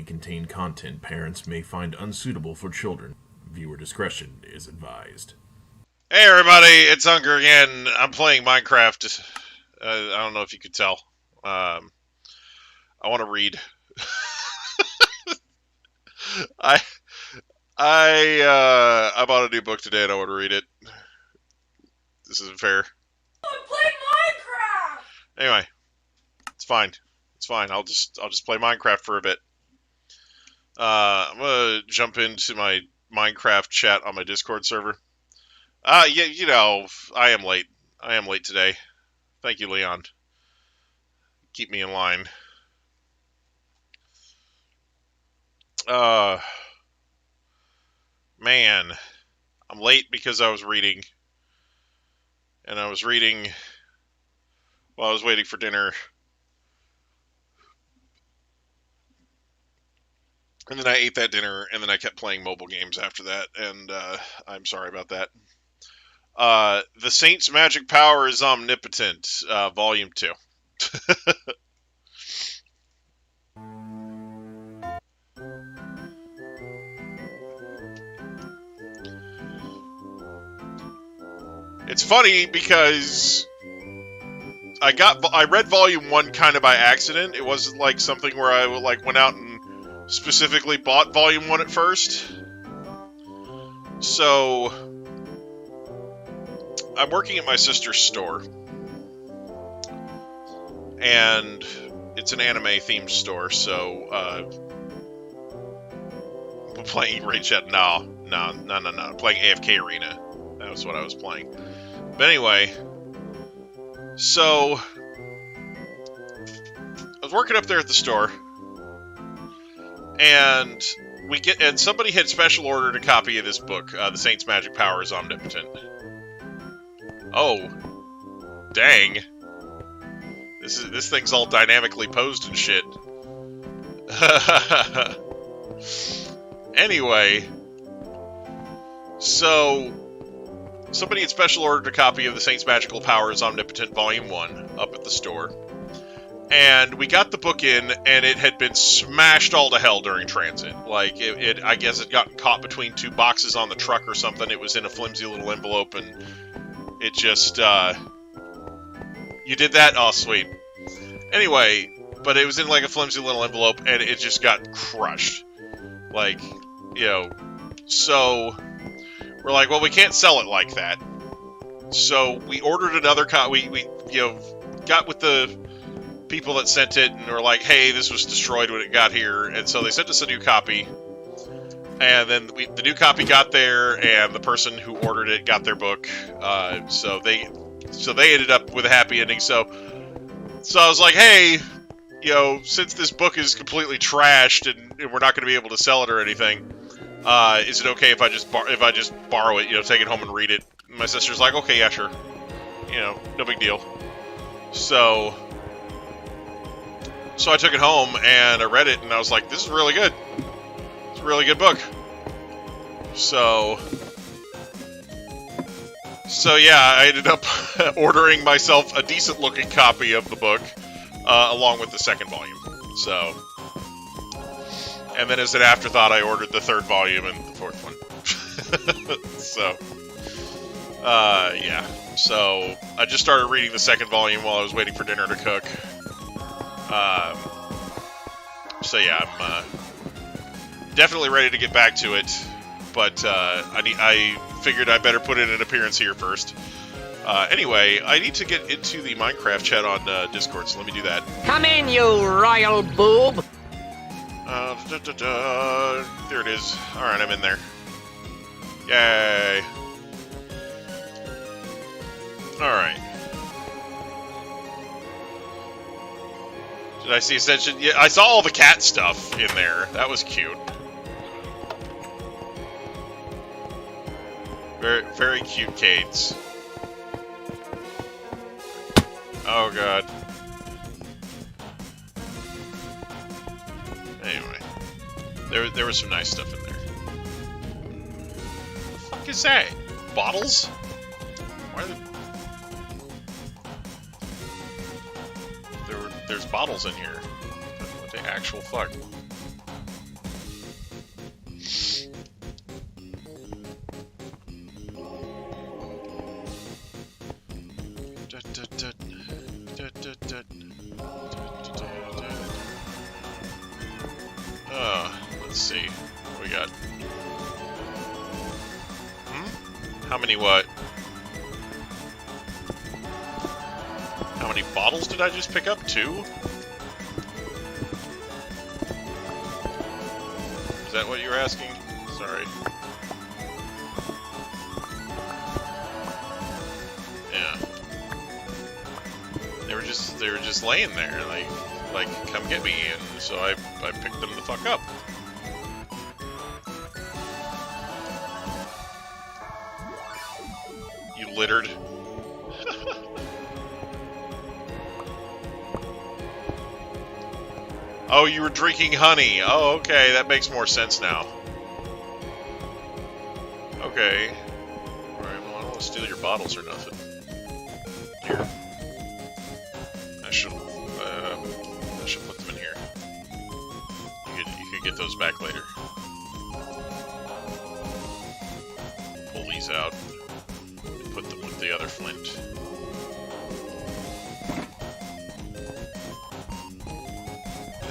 may contain content parents may find unsuitable for children. Viewer discretion is advised. Hey everybody, it's Unger again. I'm playing Minecraft. I don't know if you could tell. I want to read. I I bought a new book today and I want to read it. This isn't fair. I'm playing Minecraft. Anyway, it's fine. It's fine. I'll just play Minecraft for a bit. I'm gonna jump into my Minecraft chat on my Discord server. Yeah, you know, I am late. I am late today. Thank you, Leon. Keep me in line. Man, I'm late because I was reading. And I was reading while I was waiting for dinner. And then I ate that dinner, and then I kept playing mobile games after that, and I'm sorry about that. The Saint's Magic Power is Omnipotent, Volume 2. It's funny because I read Volume 1 kind of by accident. It wasn't like something where I went out and specifically bought Volume 1 at first. So I'm working at my sister's store, and it's an anime-themed store, so I'm playing Raid Chat. No. I'm playing AFK Arena. That was what I was playing. But anyway, so I was working up there at the store, and somebody had special ordered a copy of this book, The Saint's Magic Power is Omnipotent. Oh, dang. This thing's all dynamically posed and shit. Anyway, so somebody had special ordered a copy of The Saint's Magical Power is Omnipotent Volume 1 up at the store. And we got the book in, and it had been smashed all to hell during transit. Like, I guess it got caught between two boxes on the truck or something. It was in a flimsy little envelope, and it just, you did that? Oh, sweet. Anyway, but it was in, like, a flimsy little envelope, and it just got crushed. Like, you know, so we're like, well, we can't sell it like that. So we ordered another copy. We got with the people that sent it and were like, hey, this was destroyed when it got here. And so they sent us a new copy. And then the new copy got there, and the person who ordered it got their book. So they ended up with a happy ending. So I was like, hey, you know, since this book is completely trashed and we're not going to be able to sell it or anything, is it okay if I just borrow it, you know, take it home and read it? And my sister's like, okay, yeah, sure. You know, no big deal. So I took it home and I read it, and I was like, this is really good. It's a really good book. So yeah, I ended up ordering myself a decent-looking copy of the book, along with the second volume. So, and then as an afterthought, I ordered the third volume and the fourth one. So, yeah. So, I just started reading the second volume while I was waiting for dinner to cook. So yeah, I'm definitely ready to get back to it, but I figured I better put in an appearance here first. Anyway, I need to get into the Minecraft chat on Discord, so let me do that. Come in, you royal boob! There it is. Alright, I'm in there. Yay! Alright. Did I see Ascension? Yeah, I saw all the cat stuff in there. That was cute. Very, very cute Cades. Oh god. Anyway, there was some nice stuff in there. What the fuck is that? Bottles? Why are there? There's bottles in here. What the actual fuck? How many what? How many bottles did I just pick up? 2? Is that what you were asking? Sorry. Yeah. They were just laying there, like come get me, and so I picked them the fuck up. You littered. Oh, you were drinking honey. Oh, okay, that makes more sense now. Okay. Alright, well, I don't want to steal your bottles or nothing. Here. I should put them in here. You could get those back later. Pull these out. And put them with the other flint.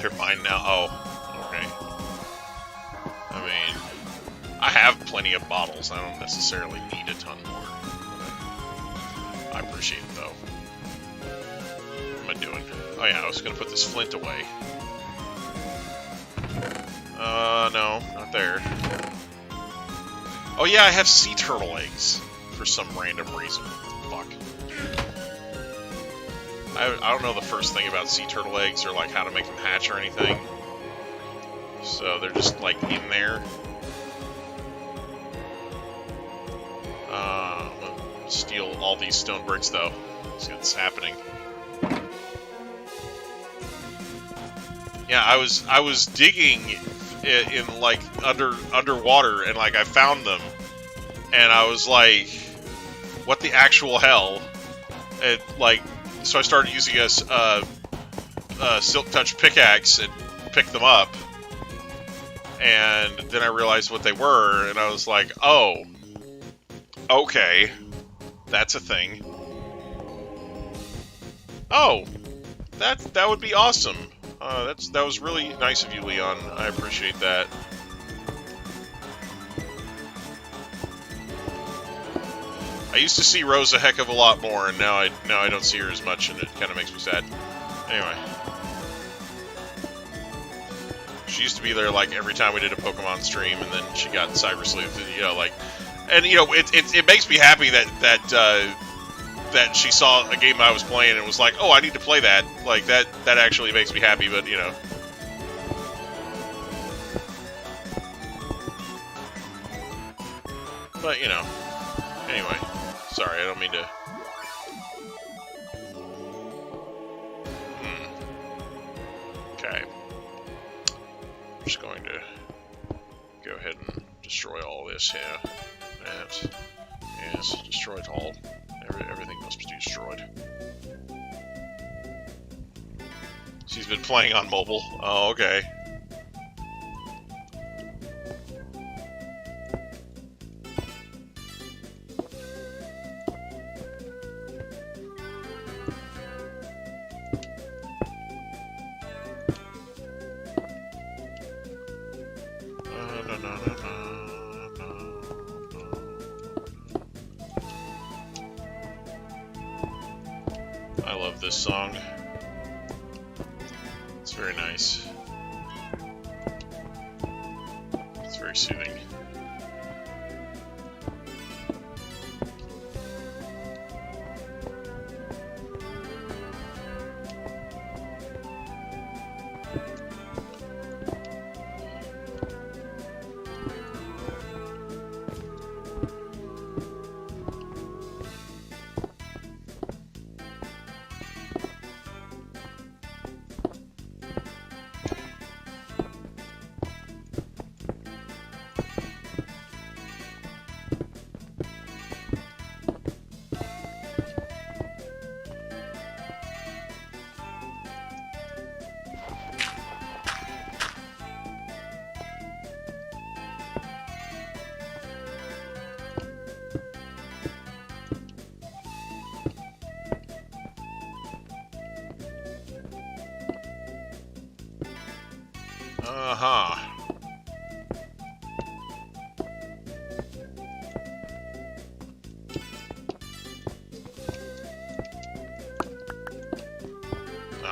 They're mine now. Oh, okay. I mean, I have plenty of bottles. I don't necessarily need a ton more. I appreciate it, though. What am I doing? Oh yeah, I was gonna put this flint away. No, not there. Oh yeah, I have sea turtle eggs for some random reason. Fuck. I don't know the first thing about sea turtle eggs or like how to make them hatch or anything. So they're just like in there. I'm gonna steal all these stone bricks though. See what's happening. Yeah, I was digging in like underwater and like I found them and I was like, what the actual hell? And like. So I started using a Silk Touch pickaxe and picked them up. And then I realized what they were, and I was like, oh, okay, that's a thing. Oh, that would be awesome. That was really nice of you, Leon. I appreciate that. I used to see Rose a heck of a lot more, and now I don't see her as much, and it kind of makes me sad. Anyway. She used to be there, like, every time we did a Pokemon stream, and then she got Cyber Sleuth, and, you know, like... And, you know, it makes me happy that she saw a game I was playing and was like, oh, I need to play that. Like, that actually makes me happy, but, you know... But, you know... Anyway... Sorry, I don't mean to... Okay. I'm just going to go ahead and destroy all this here. That. Yes, destroy it all. Everything must be destroyed. She's been playing on mobile. Oh, okay. I love this song. It's very nice. It's very soothing.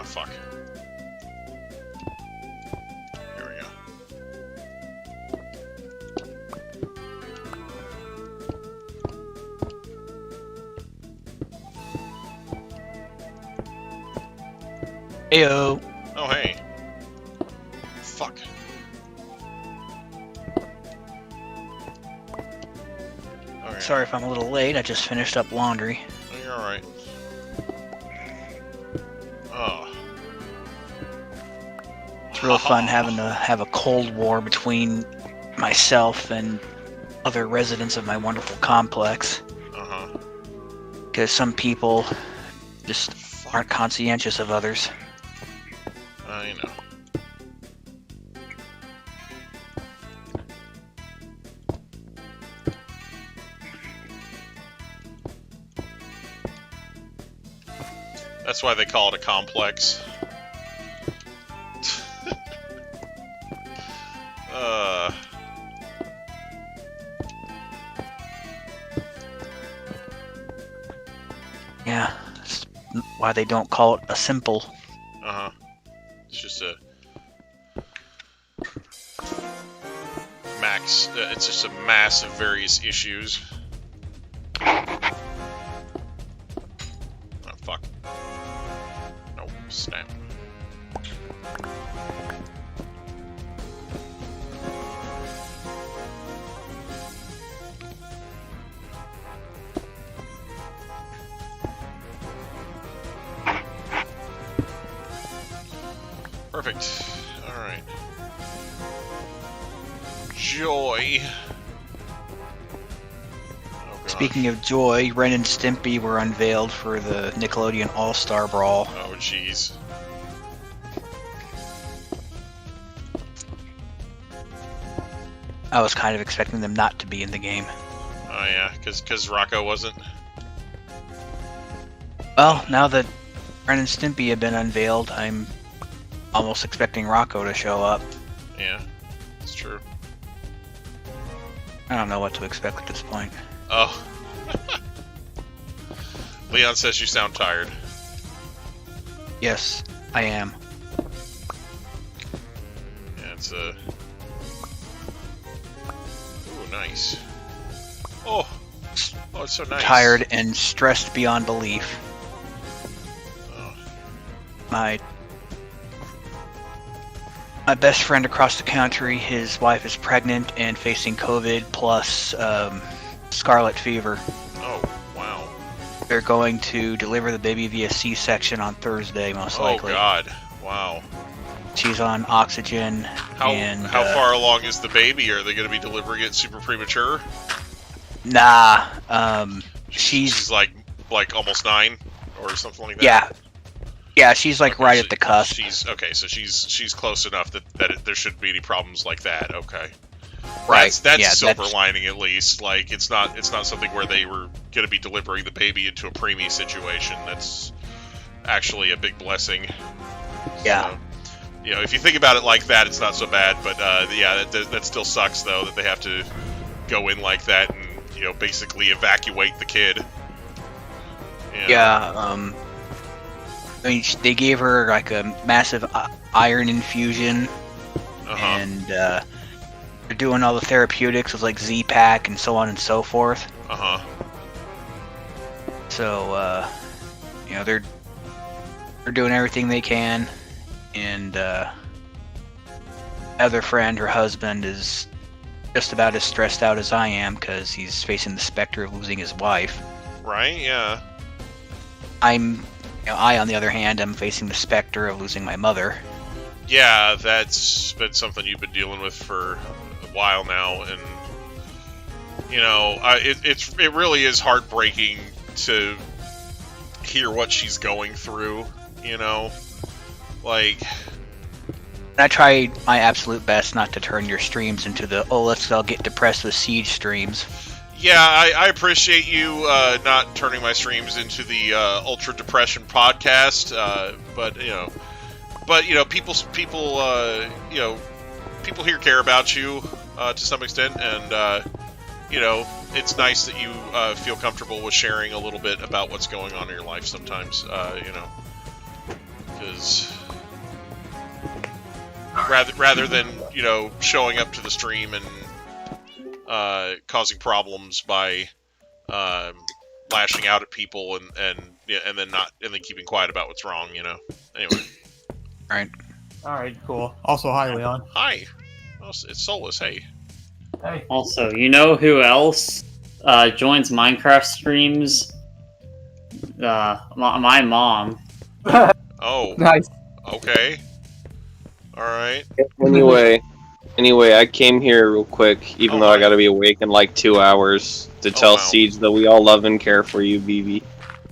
fuck. There we go. Heyo. Oh, hey. Fuck. Okay. Sorry if I'm a little late. I just finished up laundry. Oh, you're alright. Oh. It's real fun having to have a cold war between myself and other residents of my wonderful complex. Uh-huh. Because some people just aren't conscientious of others. You know. That's why they call it a complex. Yeah, that's why they don't call it a simple. Uh-huh. It's just a max. It's just a mass of various issues. Oh fuck! No, snap. Perfect. Alright. Joy. Oh, God. Speaking of joy, Ren and Stimpy were unveiled for the Nickelodeon All-Star Brawl. Oh, jeez. I was kind of expecting them not to be in the game. Oh, yeah, because Rocco wasn't. Well, now that Ren and Stimpy have been unveiled, I'm almost expecting Rocco to show up. Yeah, it's true. I don't know what to expect at this point. Oh. Leon says you sound tired. Yes, I am. Yeah, it's a... Ooh, nice. Oh! Oh, it's so nice. Tired and stressed beyond belief. Oh. My best friend across the country, his wife is pregnant and facing COVID plus scarlet fever. Oh, wow. They're going to deliver the baby via C-section on Thursday, most likely. Oh, God. Wow. She's on oxygen. How far along is the baby? Are they going to be delivering it super premature? Nah. She's like almost 9 or something like that. Yeah. Yeah, she's like Okay, right so at the cusp. She's close enough that there shouldn't be any problems like that. Okay. Right. That's yeah, silver lining at least. Like it's not something where they were going to be delivering the baby into a preemie situation. That's actually a big blessing. Yeah. So, you know, if you think about it like that, it's not so bad. But yeah, that still sucks though that they have to go in like that and basically evacuate the kid. Yeah. I mean, they gave her like a massive iron infusion, and they're doing all the therapeutics with like Z-Pack and so on and so forth. So, they're doing everything they can, and other friend, her husband, is just about as stressed out as I am because he's facing the specter of losing his wife. Right? Yeah. I, on the other hand, am facing the specter of losing my mother. Yeah, that's been something you've been dealing with for a while now, and it really is heartbreaking to hear what she's going through. Like I try my absolute best not to turn your streams into the let's all get depressed with Siege streams. Yeah, I appreciate you not turning my streams into the Ultra Depression podcast, but people here care about you to some extent, and it's nice that you feel comfortable with sharing a little bit about what's going on in your life sometimes. Because rather than showing up to the stream and causing problems by lashing out at people and then keeping quiet about what's wrong, Anyway. Right. Alright, cool. Also, hi, Leon. Hi. Oh, it's Solus. Hey. Hey. Also, you know who else joins Minecraft streams? My mom. Oh. Nice. Okay. All right. Anyway, I came here real quick, even though I gotta be awake in like 2 hours, to tell Siege that we all love and care for you, BB.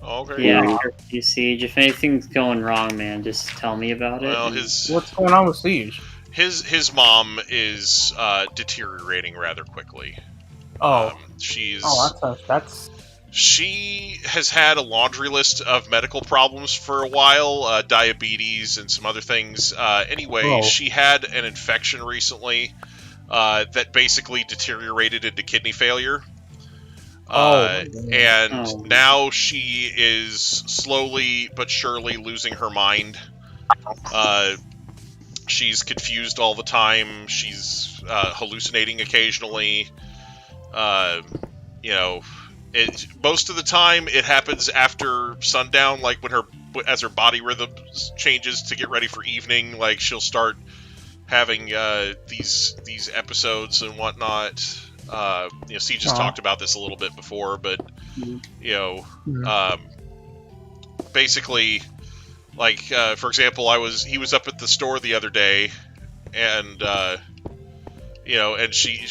Okay. Yeah, you Siege. If anything's going wrong, man, just tell me about it. Well, What's going on with Siege? his mom is deteriorating rather quickly. Oh. That's. She has had a laundry list of medical problems for a while, diabetes and some other things. Anyway, she had an infection recently that basically deteriorated into kidney failure. Now she is slowly but surely losing her mind. She's confused all the time. She's hallucinating occasionally. Most of the time it happens after sundown, like as her body rhythm changes to get ready for evening, like she'll start having these episodes and whatnot. Siege has talked about this a little bit before, but basically, like for example, he was up at the store the other day, and and she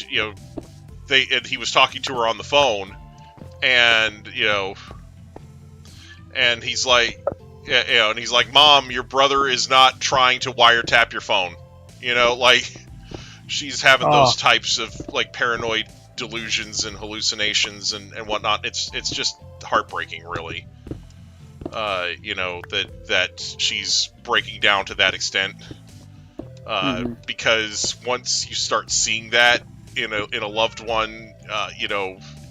he was talking to her on the phone. And and he's like, Mom, your brother is not trying to wiretap your phone. She's having those types of like paranoid delusions and hallucinations and whatnot. It's just heartbreaking, really. That she's breaking down to that extent. Because once you start seeing that in a loved one,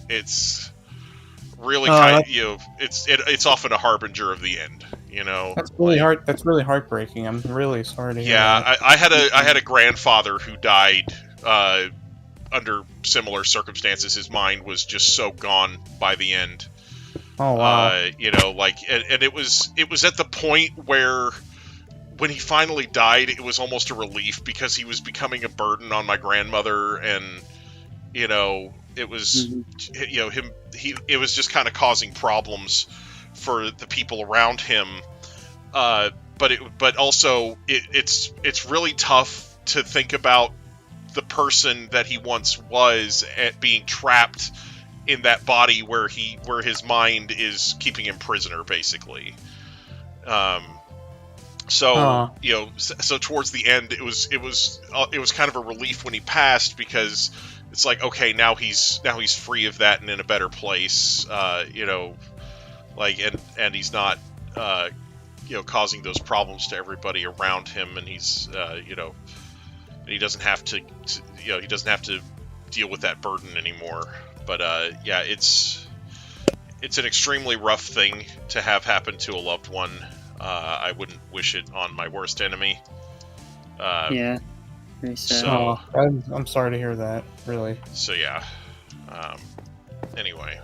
it's really it's often a harbinger of the end. That's really hard. That's really heartbreaking. I'm really sorry to hear that. I had a grandfather who died under similar circumstances. His mind was just so gone by the end. Oh wow. And it was at the point where when he finally died, it was almost a relief because he was becoming a burden on my grandmother, and it was it was just kind of causing problems for the people around him. But also it's really tough to think about the person that he once was at being trapped in that body where his mind is keeping him prisoner, basically. So towards the end, it was kind of a relief when he passed, because it's like, okay, now he's free of that and in a better place, and he's not causing those problems to everybody around him, and he's and he doesn't have to deal with that burden anymore. But it's an extremely rough thing to have happen to a loved one. I wouldn't wish it on my worst enemy. Yeah. Very sad. So, I'm sorry to hear that, really. So yeah. Anyway.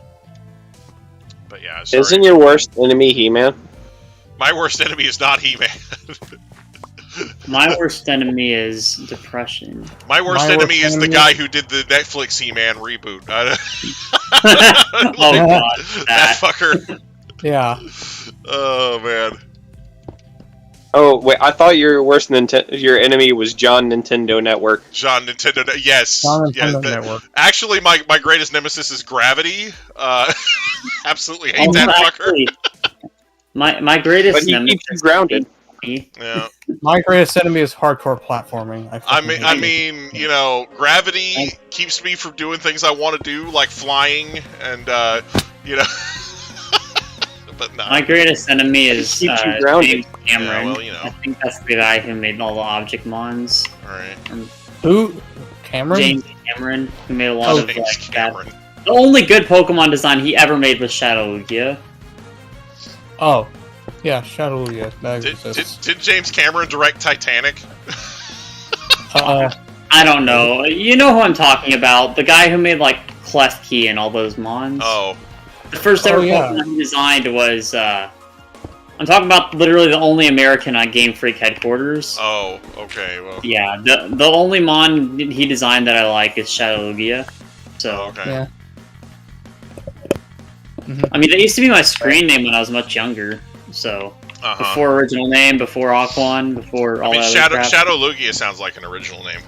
But yeah. Isn't your worst enemy He-Man? My worst enemy is not He-Man. My worst enemy is depression. My worst enemy is the guy who did the Netflix He-Man reboot. Oh god, that fucker. Yeah. Oh man. Oh wait, I thought your your enemy was John Nintendo Network. John Nintendo. Yes. John Nintendo Network. Actually, my greatest nemesis is Gravity. Absolutely hate that fucker. My greatest But he nemesis keeps you grounded. Yeah. My greatest enemy is hardcore platforming. I mean, Gravity keeps me from doing things I want to do, like flying, and But no. My greatest enemy is James Cameron. Yeah, well, I think that's the guy who made all the object mons. Alright. Who? Cameron? James Cameron, who made a lot of James Cameron. The only good Pokemon design he ever made was Shadow Lugia. Oh. Yeah, Shadowluggia. That exists. Did James Cameron direct Titanic? I don't know. You know who I'm talking about? The guy who made like Clef Key and all those mons. Oh. The first ever Pokemon he designed was. I'm talking about literally the only American on Game Freak headquarters. Oh, okay. Well. Yeah, the only mon he designed that I like is Shadowluggia. So. Okay. Yeah. I mean, that used to be my screen name when I was much younger. So. Before original name, before Aquan, before all that other crap. Shadowluggia sounds like an original name.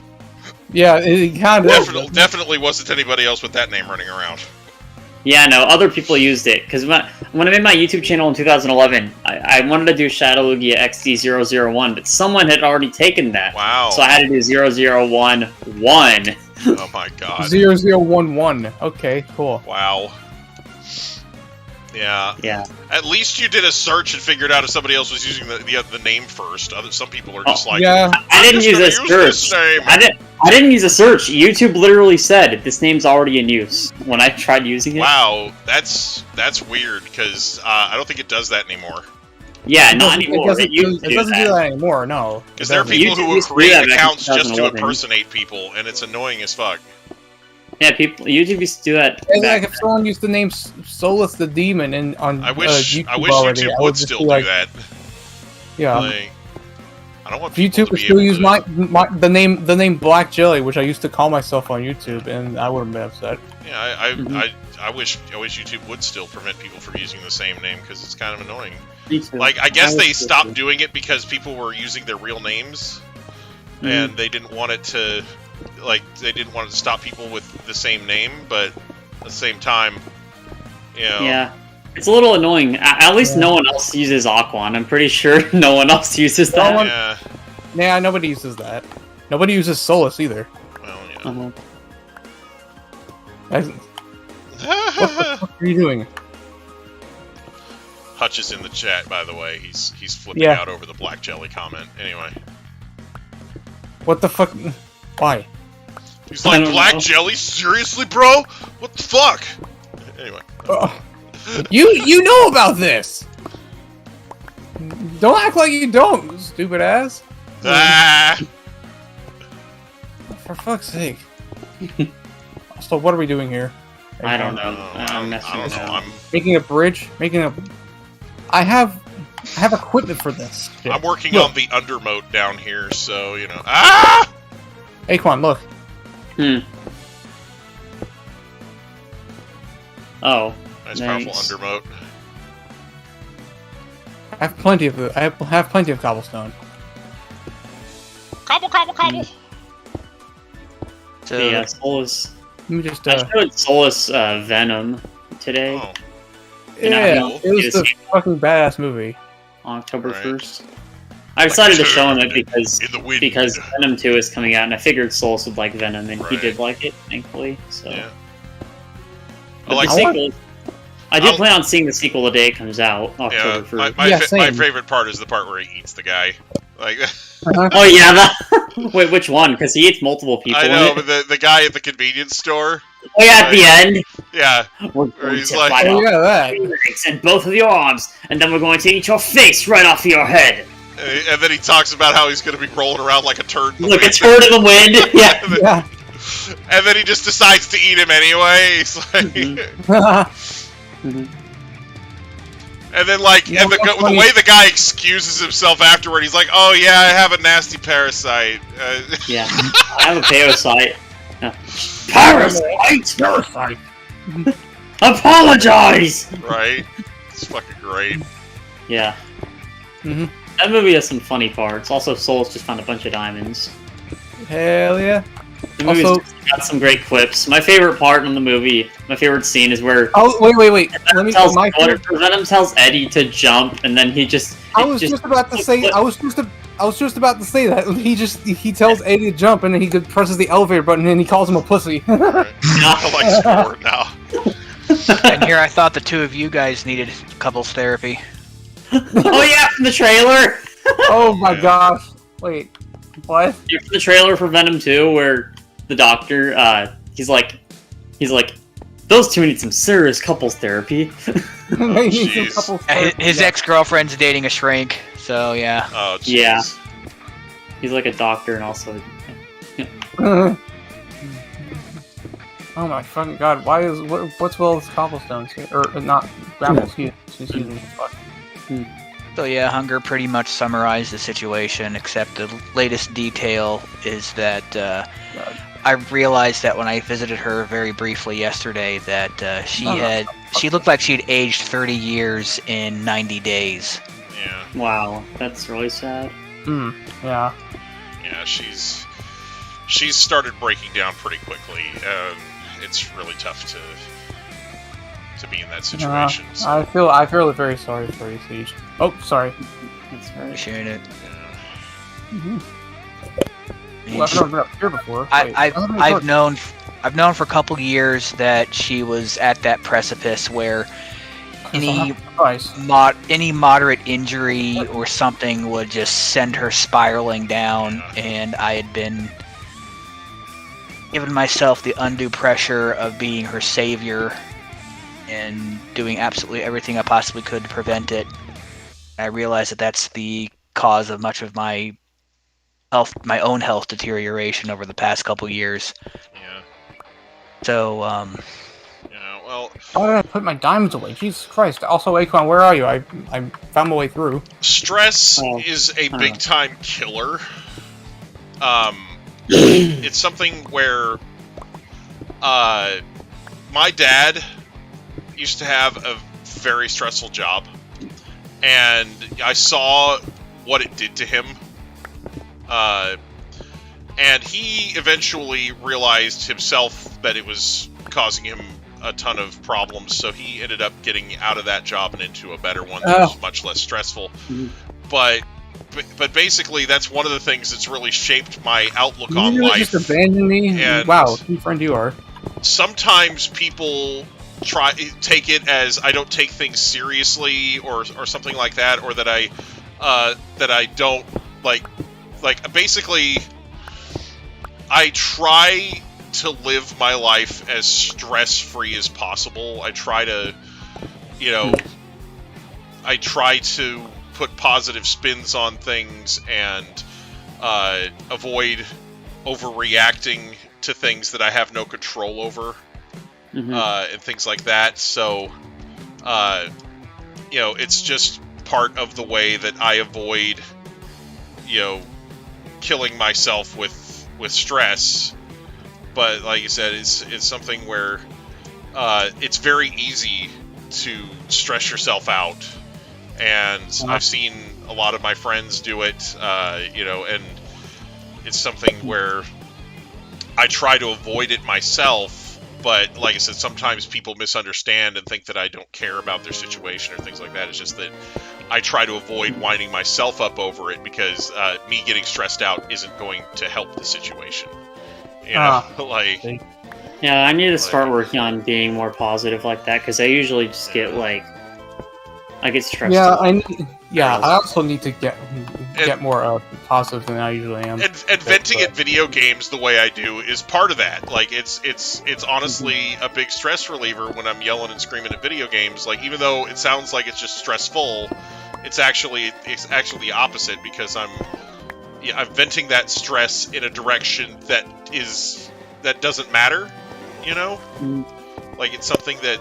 Yeah, it kind of definitely wasn't anybody else with that name running around. Yeah, no, other people used it. Because when I made my YouTube channel in 2011, I wanted to do Shadowluggia XD001, but someone had already taken that. Wow. So I had to do 0011. Oh my god. 0011. Okay, cool. Wow. Yeah. Yeah. At least you did a search and figured out if somebody else was using the name first. Some people are just like, yeah. I didn't use a search. I didn't use a search. YouTube literally said this name's already in use when I tried using it. Wow, that's weird because I don't think it does that anymore. Yeah, not anymore. It doesn't do that anymore. No. Because there are people who will create accounts just to impersonate people, and it's annoying as fuck. Yeah, YouTube used to do that. It's like if someone used the name Solus the Demon on I wish YouTube already, YouTube would still do that. Yeah. Like, I don't want YouTube would still use the name Black Jelly, which I used to call myself on YouTube, and I wouldn't be upset. Yeah, I wish YouTube would still prevent people from using the same name because it's kind of annoying. Like, I guess they stopped doing it because people were using their real names, and they didn't want it to. They didn't want to stop people with the same name, but at the same time, you know. Yeah. It's a little annoying. At least no one else uses Aquan. I'm pretty sure no one else uses that. Yeah, nobody uses that. Nobody uses Solus either. Well, yeah. What the fuck are you doing? Hutch is in the chat, by the way. He's flipping out over the Black Jelly comment. Anyway. What the fuck? Why? He's like, Black Jelly? Seriously, bro? What the fuck? Anyway. You know about this! Don't act like you don't, stupid ass. For fuck's sake. So what are we doing here? I don't know. I'm messing I don't know. I'm making a bridge? I have equipment for this. I'm working on the undermoat down here, so, you know. Ah! Aquan, look. Oh. Nice, powerful undermoat. I have plenty of it. I have plenty of cobblestone. Cobble. So yeah, Solus. Let me just. I showed Solus Venom today. Oh. Yeah, it was a fucking badass movie. On October 1st. I decided to show him it because Venom 2 is coming out, and I figured Solus would like Venom, and he did like it, thankfully. So. Yeah. But the sequel. I do plan on seeing the sequel the day it comes out, October 1st. My favorite part is the part where he eats the guy. Like. Oh yeah, wait, which one? Because he eats multiple people. I know, but the guy at the convenience store. Oh yeah, at the end. Yeah. Where he's like, that. And both of your arms, and then we're going to eat your face right off your head. And then he talks about how he's going to be rolling around like a turd in the wind. A turd in the wind. Yeah. And then he just decides to eat him anyway. He's like. And then, like, and the way the guy excuses himself afterward, he's like, "Oh yeah, I have a nasty parasite." Yeah, I have a parasite. Parasite. Apologize. Right? It's fucking great. Yeah. That movie has some funny parts. Also, Solus just found a bunch of diamonds. Hell yeah. The movie's got some great clips. My favorite part in the movie, my favorite scene is where... Oh, wait. Venom tells Eddie to jump, and then he just... I was just about to say that. He tells Eddie to jump, and then he presses the elevator button, and he calls him a pussy. I like now. And here I thought the two of you guys needed couples therapy. Oh yeah, from the trailer! Oh my gosh. Wait, what? Yeah, from the trailer for Venom 2, where the doctor, he's like, the those two need some serious couples therapy. They need some couples therapy, His ex-girlfriend's dating a shrink, so yeah. Oh, jeez. Yeah. He's like a doctor and also. Oh my fucking god! Why is what's Will's cobblestones here? Or not gravel? She's using fuck. So yeah, Hunger pretty much summarized the situation, except the latest detail is that I realized that when I visited her very briefly yesterday that she looked like she'd aged 30 years in 90 days. Yeah. Wow, that's really sad. Yeah. Yeah, she's started breaking down pretty quickly. It's really tough to be in that situation. So. I feel very sorry for you, Siege. Oh, sorry. That's right. Appreciate it. Well, I've never been up here before. I've known for a couple years that she was at that precipice where any moderate injury or something would just send her spiraling down, and I had been giving myself the undue pressure of being her savior and doing absolutely everything I possibly could to prevent it. I realized that that's the cause of much of my own health deterioration over the past couple years. Yeah. So, yeah, well... Why did I put my diamonds away? Jesus Christ. Also, Akon, where are you? I found my way through. Stress is a big-time killer. It's something where... my dad used to have a very stressful job. And I saw what it did to him. And he eventually realized himself that it was causing him a ton of problems, so he ended up getting out of that job and into a better one that was much less stressful. But basically, that's one of the things that's really shaped my outlook on life. You just abandoned me? And wow, what a friend you are. Sometimes people take it as I don't take things seriously or something like that, or that I don't like basically I try to live my life as stress-free as possible. I try to put positive spins on things and avoid overreacting to things that I have no control over. And things like that. So, it's just part of the way that I avoid, killing myself with stress. But like you said, it's something where it's very easy to stress yourself out, and I've seen a lot of my friends do it. And it's something where I try to avoid it myself. But like I said, sometimes people misunderstand and think that I don't care about their situation or things like that. It's just that I try to avoid winding myself up over it because me getting stressed out isn't going to help the situation. Yeah, I need to start working on being more positive like that because I usually just get I get stressed out. I also need to get more positive than I usually am. And venting at video games the way I do is part of that. Like it's honestly a big stress reliever when I'm yelling and screaming at video games. Like even though it sounds like it's just stressful, it's actually the opposite because I'm venting that stress in a direction that doesn't matter. Like it's something that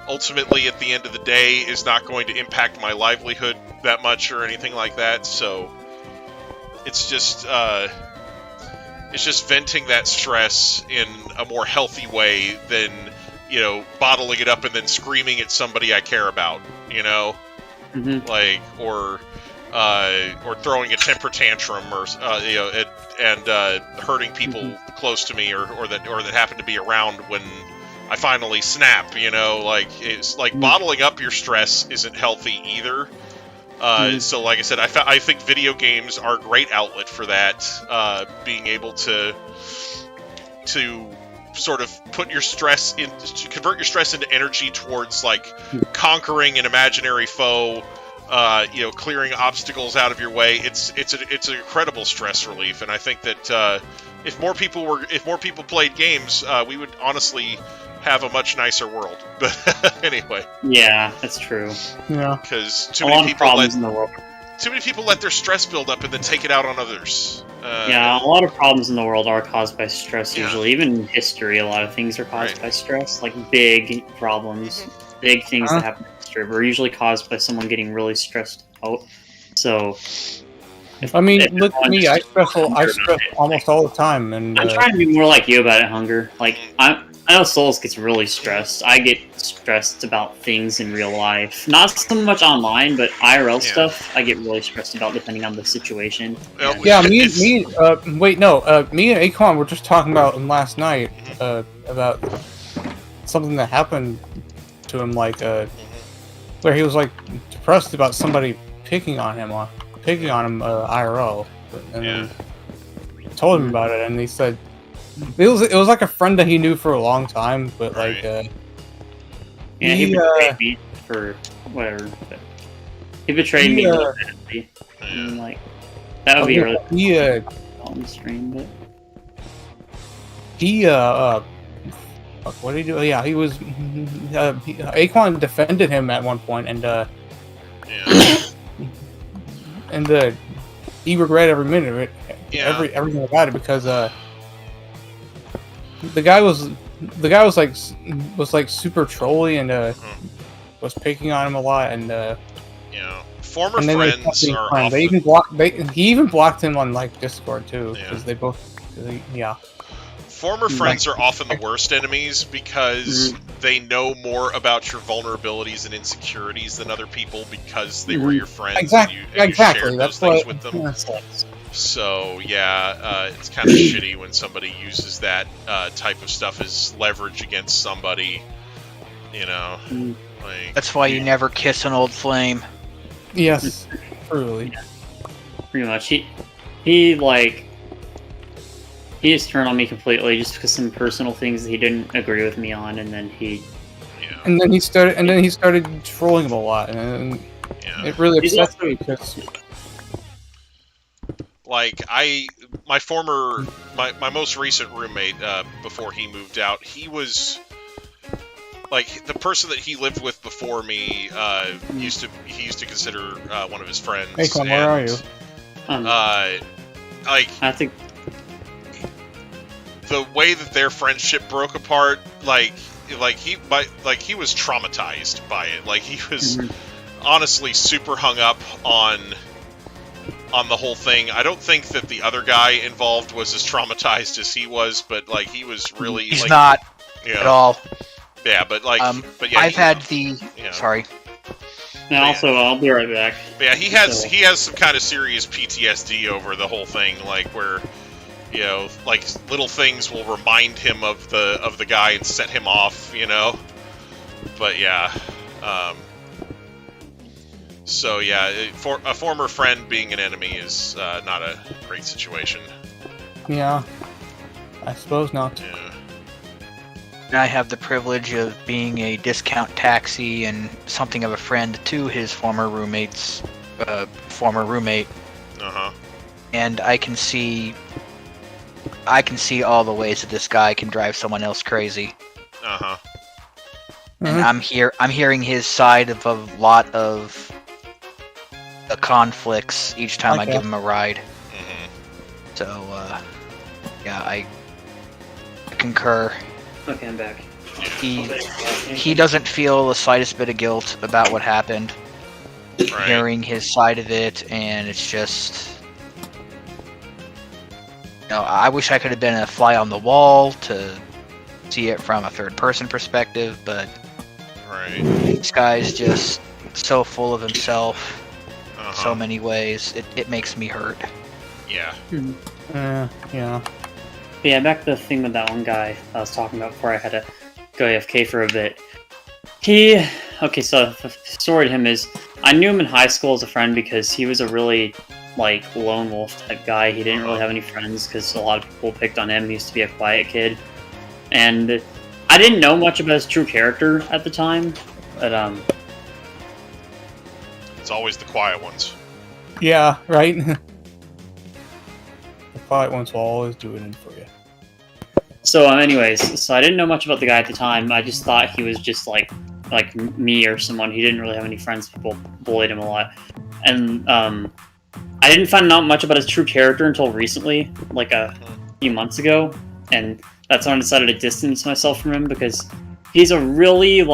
ultimately at the end of the day is not going to impact my livelihood that much or anything like that. So it's just venting that stress in a more healthy way than bottling it up and then screaming at somebody I care about, or throwing a temper tantrum or hurting people close to me or that happen to be around when I finally snap. It's like bottling up your stress isn't healthy either. So like I said, I think video games are a great outlet for that. Being able to sort of convert your stress into energy towards conquering an imaginary foe, clearing obstacles out of your way. It's an incredible stress relief, and I think that if more people played games, we would honestly have a much nicer world. But anyway. Yeah, that's true. Yeah. Because too many people let their stress build up and then take it out on others. Yeah, a lot of problems in the world are caused by stress. Usually, even in history, a lot of things are caused by stress. Like big problems, big things that happen in history were usually caused by someone getting really stressed out. So, I mean, look at me. I stress almost all the time, and I'm trying to be more like you about it, Hunger. Like I know Souls gets really stressed. I get stressed about things in real life. Not so much online, but IRL stuff, I get really stressed about depending on the situation. Yeah, me and Akon were just talking about last night about something that happened to him, like where he was like depressed about somebody picking on him IRL, and then told him about it, and he said. It was like a friend that he knew for a long time, but like he betrayed me for whatever. He betrayed me and, like that would be really on the stream, but what did he do? Yeah, he was Akon defended him at one point, and he regretted every minute of it, everything about it, because the guy was like super trolly and was picking on him a lot, and former friends are often... he even blocked him on like Discord too, because they both Former friends are often the worst enemies because they know more about your vulnerabilities and insecurities than other people because they were your friends. Exactly. And you shared those things with them. So it's kind of shitty when somebody uses that type of stuff as leverage against somebody. You know, like, that's why you never kiss an old flame. Yes, truly. Yeah. Pretty much. He just turned on me completely just because some personal things that he didn't agree with me on, and then he started trolling him a lot, and it really upsets me because. Like my most recent roommate before he moved out, he was like the person that he lived with before me. He used to consider one of his friends. Hey, Con, where are you? I think the way that their friendship broke apart, he was traumatized by it. Like he was honestly super hung up on the whole thing. I don't think that the other guy involved was as traumatized as he was, but like he was really he's not at all. Yeah, but like I've had the sorry. And also I'll be right back. But yeah, he has some kind of serious PTSD over the whole thing, like where like little things will remind him of the guy and set him off, But yeah. So yeah, for a former friend being an enemy is not a great situation. Yeah, I suppose not. Yeah. And I have the privilege of being a discount taxi and something of a friend to his former roommate. And I can see all the ways that this guy can drive someone else crazy. And I'm hearing his side of a lot of the conflicts each time I give him a ride. So, I concur. Okay, I'm back. He doesn't feel the slightest bit of guilt about what happened. Right. Hearing his side of it, and it's just... I wish I could have been a fly on the wall to see it from a third-person perspective, but this guy's just so full of himself so many ways. It makes me hurt. Yeah. Yeah. Yeah, back to the thing with that one guy I was talking about before I had to go AFK for a bit. So the story to him is, I knew him in high school as a friend because he was a really, lone wolf type guy. He didn't really have any friends because a lot of people picked on him. He used to be a quiet kid. And I didn't know much about his true character at the time, but, it's always the quiet ones. Yeah, right? The quiet ones will always do it in for you. So, anyways, so I didn't know much about the guy at the time. I just thought he was just like me or someone. He didn't really have any friends. People bullied him a lot, and I didn't find out much about his true character until recently, like a few months ago, and that's when I decided to distance myself from him because he's a really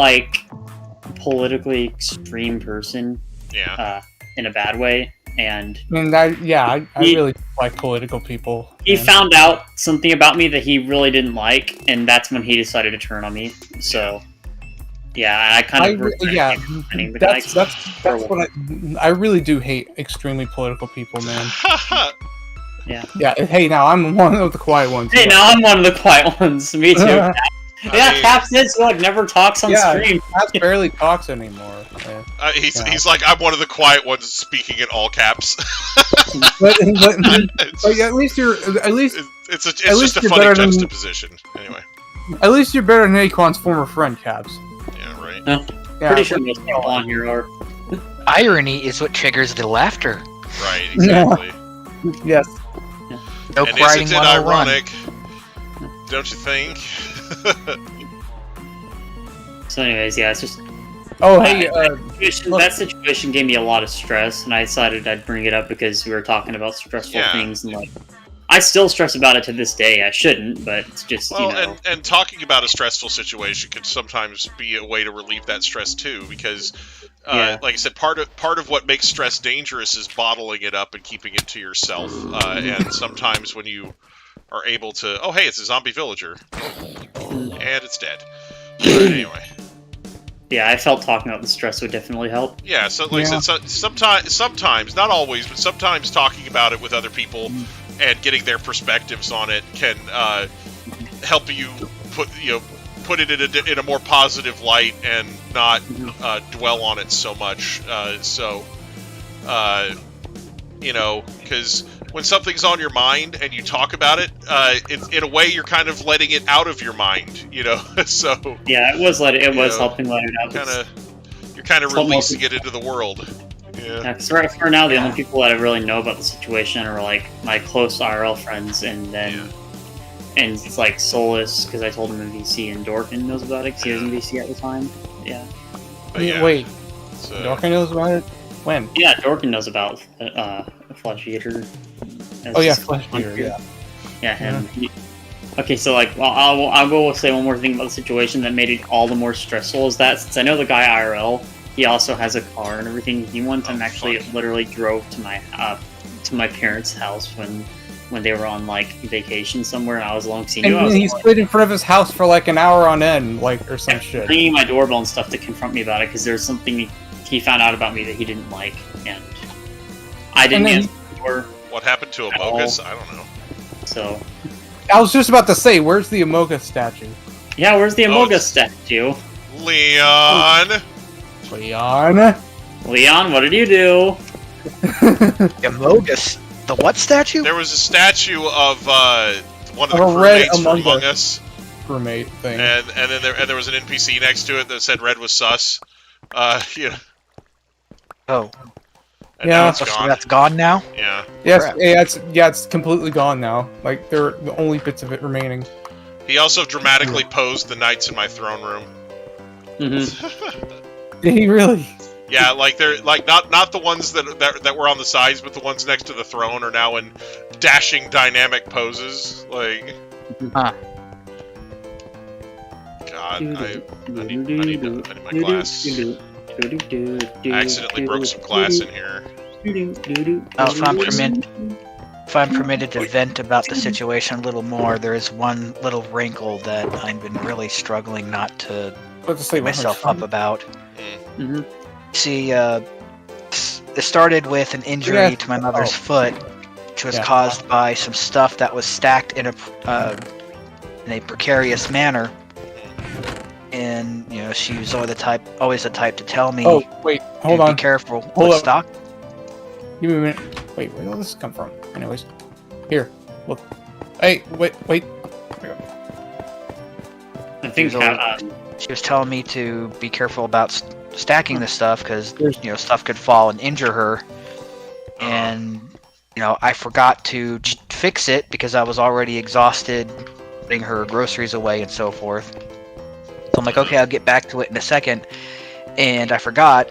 politically extreme person. Yeah. In a bad way. And I really like political people. He found out something about me that he really didn't like, and that's when he decided to turn on me. So, yeah, I kind of that's what I really do hate extremely political people, man. Yeah. Yeah. Hey, now I'm one of the quiet ones. Hey, now I'm one of the quiet ones. Me too. Caps is never talks on stream. Caps barely talks anymore. He's like, I'm one of the quiet ones speaking in all caps. but at least it's just a funny juxtaposition. Anyway, at least you're better than Aquan's former friend, Caps. Yeah, right. Yeah, pretty sure most people on here are. Irony is what triggers the laughter. Right. Exactly. Yes. No and crying isn't it 101. ironic? Don't you think? So, anyways, yeah, it's just. Oh, hey. That situation gave me a lot of stress, and I decided I'd bring it up because we were talking about stressful things, and I still stress about it to this day. I shouldn't, but it's just and talking about a stressful situation could sometimes be a way to relieve that stress too, because. Like I said, part of what makes stress dangerous is bottling it up and keeping it to yourself. And sometimes when you are able to, oh hey, it's a zombie villager, and it's dead. Anyway. Yeah, I felt talking about the stress would definitely help. Yeah, so like I said, sometimes, not always, but sometimes talking about it with other people and getting their perspectives on it can help you put it in a more positive light and not dwell on it so much. Because when something's on your mind and you talk about it, in a way you're kind of letting it out of your mind, So yeah, it was helping let it out. You're kind of releasing it into the world. Yeah. Because right for now, the only people that I really know about the situation are my close IRL friends, and then. Yeah. And it's like Solus, because I told him in VC, and Dorkin knows about it, because he was in VC at the time. Yeah. Wait. Dorkin knows about it? When? Yeah, Dorkin knows about Flesh Eater. Oh yeah, Flesh Eater, yeah. Yeah, him. Yeah. Okay, so I'll go say one more thing about the situation that made it all the more stressful, is that since I know the guy IRL, he also has a car and everything, he one time literally drove to my parents' house when they were on vacation somewhere, and I was alone seeing you. And he stood in front of his house for an hour on end, or some shit. Ringing my doorbell and stuff to confront me about it because there's something he found out about me that he didn't like, and I didn't answer the door. What happened to Amogus? I don't know. So I was just about to say, where's the Amogus statue? Yeah, where's the Amogus statue? Leon, what did you do? Amogus. The what statue? There was a statue of one of the Red crewmates from Among Us. Crewmate thing. And then there was an NPC next to it that said Red was sus. Yeah. Oh. And now it's gone. So that's gone now? Yeah. Yes, it's completely gone now. There are the only bits of it remaining. He also dramatically posed the knights in my throne room. Mm-hmm. Did he really? Yeah, they're not the ones that were on the sides, but the ones next to the throne are now in dashing dynamic poses. God, I need my glass. I accidentally broke some glass in here. If I'm permitted to vent about the situation a little more, there is one little wrinkle that I've been really struggling not to beat myself up about. Mm-hmm. See, it started with an injury to my mother's foot, which was caused by some stuff that was stacked in a precarious manner. And she was always the type to tell me. Oh wait, hold on. Be careful. Hold up. Stock? Give me a minute. Wait, where did this come from? Anyways, here. Look. Hey, wait. I think she was telling me to be careful about stacking the stuff because stuff could fall and injure her, and I forgot to fix it because I was already exhausted putting her groceries away and so forth. So I'm like, okay, I'll get back to it in a second. And I forgot,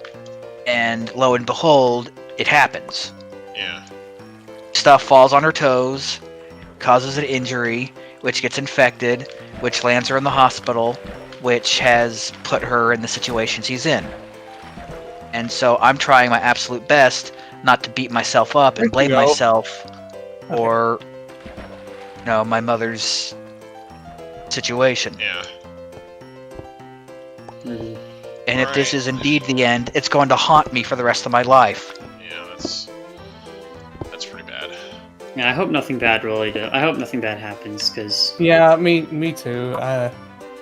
and lo and behold, it happens. Yeah. Stuff falls on her toes, causes an injury, which gets infected, which lands her in the hospital, which has put her in the situation she's in. And so I'm trying my absolute best not to beat myself up and blame myself or, my mother's situation. Yeah. Mhm. And if this is indeed the end, it's going to haunt me for the rest of my life. Yeah, that's pretty bad. Yeah, I hope nothing bad I hope nothing bad happens, because... Yeah, me too.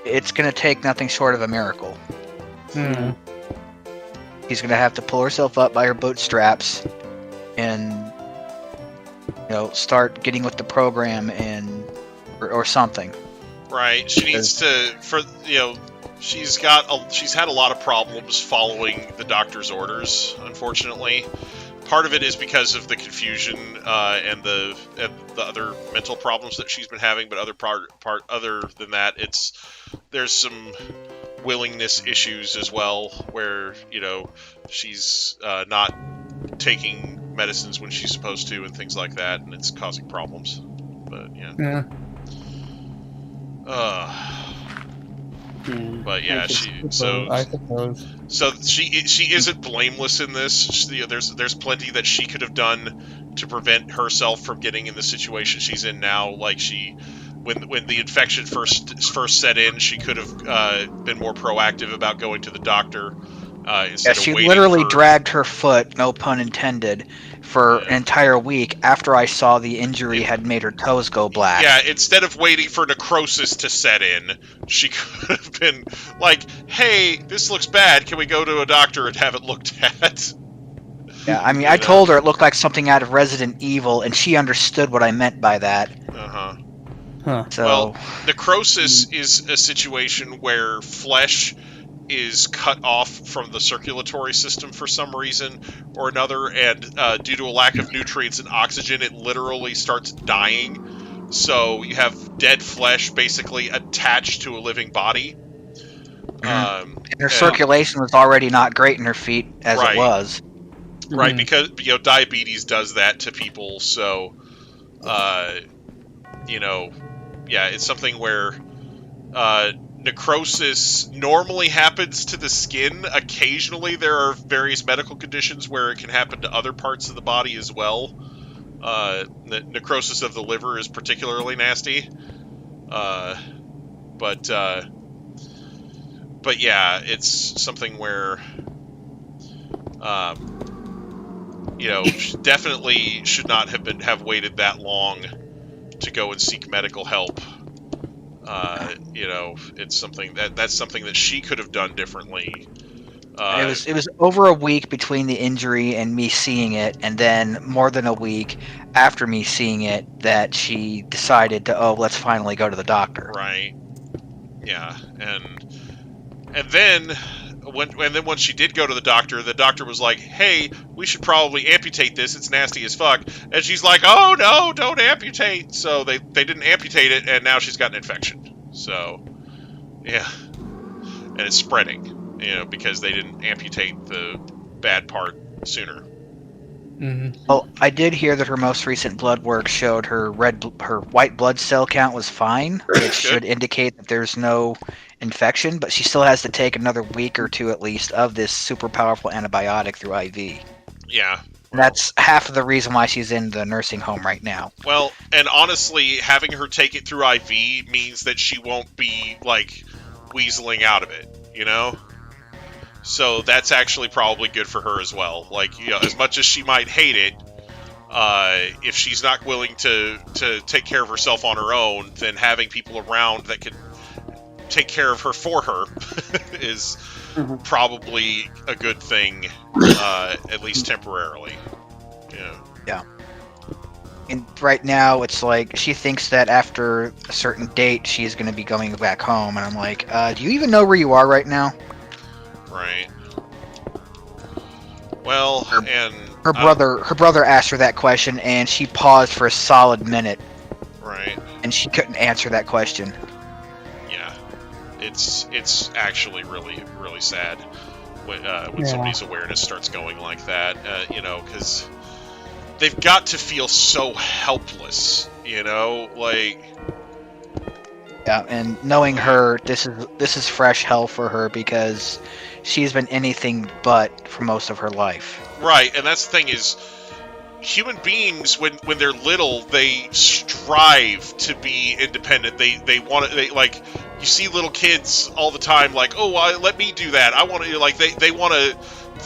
It's going to take nothing short of a miracle. She's going to have to pull herself up by her bootstraps and, start getting with the program or something. Right. She needs to, she's had a lot of problems following the doctor's orders, unfortunately. Part of it is because of the confusion and the other mental problems that she's been having, but other than that, there's some willingness issues as well, where she's not taking medicines when she's supposed to and things like that, and it's causing problems. But yeah. But yeah, I suppose. So she isn't blameless in this. There's plenty that she could have done to prevent herself from getting in the situation she's in now. Like when the infection first set in, she could have been more proactive about going to the doctor. Instead she of waiting literally dragged her foot, no pun intended, for an entire week after I saw the injury had made her toes go black. Yeah, instead of waiting for necrosis to set in, she could have been like, hey, this looks bad, can we go to a doctor and have it looked at? Yeah, I mean, I told her it looked like something out of Resident Evil, and she understood what I meant by that. Uh-huh. Huh. So, well, necrosis is a situation where flesh is cut off from the circulatory system for some reason or another, and due to a lack of nutrients and oxygen, it literally starts dying. So you have dead flesh basically attached to a living body. And her circulation was already not great in her feet as it was. Right, because diabetes does that to people. So, it's something where necrosis normally happens to the skin. Occasionally, there are various medical conditions where it can happen to other parts of the body as well. Necrosis of the liver is particularly nasty. But yeah, it's something where, definitely should not have waited that long to go and seek medical help. It's something that's something that she could have done differently. It was over a week between the injury and me seeing it, and then more than a week after me seeing it that she decided to, let's finally go to the doctor. Right. Yeah, and then once she did go to the doctor was like, hey, we should probably amputate this, it's nasty as fuck. And she's like, oh no, don't amputate. So they didn't amputate it, and now she's got an infection. So, yeah. And it's spreading, because they didn't amputate the bad part sooner. Mm-hmm. Well, I did hear that her most recent blood work showed her white blood cell count was fine, which should indicate that there's no infection, but she still has to take another week or two at least of this super powerful antibiotic through IV. Yeah. That's half of the reason why she's in the nursing home right now. Well, and honestly, having her take it through IV means that she won't be, weaseling out of it, So that's actually probably good for her as well. As much as she might hate it, if she's not willing to take care of herself on her own, then having people around that can take care of her for her is probably a good thing, at least temporarily. Yeah. And right now, it's like, she thinks that after a certain date, she's going to be going back home, and I'm like, do you even know where you are right now? Right. Well, her brother asked her that question, and she paused for a solid minute. Right. And she couldn't answer that question. Yeah, it's actually really really sad when somebody's awareness starts going like that. Because they've got to feel so helpless. Yeah, and knowing her, this is fresh hell for her because she's been anything but for most of her life. Right, and that's the thing is, human beings when they're little, they strive to be independent. They want to. You see little kids all the time, like, oh, let me do that. I want to they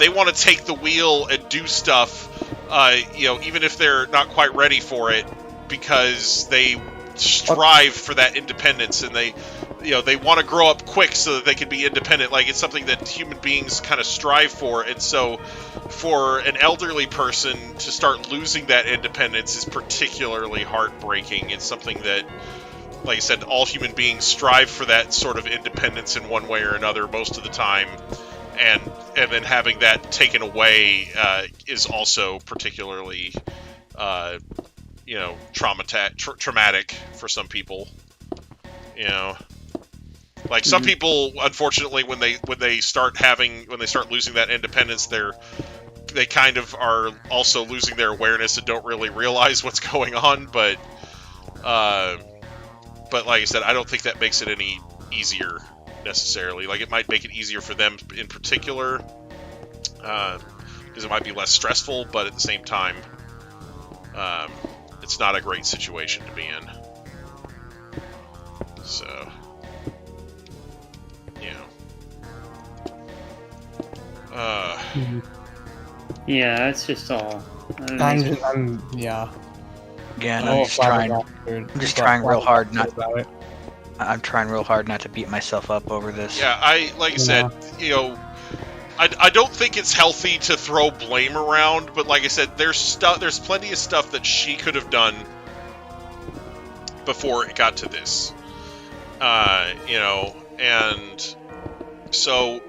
want to take the wheel and do stuff. Even if they're not quite ready for it, because they strive for that independence, and they want to grow up quick so that they can be independent. Like, it's something that human beings kind of strive for, and so for an elderly person to start losing that independence is particularly heartbreaking. It's something that, like I said, all human beings strive for that sort of independence in one way or another most of the time, and then having that taken away is also particularly traumatic for some people. Like, some people, unfortunately, when they start losing that independence, they kind of are also losing their awareness and don't really realize what's going on. But like I said, I don't think that makes it any easier necessarily. Like, it might make it easier for them in particular, because it might be less stressful. But at the same time, it's not a great situation to be in. So, yeah, it's just all. Again, I'm just trying real hard not. I'm trying real hard not to beat myself up over this. Yeah, I said, I don't think it's healthy to throw blame around, but like I said, there's plenty of stuff that she could have done before it got to this. And so,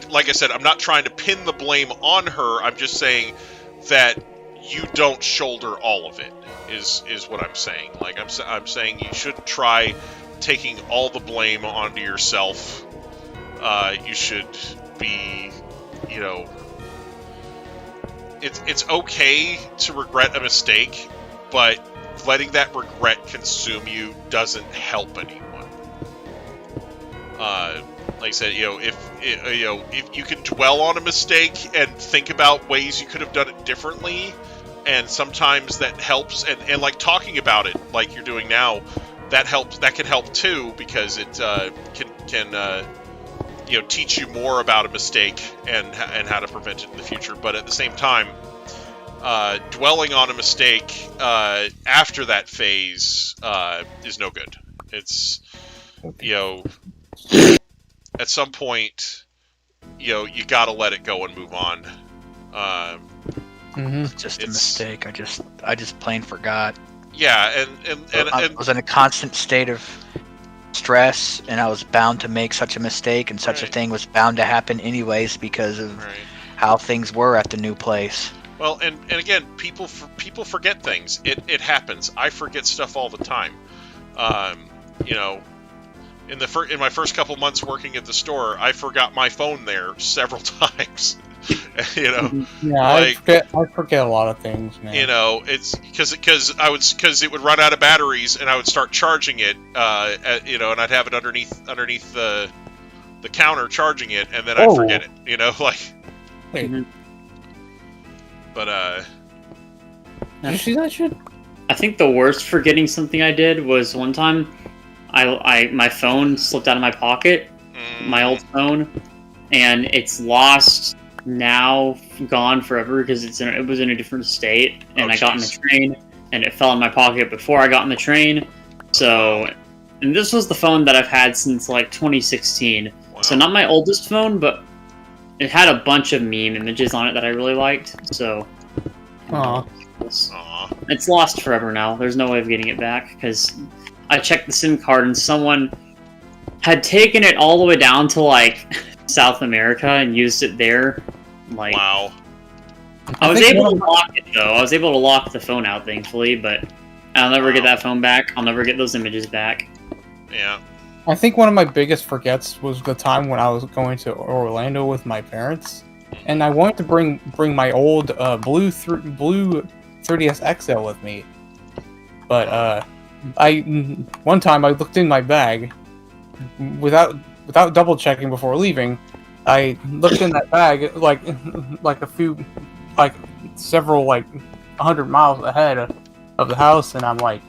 like I said, I'm not trying to pin the blame on her. I'm just saying that you don't shoulder all of it. Is what I'm saying. Like, I'm saying you shouldn't try taking all the blame onto yourself. You should be, it's okay to regret a mistake, but letting that regret consume you doesn't help anyone. Like I said, if you can dwell on a mistake and think about ways you could have done it differently, and sometimes that helps, and like talking about it like you're doing now, that helps. That can help too, because it can teach you more about a mistake and how to prevent it in the future. But at the same time, dwelling on a mistake after that phase is no good. It's at some point, you gotta let it go and move on. It's just a mistake. I just plain forgot. Yeah, and I was in a constant state of stress, and I was bound to make such a mistake, and such a thing was bound to happen anyways because of how things were at the new place. Well, and again, people forget things. It happens. I forget stuff all the time. In my first couple months working at the store, I forgot my phone there several times. Yeah, I forget a lot of things, man. It's because it would run out of batteries, and I would start charging it, and I'd have it underneath the counter charging it, and then I'd forget it. Wait. But did you see that shit? I think the worst forgetting something I did was one time, my phone slipped out of my pocket, my old phone, and it's lost. Now gone forever because it was in a different state, and I got in the train and it fell in my pocket before I got in the train. So, and this was the phone that I've had since like 2016. Wow. So not my oldest phone, but it had a bunch of meme images on it that I really liked. So, it's lost forever now. There's no way of getting it back because I checked the SIM card and someone had taken it all the way down to like South America and used it there. Wow. I was able to lock it though. I was able to lock the phone out, thankfully, but I'll never get that phone back. I'll never get those images back. Yeah. I think one of my biggest forgets was the time when I was going to Orlando with my parents, and I wanted to bring my old blue 3DS XL with me, but one time I looked in my bag without double checking before leaving. I looked in that bag like several 100 miles ahead of the house, and I'm like,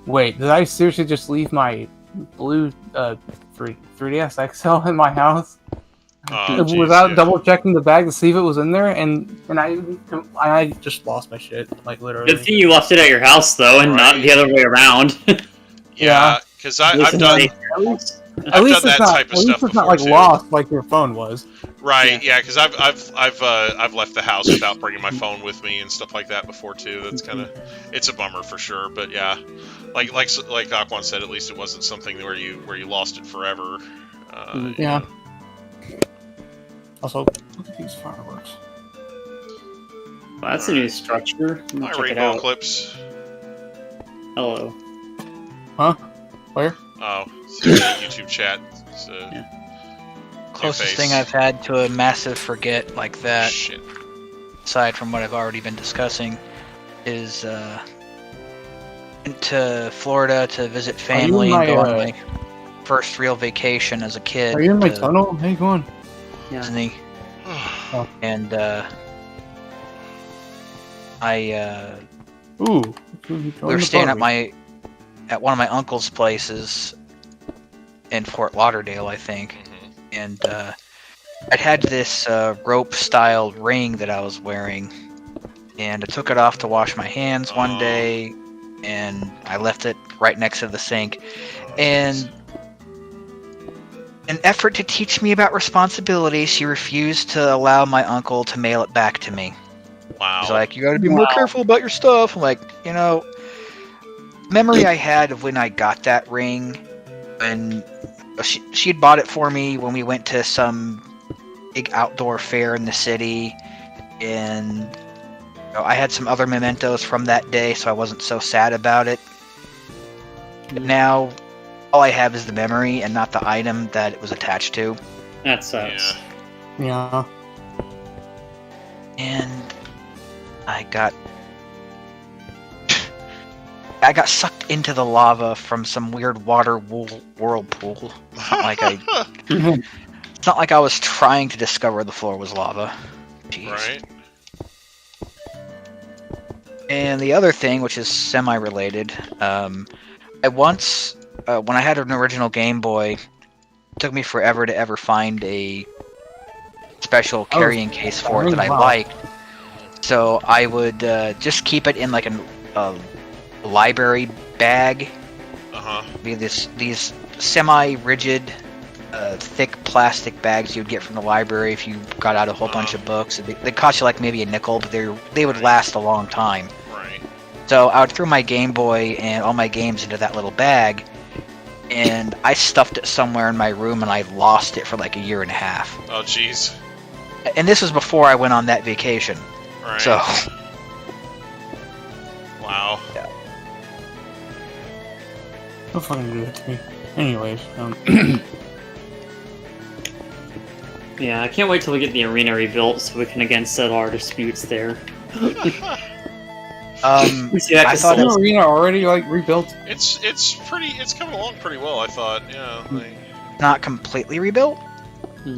wait, did I seriously just leave my blue 3DS XL in my house without double checking the bag to see if it was in there? And I just lost my shit, literally. Good thing you left it at your house though, and not the other way around. Yeah, because I've done. At least that type of stuff it's not before, too. lost like your phone was. Right? Yeah, because I've left the house without bringing my phone with me and stuff like that before too. That's kind of it's a bummer for sure. But yeah, like Aquan said, at least it wasn't something where you lost it forever. Yeah. Also, look at these fireworks. Well, that's a new structure. My Check it rainbow out. eclipse. Hello. Huh? Where? Oh, it's in the YouTube chat. It's, Closest thing I've had to a massive forget like that, Shit. aside from what I've already been discussing, is went to Florida to visit family and go on my first real vacation as a kid. Are you in my tunnel? Hey, go on. Disney. Oh. And we were staying at one of my uncle's places in Fort Lauderdale, I think. And I'd had this rope-style ring that I was wearing, and I took it off to wash my hands one day, and I left it right next to the sink. And in an effort to teach me about responsibility, she refused to allow my uncle to mail it back to me. Wow. He's like, you gotta be more careful about your stuff. I'm like, memory I had of when I got that ring, and she had bought it for me when we went to some big outdoor fair in the city, and I had some other mementos from that day, so I wasn't so sad about it. But now, all I have is the memory and not the item that it was attached to. That sucks. Yeah. And I got sucked into the lava from some weird water whirlpool. It's not like I was trying to discover the floor was lava. Jeez. Right. And the other thing, which is semi-related, I once, when I had an original Game Boy, it took me forever to ever find a special carrying case for it that I liked. So I would just keep it in like a library bag. Be these semi-rigid, thick plastic bags you'd get from the library if you got out a whole bunch of books. They cost you like maybe a nickel, but they would last a long time. Right. So I would throw my Game Boy and all my games into that little bag, and I stuffed it somewhere in my room, and I lost it for like a year and a half. Oh, jeez. And this was before I went on that vacation. Right. So. Wow. Yeah. Don't fucking do that to me. Anyways, Yeah, I can't wait till we get the arena rebuilt so we can again settle our disputes there. I thought the arena already rebuilt. It's coming along pretty well, I thought. Yeah. Not completely rebuilt.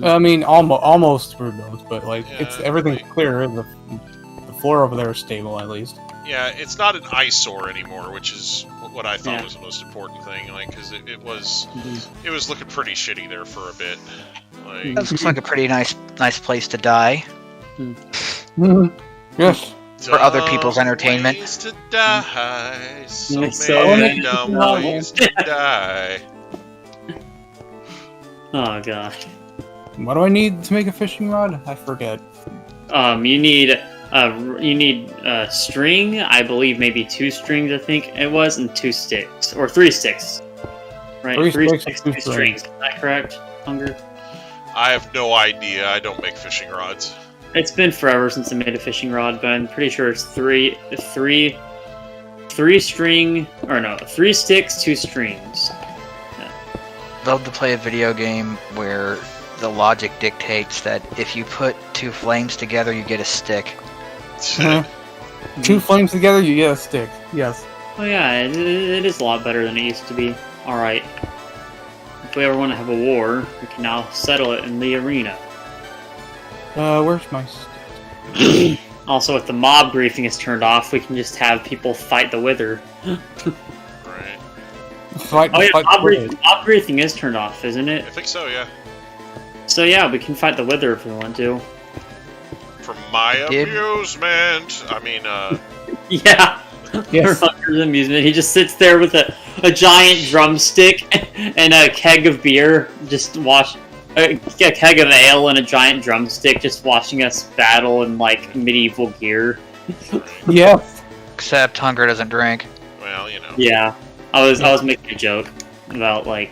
I mean, almost rebuilt, but it's everything's clear. The floor over there is stable, at least. Yeah, it's not an eyesore anymore, which is what I thought was the most important thing. Because it was looking pretty shitty there for a bit. That looks like a pretty nice place to die. Yes. For other people's entertainment. Ways to die. So many dumb ways to die. Oh god. What do I need to make a fishing rod? I forget. You need string. I believe maybe 2 strings. I think it was, and 2 sticks or 3 sticks. Right, 3 sticks, 2 strings. Is that correct, Hunger? I have no idea. I don't make fishing rods. It's been forever since I made a fishing rod, but I'm pretty sure it's three 3 sticks, 2 strings. Love to play a video game where the logic dictates that if you put 2 flames together, you get a stick. 2 flames together, you get a stick. Yes. Oh yeah, it is a lot better than it used to be. Alright. If we ever want to have a war, we can now settle it in the arena. Where's my stick? Also, if the mob griefing is turned off, we can just have people fight the Wither. Right. Fight, Oh yeah, fight mob the griefing is turned off, isn't it? I think so, yeah. So yeah, we can fight the Wither if we want to. For my Did- amusement, I mean, Yeah. Yes. For Hunter's amusement, he just sits there with a giant drumstick and a keg of beer, just a keg of ale and a giant drumstick, just watching us battle in like medieval gear. Yes. Except Hunger doesn't drink. well, you know. Yeah, I was making a joke about like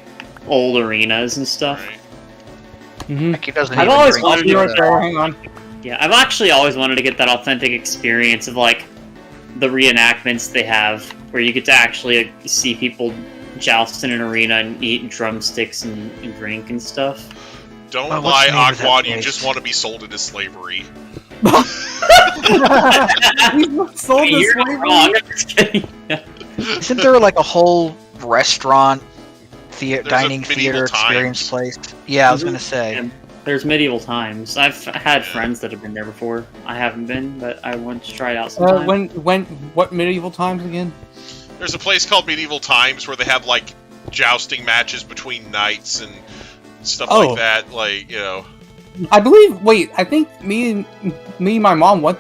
old arenas and stuff. Right. Mm-hmm. Like he doesn't I've even always drink. wanted to Be do right that. there. Hang on. Yeah, I've actually always wanted to get that authentic experience of like the reenactments they have, where you get to actually see people joust in an arena and eat drumsticks and drink and stuff. Don't Well, lie, what's the name of that Aquan, you place? just want to be sold into slavery. Sold this You're not slavery? wrong. I'm just kidding. Isn't there like a whole restaurant, There's a dining medieval theater times. experience place? Yeah, I was gonna say. And there's medieval times. I've had friends that have been there before. I haven't been, but I want to try it out sometime. What medieval times again? There's a place called Medieval Times where they have, like, jousting matches between knights and stuff Oh. like that. Like, you know. I believe. Wait, I think me and my mom went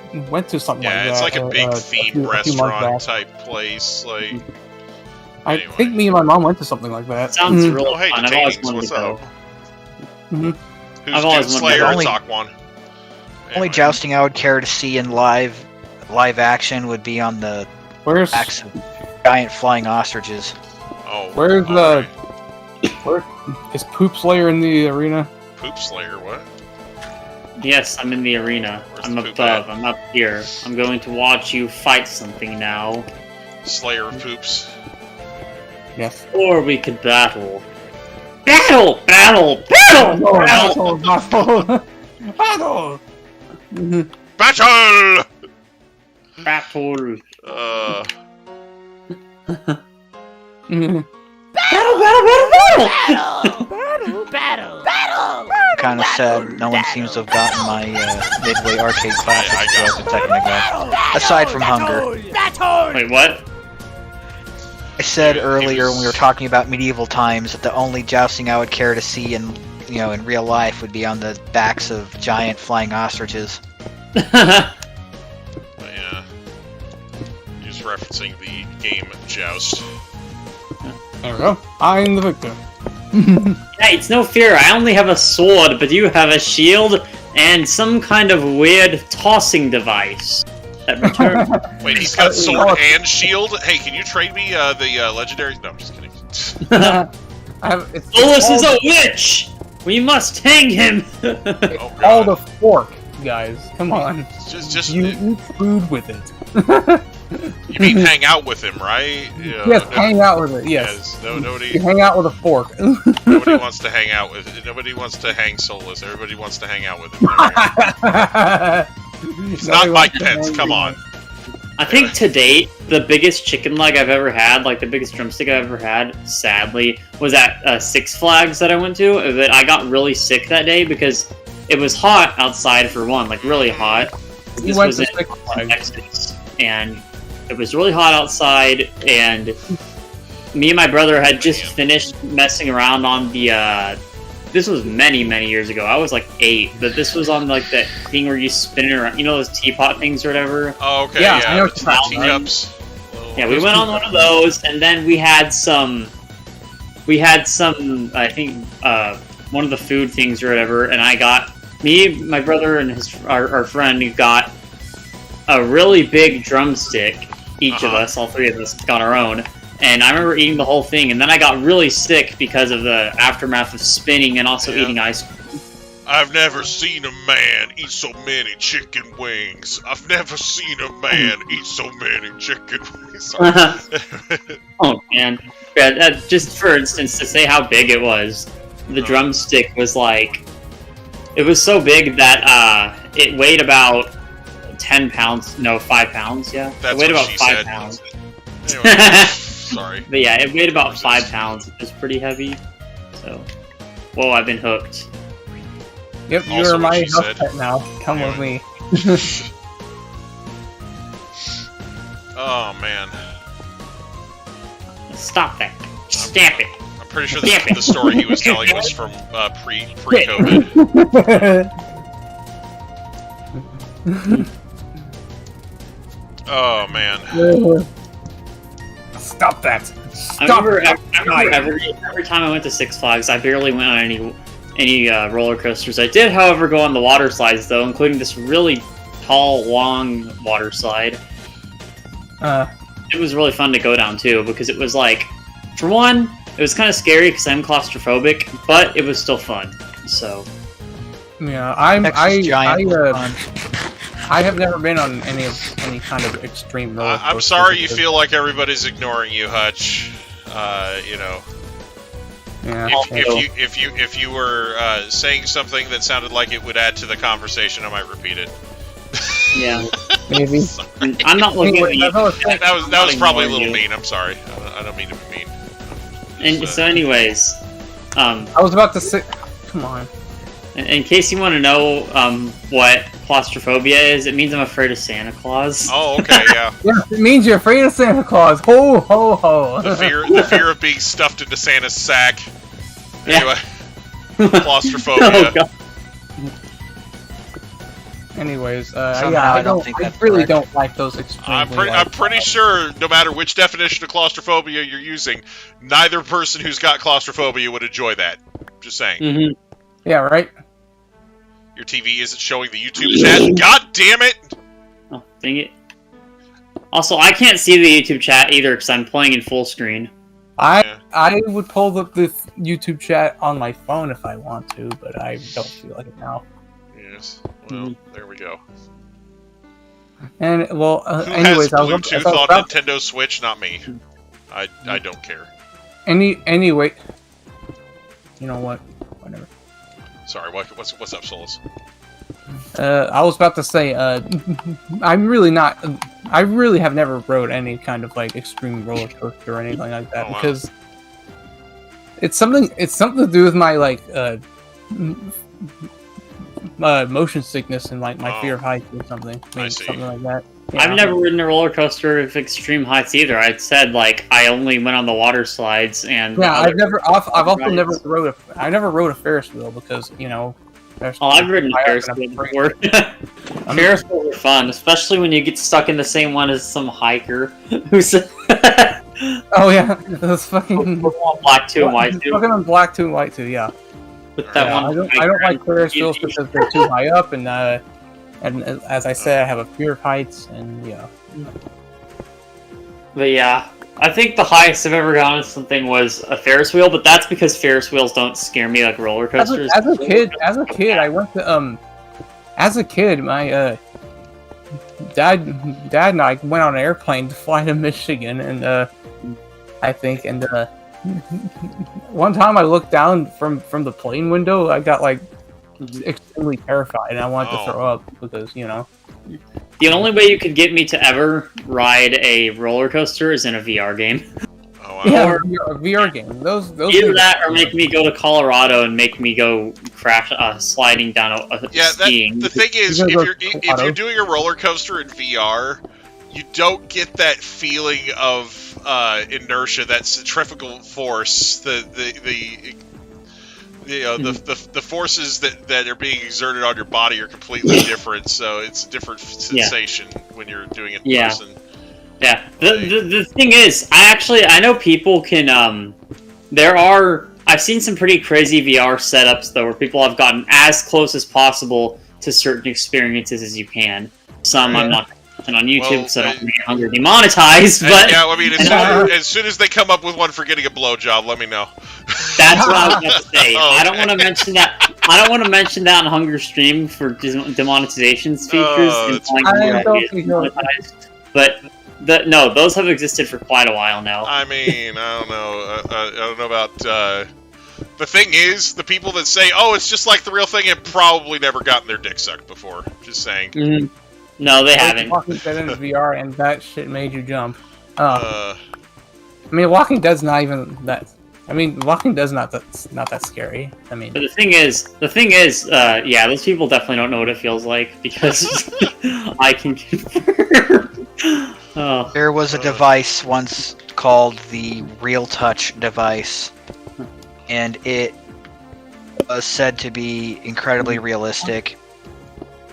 to something Yeah, like that. it's like a big a themed few months restaurant back. type place. Like, I anyway. think me and my mom went to something like that. Sounds Mhm. really Oh, hey, fun. I've always Detainees, wanted what's to go. up? Mhm. Who's I've always Doom wanted Slayer? to- It's Aquan. Only Anyway. jousting I would care to see in live action would be on the Where's backs of giant flying ostriches. Oh, where's alright. is Poop Slayer in the arena? Poop Slayer, what? Yes, I'm in the arena. Where's I'm the poop above. at? I'm up here. I'm going to watch you fight something now. Slayer of Poops. Yes. Or we could battle. Battle! Battle! Battle! Battle! Battle! Battle! Mhm. Battle! Battle! Mhm. Battle! Kind of sad. No one seems to have gotten my Midway Arcade Classic I got joke a second ago. Aside from Hunger. Wait, what? I said He earlier was- when we were talking about medieval times that the only jousting I would care to see in real life would be on the backs of giant flying ostriches. Yeah. Just referencing the game Joust. There we go. I'm the victor. Hey, it's no fear. I only have a sword, but you have a shield and some kind of weird tossing device that returns. Wait, he's got sword and shield? Hey, can you trade me the legendary? No, I'm just kidding. Solus is a witch! We must hang him! Oh, All God. the fork, guys. Come on. Just You eat food with it. you mean hang out with him, right? Yeah, Yes, hang out with it. Yes. No, You nobody hang out with a fork. wants to hang out with. Nobody wants to hang Solus. Everybody wants to hang out with him. He's not Mike Pence. Come on. I think to date, the biggest chicken leg I've ever had, like the biggest drumstick I've ever had, sadly, was at Six Flags that I went to. That I got really sick that day because it was hot outside for one, like really hot. You This went was to in Six Flags. Texas, and it was really hot outside, and me and my brother had just finished messing around on the this was many years ago. I was like 8, but this was on like that thing where you spin it around, you know, those teapot things or whatever. Oh, okay. Yeah, Yeah, I know the what you're talking about. teacups. Yeah, we went on one of those, and then we had some, I think, one of the food things or whatever, and my brother and our friend got a really big drumstick, each of us, all 3 of us got our own, and I remember eating the whole thing, and then I got really sick because of the aftermath of spinning and also Yeah. eating ice cream. I've never seen a man eat so many chicken wings. I've never seen a man eat so many chicken wings. Oh man, yeah, just for instance, to say how big it was, the drumstick was like, it was so big that it weighed about 10 pounds. No, 5 pounds. Yeah, That's it weighed what about she 5 said. pounds. Anyway, sorry. But yeah, it weighed about 5 pounds. It was pretty heavy. So, whoa, I've been hooked. Yep, you Also are my what she house said. pet now. Come with me. Oh man. Stop that! Stamp it! I'm pretty sure the story he was telling was from pre-COVID. Oh man. Stop that! I Stop remember, it! every time I went to Six Flags, I barely went on any roller coasters. I did, however, go on the water slides though, including this really tall, long water slide. It was really fun to go down too, because it was like, for one, it was kind of scary because I'm claustrophobic, but it was still fun. So Yeah, I have never been on any kind of extreme roller coaster. I'm sorry you feel like everybody's ignoring you, Hutch. You know. Yeah. If you were saying something that sounded like it would add to the conversation, I might repeat it. yeah, Maybe. I'm not looking at you. That was probably a little mean. I'm sorry. I don't mean to be mean. And so, anyways, I was about to say. Come on. in case you want to know what claustrophobia is, it means I'm afraid of Santa Claus. Oh, okay, yeah. Yeah, it means you're afraid of Santa Claus. Ho ho ho. The fear of being stuffed into Santa's sack. Anyway, claustrophobia. Oh, God. Anyways, Somehow yeah, I don't think I that's really correct. don't like those extreme. I'm pretty sure no matter which definition of claustrophobia you're using, neither person who's got claustrophobia would enjoy that. Just saying. Mm-hmm. Yeah, right. Your TV isn't showing the YouTube chat. God damn it! Oh, dang it. Also, I can't see the YouTube chat either because I'm playing in full screen. I would pull up the YouTube chat on my phone if I want to, but I don't feel like it now. Yes. Well, there we go. And well, Who anyways, has Bluetooth on Nintendo Switch? Not me. I don't care. Anyway, you know what? Whatever. Sorry. What's up, Solus? I was about to say, I'm really not. I really have never rode any kind of like extreme roller coaster or anything like that because it's something to do with my like motion sickness and like my fear of heights or something. I see. Something like that. Yeah. I've never ridden a roller coaster of extreme heights either. I said like I only went on the water slides and Yeah, I've also never rode a Ferris wheel because I've ridden a Ferris wheel before. Ferris wheels are fun, especially when you get stuck in the same one as some hiker who's oh yeah, those fucking black 2 and white 2. Fucking on black 2 and white 2, yeah. With that one, I don't like Ferris wheels because they're too high up, and as I said, I have a fear of heights, and yeah. But yeah, I think the highest I've ever gone on something was a Ferris wheel, but that's because Ferris wheels don't scare me like roller coasters. As a kid, I went to as a kid, my dad and I went on an airplane to fly to Michigan, and I think, and one time I looked down from the plane window, I got like extremely terrified, and I wanted to throw up because The only way you could get me to ever ride a roller coaster is in a VR game. Oh, wow. Yeah, a VR game. Those either that or make me go to Colorado and make me go crash sliding down skiing. The thing is, if you're doing a roller coaster in VR, you don't get that feeling of inertia, that centrifugal force, the forces that are being exerted on your body are completely different. So it's a different sensation when you're doing it in person. Yeah. The thing is, I know people can. I've seen some pretty crazy VR setups though, where people have gotten as close as possible to certain experiences as you can. Some I'm not on YouTube, so I don't get hunger demonetized. But yeah, I mean, as soon as they come up with one for getting a blowjob, let me know. That's what I was about to say. I don't want to mention that. I don't want to mention that on Hunger Stream for demonetization features. But no, those have existed for quite a while now. I mean, I don't know. I don't know about. The thing is, the people that say, "Oh, it's just like the real thing," have probably never gotten their dick sucked before. Just saying. Mm-hmm. No, they haven't. Walking Dead in VR, and that shit made you jump. I mean, Walking Dead's not even that. I mean, Walking Dead's not that scary. I mean, but the thing is, yeah, those people definitely don't know what it feels like because I can confirm. Oh. There was a device once called the Real Touch device, and it was said to be incredibly realistic,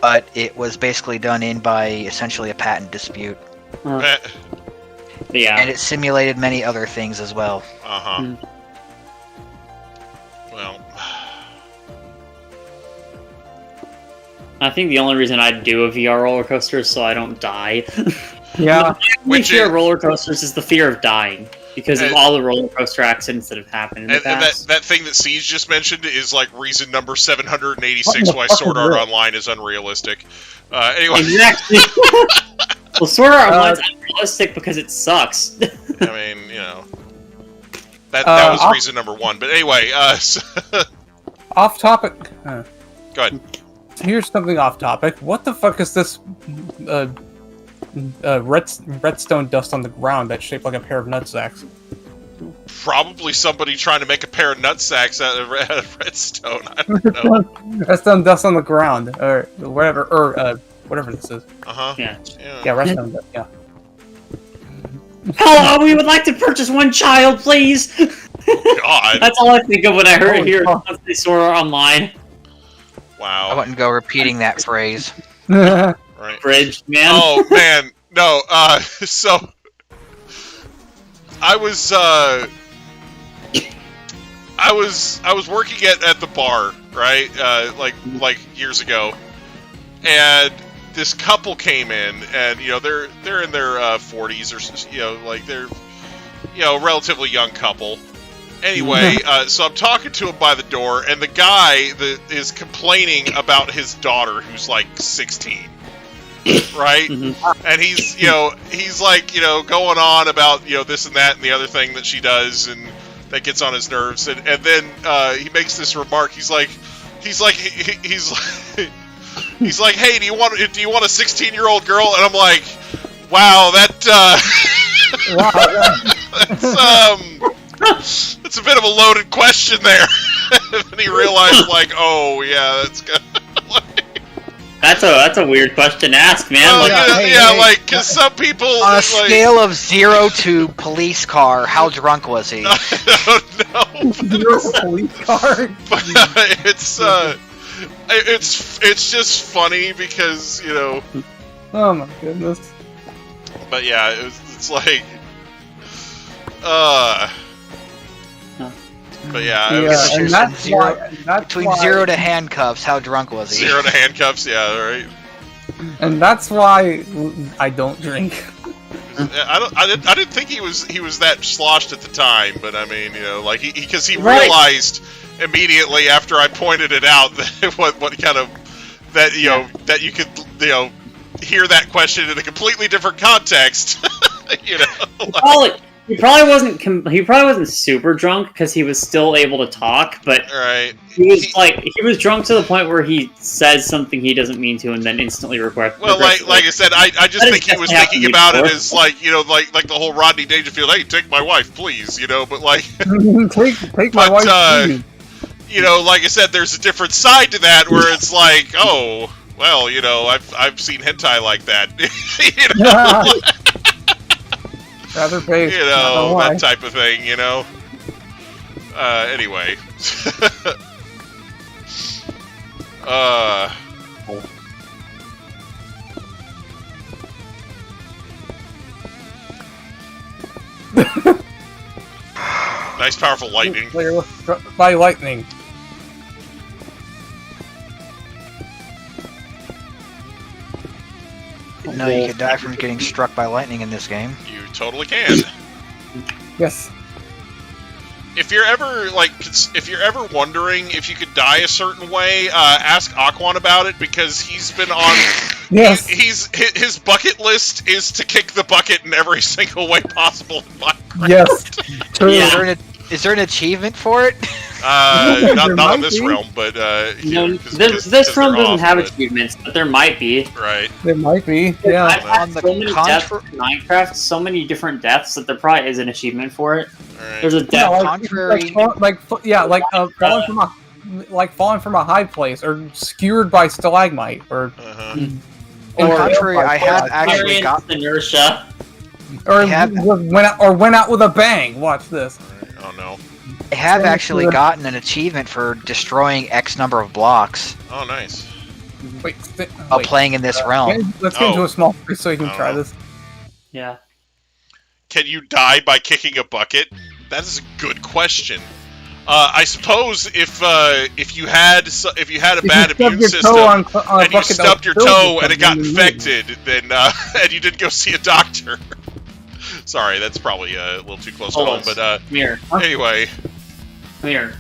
but it was basically done in by essentially a patent dispute. Yeah. And it simulated many other things as well. Uh-huh. Well, I think the only reason I do a VR roller coaster is so I don't die. Yeah. The fear of roller coasters is the fear of dying because of all the roller coaster accidents that have happened in the past. That thing that Siege just mentioned is like reason number 786 why Sword Art Online is unrealistic. Anyway. Exactly. Well, Sword Art Online's unrealistic because it sucks. I mean, you know. That was reason number one. But anyway, off topic. Go ahead. Here's something off topic. What the fuck is this redstone dust on the ground that's shaped like a pair of nutsacks? Probably somebody trying to make a pair of nutsacks out of redstone. I don't know. Redstone dust on the ground, or whatever, or whatever this is. Uh-huh. Yeah, redstone dust, yeah. Hello, we would like to purchase one child, please! Oh, God. That's all I think of when I hear Sword Art Online. Wow. I wouldn't go repeating that phrase. Right. Bridge, man. Oh, man. No, so... I was working at the bar, right? Like years ago. And this couple came in, and, you know, they're in their 40s, or, you know, like, they're, you know, relatively young couple. Anyway, so I'm talking to him by the door, and the guy that is complaining about his daughter, who's like 16, right? And he's like, you know, going on about, you know, this and that and the other thing that she does, and that gets on his nerves, and then he makes this remark. He's like, hey, do you want a 16-year-old girl? And I'm like, wow, that's a bit of a loaded question there. And then he realized, like, oh yeah, that's good. That's a weird question to ask, man. Like, because some people on a scale of 0 to police car, how drunk was he? I don't know. 0 police car. But it's just funny because, you know. Oh my goodness. But yeah, it's like, But yeah, it was and that's between why, 0 to handcuffs, how drunk was he? 0 to handcuffs, yeah, right. And that's why I don't drink. I didn't think he was that sloshed at the time, but I mean, you know, like because he realized immediately after I pointed it out that what kind of that, you know, that you could, you know, hear that question in a completely different context. You know, he probably wasn't super drunk because he was still able to talk, but he was drunk to the point where he says something he doesn't mean to and then instantly regrets. Well, like I said, I just think he was thinking about it as like, you know, like the whole Rodney Dangerfield, hey, take my wife, please, you know, but like take my wife, please. You know, like I said, there's a different side to that where it's like, oh, well, you know, I've seen hentai like that. You know? Rather pay, you know, that type of thing, you know. Anyway. Nice, powerful lightning. Player was struck by lightning. No, you could die from getting struck by lightning in this game. You totally can. Yes. if you're ever wondering if you could die a certain way, ask Aquan about it because he's been on. Yes. His bucket list is to kick the bucket in every single way possible in Minecraft. Yes. True. Yeah. Is there an achievement for it? Not in this realm, but this realm doesn't have achievements, but there might be. Right. There might be. Yeah. I've had so many deaths in Minecraft, so many different deaths that there probably is an achievement for it. Right. There's a death. Falling from a high place, or skewered by stalagmite, or. On the contrary, I have actually got inertia. Or went out with a bang. Watch this. Oh no. I have actually gotten an achievement for destroying X number of blocks. Oh, nice. Wait, while playing in this realm. Let's get into a small place so you can try this. Yeah. Can you die by kicking a bucket? That is a good question. I suppose if you had a bad immune system and you stubbed your toe and it got infected, then and you didn't go see a doctor. Sorry, that's probably a little too close to home, but anyway. Come here.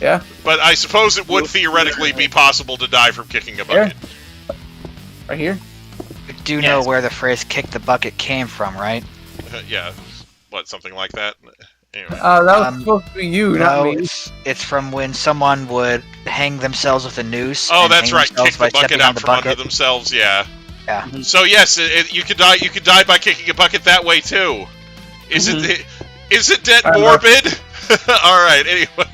Yeah. But I suppose it would theoretically be possible to die from kicking a bucket. Right here? You do know where the phrase "kick the bucket" came from, right? Yeah. What, something like that? Anyway. That was supposed to be you, not me. It's from when someone would hang themselves with a noose. Oh, that's right. Kick the bucket out from under themselves. Yeah. Yeah. So yes, you could die. You could die by kicking a bucket that way too. Is it that morbid? All right. Anyway.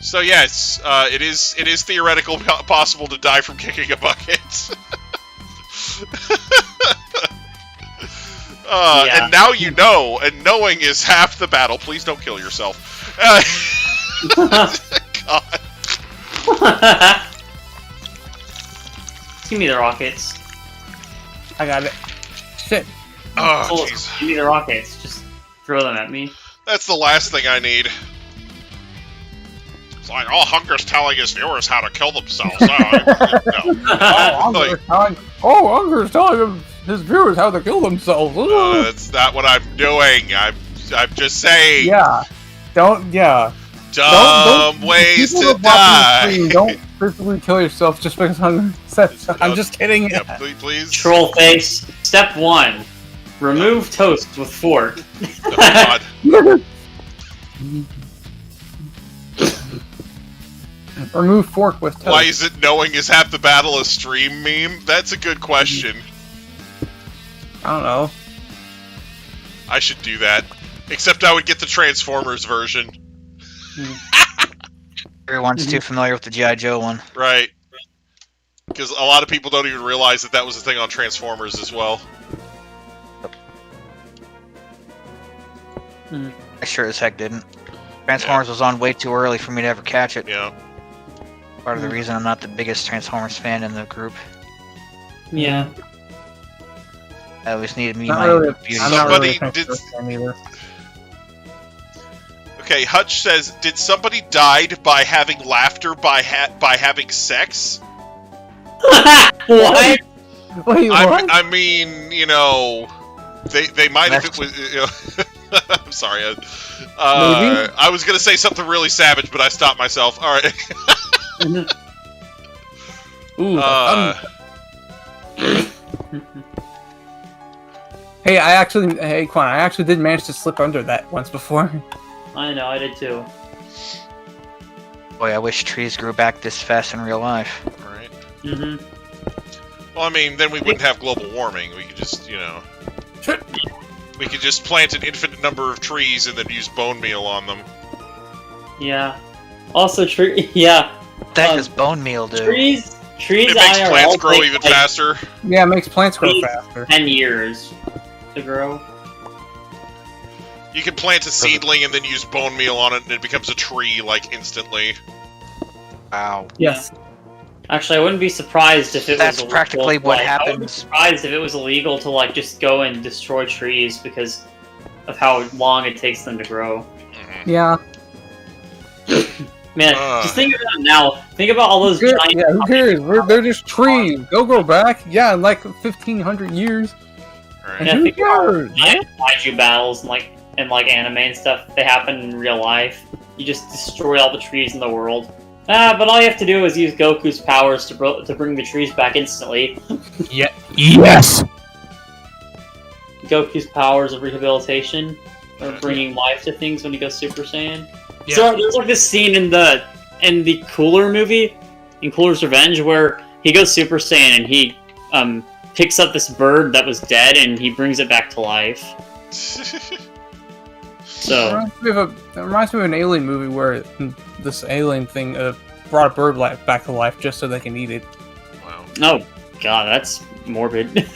So yes, it is theoretically possible to die from kicking a bucket. And now you know, and knowing is half the battle. Please don't kill yourself. God. Give me the rockets. I got it. Shit. Oh, jeez. Give me the rockets. Just throw them at me. That's the last thing I need. It's like, oh, Hunger's telling his viewers how to kill themselves. Hunger's telling his viewers how to kill themselves. That's not what I'm doing. I'm just saying. Yeah. Dumb ways to die. Don't physically kill yourself just because Hunger says so. I'm just kidding. Yeah, please. Troll face. Step 1. Remove toast with fork. Oh, God. Remove fork with toast. Why is it knowing is half the battle a stream meme? That's a good question. I don't know. I should do that. Except I would get the Transformers version. Everyone's too familiar with the G.I. Joe one. Right. Because a lot of people don't even realize that was a thing on Transformers as well. I sure as heck didn't. Transformers was on way too early for me to ever catch it. Yeah. Part of the reason I'm not the biggest Transformers fan in the group. Yeah. I always needed me Not my really, beauty. Somebody did. Okay, Hutch says, did somebody died by having laughter by having sex? What? Wait, what? I mean, you know, they might have. It was. You know, I'm sorry. I was gonna say something really savage, but I stopped myself. All right. Hey, Quan, I actually did manage to slip under that once before. I know, I did too. Boy, I wish trees grew back this fast in real life. Right. Mm-hmm. Well, I mean, then we wouldn't have global warming. We could just, you know... We could just plant an infinite number of trees and then use bone meal on them. Yeah. Also, yeah. That is bone meal, dude. Trees it makes plants grow even faster. Yeah, it makes plants grow faster. 10 years to grow. You can plant a seedling and then use bone meal on it and it becomes a tree, like, instantly. Wow. Yes. Actually, I wouldn't be surprised if it was That's practically what I wouldn't be happens. surprised if it was illegal to, like, just go and destroy trees because of how long it takes them to grow. Yeah. Man, just think about it now. Think about all those giant... Yeah, who cares? They're just trees. They'll grow back. Yeah, in like 1,500 years. Right. Yeah, think about giant kaiju battles and like anime and stuff, they happen in real life. You just destroy all the trees in the world. But all you have to do is use Goku's powers to bring the trees back instantly. Yeah. Yes. Goku's powers of rehabilitation, or bringing life to things when he goes Super Saiyan. Yeah. So there's like this scene in the Cooler movie, in Cooler's Revenge, where he goes Super Saiyan and he picks up this bird that was dead and he brings it back to life. So It reminds me of an alien movie where this alien thing brought a bird back to life just so they can eat it. Wow. oh god, that's morbid.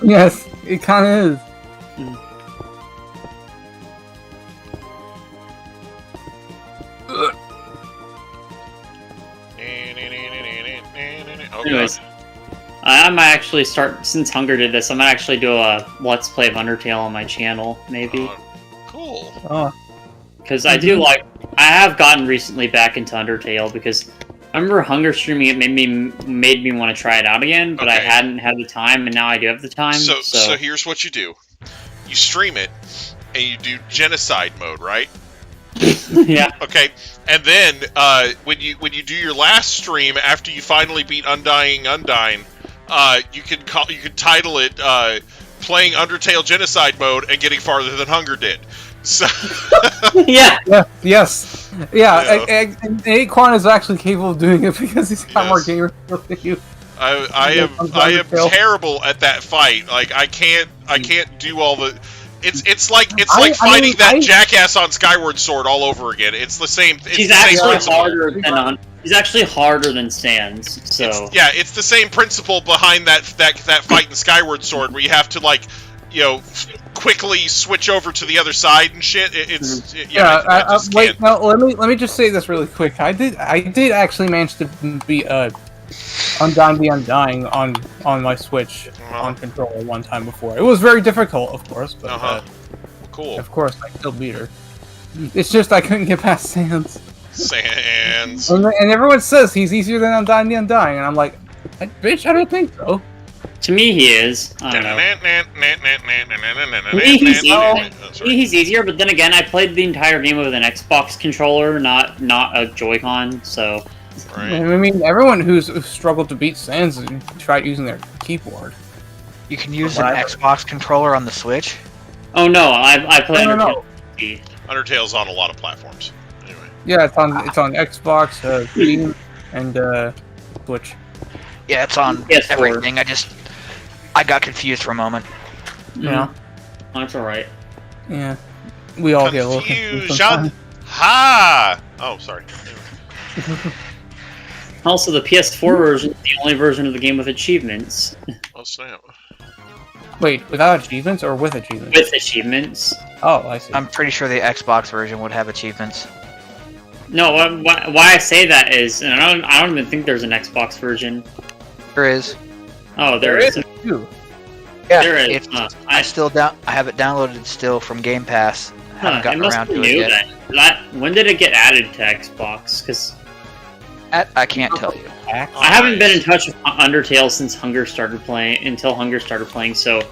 Yes, it kind of is. Oh, Anyways, God. I might actually start, since Hunger did this, I might actually do a Let's Play of Undertale on my channel, maybe. Cool. Oh, Because I do like, I have gotten recently back into Undertale, because I remember Hunger streaming it made me want to try it out again, but I Okay. hadn't had the time, and now I do have the time. So here's what you do. You stream it, and you do genocide mode, right? yeah. Okay, and then when you do your last stream after you finally beat Undying, you can title it "Playing Undertale Genocide Mode and Getting Farther Than Hunger Did." So yeah. Yes. Yeah. Yeah. And Aquan is actually capable of doing it because he's got more Yes. gamer skills than you. I am terrible at that fight. Like I can't do all the. It's like fighting that jackass on Skyward Sword all over again. It's the same. It's He's the same actually principle. harder than Sans, so... It's the same principle behind that fight in Skyward Sword, where you have to quickly switch over to the other side and shit. Wait, no. Let me just say this really quick. I did actually manage to be Undying the Undying on my Switch on controller one time before. It was very difficult, of course, but cool. Of course, I still beat her. It's just I couldn't get past Sans. Sans. And everyone says he's easier than Undying the Undying, and I'm like, bitch, I don't think so. To me, he is. I don't know. To me, he's easier, but then again, I played the entire game with an Xbox controller, not a Joy-Con, so... Right. I mean, everyone who's struggled to beat Sans tried using their keyboard. You can use an Xbox controller on the Switch? Oh no, I play No. Undertale's on a lot of platforms. Anyway. Yeah, it's on Xbox, Steam, and Switch. Yeah, it's on PS4. everything. I got confused for a moment. Yeah. That's alright. Yeah. We all get a little confused sometimes. Ha! Oh, sorry. Also, the PS4 version is the only version of the game with achievements. Oh, snap. Wait, without achievements or with achievements? With achievements. Oh, I see. I'm pretty sure the Xbox version would have achievements. No, why I say that is, and I don't even think there's an Xbox version. There is. Oh, there is. Too. Yeah, There is. I have it downloaded still from Game Pass. Haven't gotten around to it yet. When did it get added to Xbox? Because I can't tell you. I haven't been in touch with Undertale since Hunger started playing. Until Hunger started playing, so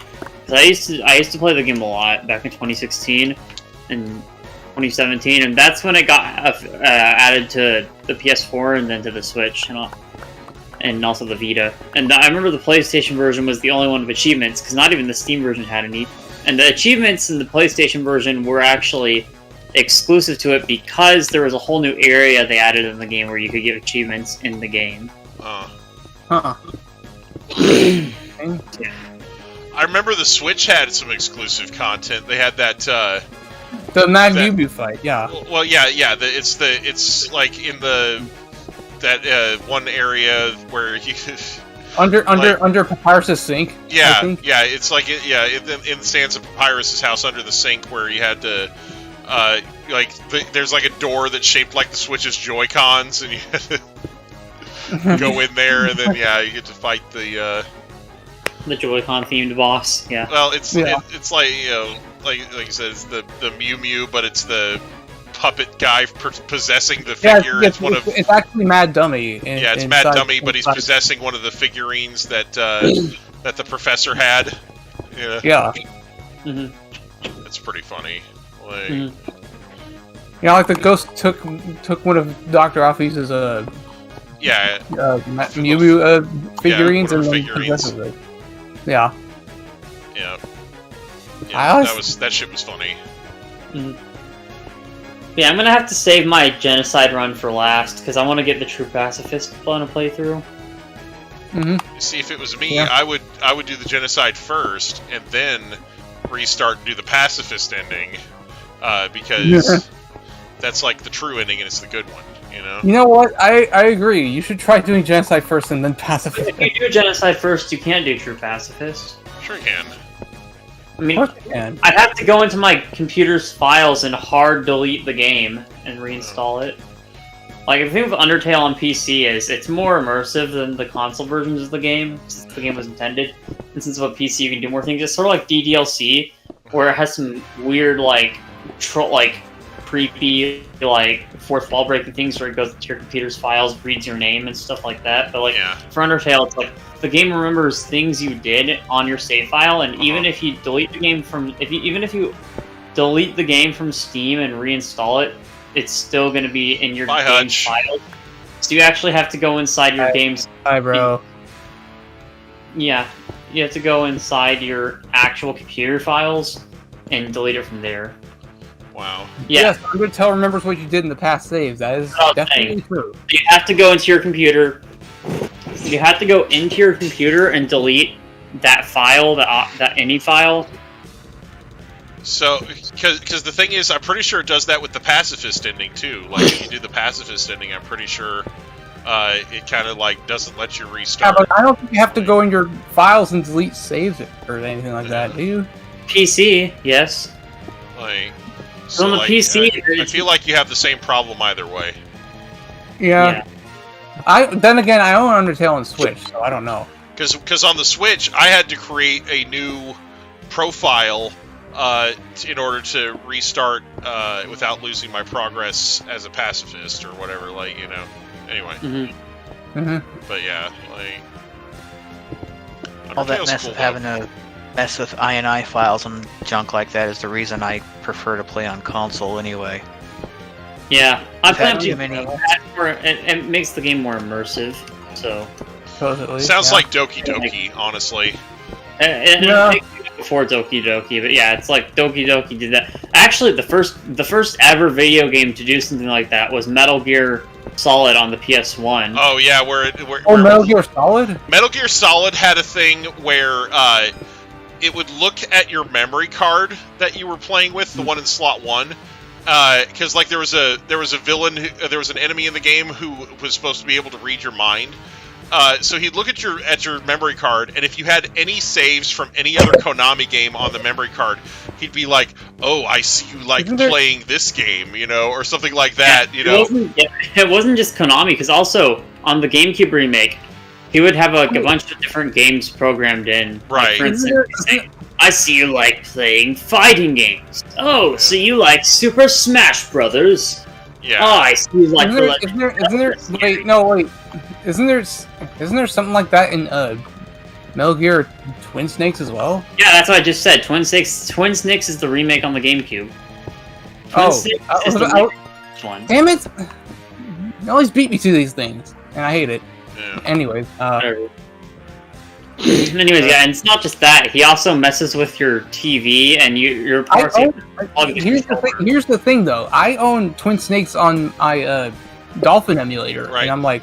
I used to play the game a lot back in 2016 and 2017, and that's when it got added to the PS4 and then to the Switch and also the Vita. And I remember the PlayStation version was the only one with achievements because not even the Steam version had any. And the achievements in the PlayStation version were actually exclusive to it because there was a whole new area they added in the game where you could get achievements in the game. I remember the Switch had some exclusive content. They had that the Mad Yubu fight, yeah. Well, yeah. It's like in that one area where you under Papyrus's sink. Yeah, it's like in the stands of Papyrus's house under the sink where you had to there's like a door that's shaped like the Switch's Joy-Cons, and you had to go in there, and then you get to fight the Joy-Con themed boss. Yeah. Well, it's like like you said, it's the Mew Mew, but it's the puppet guy possessing the figure. It's actually Mad Dummy. It's Mad Dummy, but he's possessing one of the figurines that the professor had. Yeah. It's pretty funny. Like, You know, like the ghost took one of Dr. Alphys' Mew figurines and then figurines. possesses it. Yeah. Yeah. I That shit was funny. Yeah, I'm gonna have to save my genocide run for last because I want to get the true pacifist fun to play through. See, if it was me, I would do the genocide first and then restart and do the pacifist ending, because that's like the true ending and it's the good one. You know what? I agree. You should try doing genocide first and then pacifist. If you do genocide first, you can't do true pacifist. Sure you can. I mean, I'd have to go into my computer's files and hard delete the game and reinstall it. Like, the thing with Undertale on PC is it's more immersive than the console versions of the game, since the game was intended. And since with PC you can do more things, it's sort of like DDLC, where it has some weird, creepy, fourth wall breaking things where it goes to your computer's files, reads your name and stuff like that. But for Undertale, it's like the game remembers things you did on your save file, and even if you delete the game from delete the game from Steam and reinstall it, it's still going to be in your game's files. So you actually have to go inside your game's. Hi, bro. Yeah, you have to go inside your actual computer files and delete it from there. Wow. Yeah. Yes, Undertale remembers what you did in the past saves. That is definitely true. You have to go into your computer. You have to go into your computer and delete that file, that any file. So, because the thing is, I'm pretty sure it does that with the pacifist ending too. Like, if you do the pacifist ending, I'm pretty sure it kind of doesn't let you restart. Yeah, but I don't think you have to go in your files and delete saves or anything like that, do you? PC, yes. So on the PC, I feel like you have the same problem either way. Yeah. Then again, I own Undertale on Switch, so I don't know. Because on the Switch, I had to create a new profile in order to restart without losing my progress as a pacifist or whatever. Anyway. But yeah, all that mess of having to mess with INI files and junk like that is the reason I prefer to play on console anyway. Yeah, I plan to. It makes the game more immersive. So. Sounds like Doki Doki, honestly. Before Doki Doki, but yeah, it's like Doki Doki did that. Actually, the first ever video game to do something like that was Metal Gear Solid on the PS1. Oh yeah, where Metal Gear Solid? Metal Gear Solid had a thing where it would look at your memory card that you were playing with, the one in slot 1. Because there was a villain, there was an enemy in the game who was supposed to be able to read your mind. So he'd look at your memory card, and if you had any saves from any other Konami game on the memory card, he'd be like, "Oh, I see you playing this game," or something like that. It wasn't just Konami, because also on the GameCube remake, he would have a bunch of different games programmed in. Right. For instance, I see you like playing fighting games. Oh, so you like Super Smash Brothers? Yeah. Oh, I see you like. Isn't there something like that in Metal Gear Twin Snakes as well? Yeah, that's what I just said. Twin Snakes is the remake on the GameCube. One. Damn it! You always beat me to these things, and I hate it. Yeah. Anyways, Anyways, yeah, and it's not just that. He also messes with your TV and your parts. Here's the thing, though. I own Twin Snakes on my Dolphin emulator, right. And I'm like,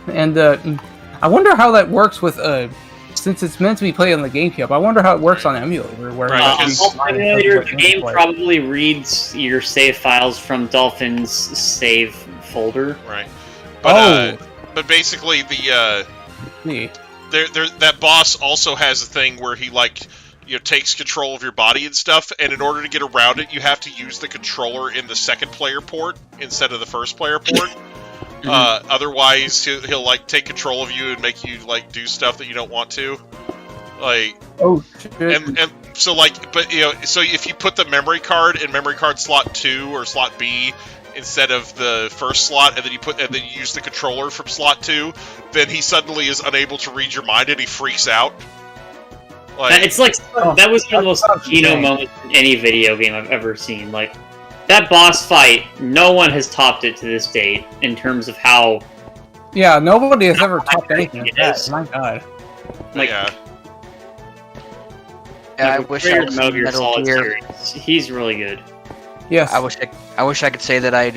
I wonder how that works with since it's meant to be played on the GameCube. I wonder how it works on emulator. Where the game probably reads your save files from Dolphin's save folder. Right. But basically that boss also has a thing where he takes control of your body and stuff, and in order to get around it, you have to use the controller in the second player port instead of the first player port. Otherwise, he'll take control of you and make you do stuff that you don't want to. And so so if you put the memory card in memory card slot 2 or slot B instead of the first slot, and then you use the controller from slot 2, then he suddenly is unable to read your mind and he freaks out. It's like that was one of the most Kino moments in any video game I've ever seen. Like that boss fight, no one has topped it to this date in terms of how. Yeah, nobody has ever topped anything like that. My God. Like, Yeah, I wish I was Metal Gear Metal Solid Gear. series. He's really good. Yes. I wish I could say that I'd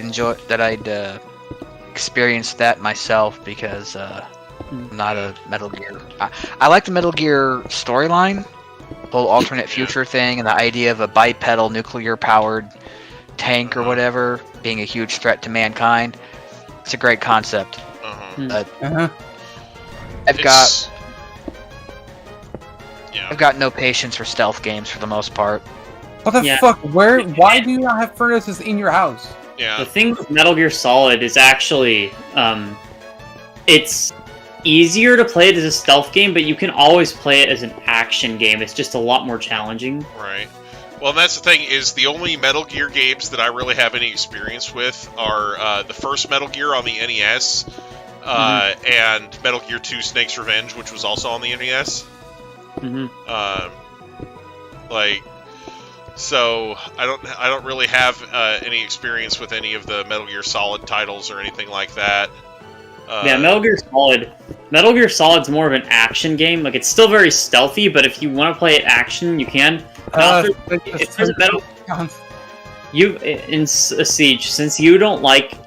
experienced that myself because I'm not a Metal Gear. I like the Metal Gear storyline, the whole alternate future thing, and the idea of a bipedal nuclear-powered tank or whatever being a huge threat to mankind. It's a great concept. But I've got no patience for stealth games for the most part. What the fuck? Why do you not have furnaces in your house? Yeah. The thing with Metal Gear Solid is actually, it's easier to play it as a stealth game, but you can always play it as an action game. It's just a lot more challenging. Right. Well, that's the thing, is the only Metal Gear games that I really have any experience with are the first Metal Gear on the NES, and Metal Gear 2 Snake's Revenge, which was also on the NES. So I don't really have any experience with any of the Metal Gear Solid titles or anything like that. Yeah, Metal Gear Solid's more of an action game. Like, it's still very stealthy, but if you want to play it action, you can. In Siege, since you don't like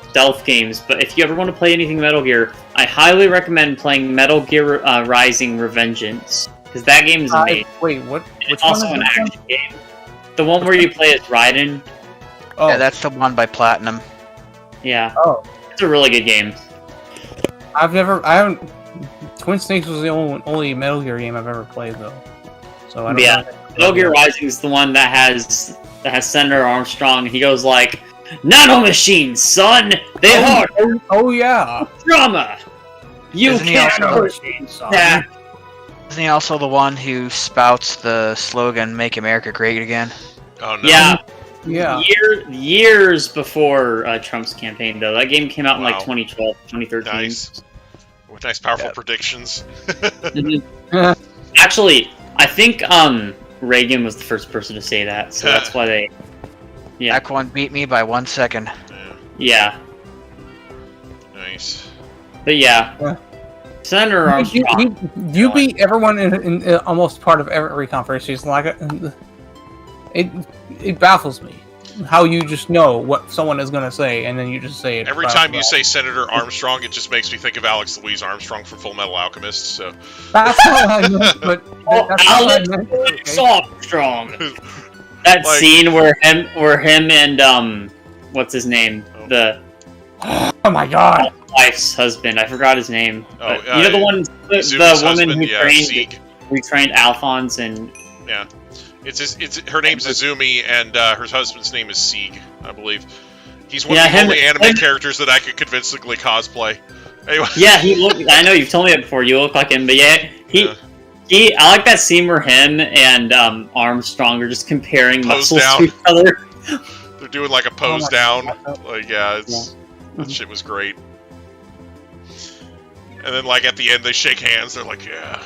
stealth games, but if you ever want to play anything Metal Gear, I highly recommend playing Metal Gear Rising: Revengeance, because that game is amazing. Wait, what? It's also an action game. The one where you play as Raiden. Oh. Yeah, that's the one by Platinum. Yeah. Oh. It's a really good game. I haven't. Twin Snakes was the only Metal Gear game I've ever played, though. So I don't know. Metal Gear Rising is the one that has Senator Armstrong, and he goes like, "Nanomachines, son! They are yeah. drama! You Isn't he can't also- that." Isn't he also the one who spouts the slogan "Make America Great Again"? Oh no. Yeah. Years before Trump's campaign, though. That game came out in like 2012, 2013. Nice. With nice, powerful predictions. Actually, I think Reagan was the first person to say that, so that's why they. Yeah. That one beat me by 1 second. Yeah. Nice. But yeah. Senator Armstrong. You beat everyone in almost part of every conversation. Like it baffles me how you just know what someone is going to say and then you just say it. Every time you say Senator Armstrong, it just makes me think of Alex Louise Armstrong from Full Metal Alchemist. So that's not what I meant. But that's Alex Louise Armstrong. That scene where him and what's his name? Oh my God. Wife's husband. I forgot his name. Oh, you know the one, the woman who trained Alphonse and. Yeah, her name's Izumi and her husband's name is Sieg, I believe. He's one of the only anime characters that I could convincingly cosplay. Anyway. Yeah, he looked. I know you've told me that before. You look like him, but he. I like that scene where him and Armstrong are just comparing muscles to each other. They're doing like a pose down. Like that shit was great. And then like at the end they shake hands. They're like, yeah.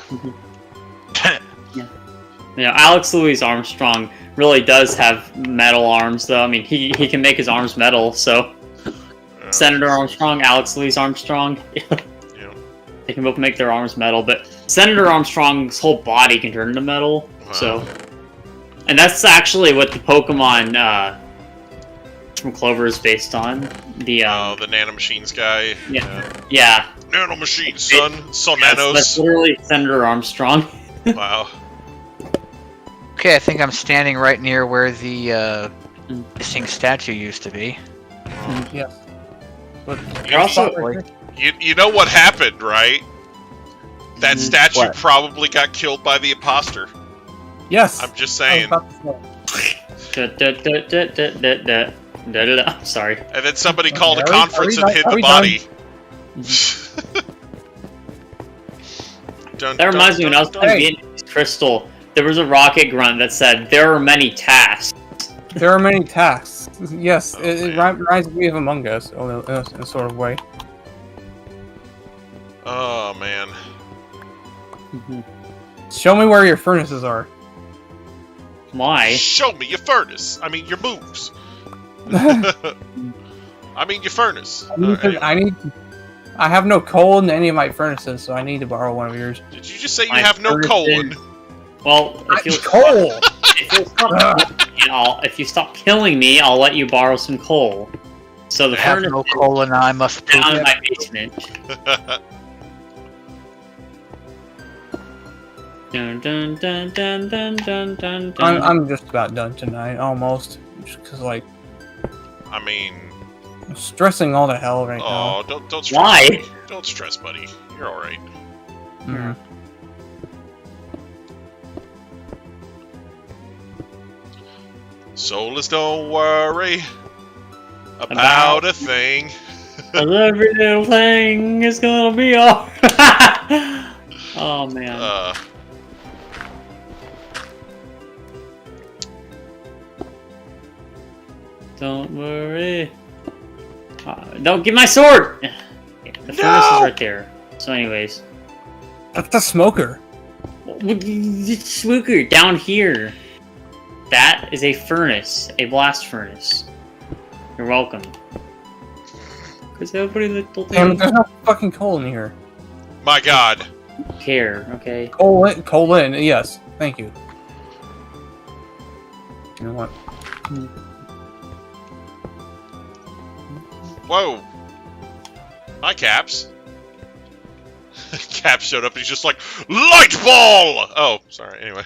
Yeah, Alex Louise Armstrong really does have metal arms, though. I mean, he can make his arms metal, so... Senator Armstrong, Alex Louise Armstrong. They can both make their arms metal, but Senator Armstrong's whole body can turn into metal, so... And that's actually what the Pokemon from Clover is based on. The nanomachines guy. Yeah. Nanomachines, son. Nanos. That's literally Senator Armstrong. Wow. Okay, I think I'm standing right near where the missing statue used to be. Yes. You know what happened, right? That statue probably got killed by the imposter. Yes. I'm just saying. Sorry. And then somebody called a conference and hid the body. That reminds me, when I was playing Vietnamese Crystal, there was a rocket grunt that said, "There are many tasks." There are many tasks. Yes, it reminds me of Among Us in a sort of way. Oh man. Show me where your furnaces are. Why? Show me your furnace. I mean, your moves. I mean, your furnace. I have no coal in any of my furnaces, so I need to borrow one of yours. Did you just say you have no colon? Well, if you coal. if you stop killing me, I'll let you borrow some coal. So the I have furnace no coal and I must poop. down in my basement. Dun, dun, dun, dun, dun, dun, dun, dun. I'm just about done tonight, almost. Just because, like, I mean, I'm stressing all the hell right now. oh, don't stress. Why? Buddy. Don't stress, buddy. You're all right. Mhm. Soulless, don't worry about a thing. Every little thing is gonna be all. Oh man. Don't worry. Don't get my sword! The furnace is right there. So anyways. That's the smoker. Smoker, down here. That is a furnace. A blast furnace. You're welcome. Because everybody little Damn, there's no fucking coal in here. My God. Care, okay? Coal in, yes. Thank you. You know what? Whoa. Hi, Caps. Caps showed up and he's just like, light ball! Oh, sorry, anyway.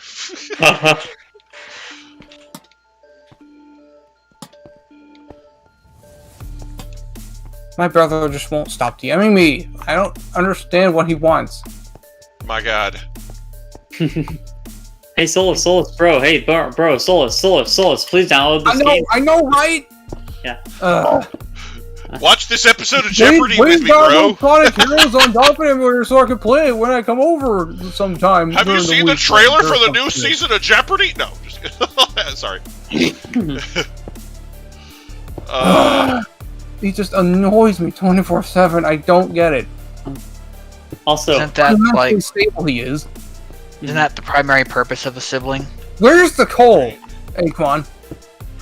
My brother just won't stop DMing me. I don't understand what he wants. My God. Hey, Solus, bro. Hey, bro, Solus, please download this game. I know, right? Yeah. Watch this episode of Jeopardy with me, bro. bro. Heroes on Dolphin Emulator so I can play it when I come over sometime. Have you seen the trailer for the new season of Jeopardy? No, just sorry. He just annoys me 24/7. I don't get it. Also, Isn't that like stable he is? Isn't that the primary purpose of a sibling? Where's the coal, Aquan?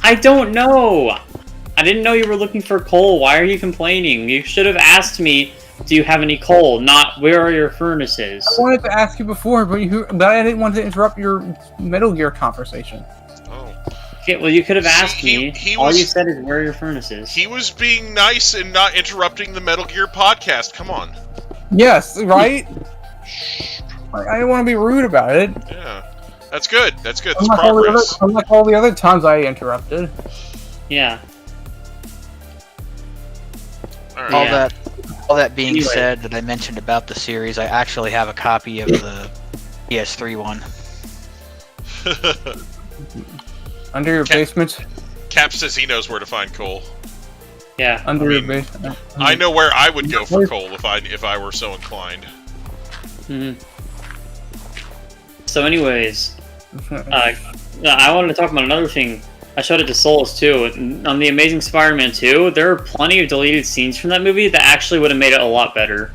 I don't know. I didn't know you were looking for coal. Why are you complaining? You should have asked me, do you have any coal? Not, where are your furnaces? I wanted to ask you before, but I didn't want to interrupt your Metal Gear conversation. Oh. Okay, well, you could have asked me. All was- you said is, where are your furnaces? He was being nice and not interrupting the Metal Gear podcast. Come on. Yes, right? I didn't want to be rude about it. Yeah. That's good. That's good. That's progress. Unlike all the other times I interrupted. Yeah. Alright. All that being Anyway. said, that I mentioned about the series, I actually have a copy of the PS3 one. Under your basement? Cap says he knows where to find coal. Yeah. Under your basement. I know where I would go for coal if I were so inclined. So anyways, I wanted to talk about another thing. I showed it to Solus too. On The Amazing Spider-Man 2, there are plenty of deleted scenes from that movie that actually would have made it a lot better.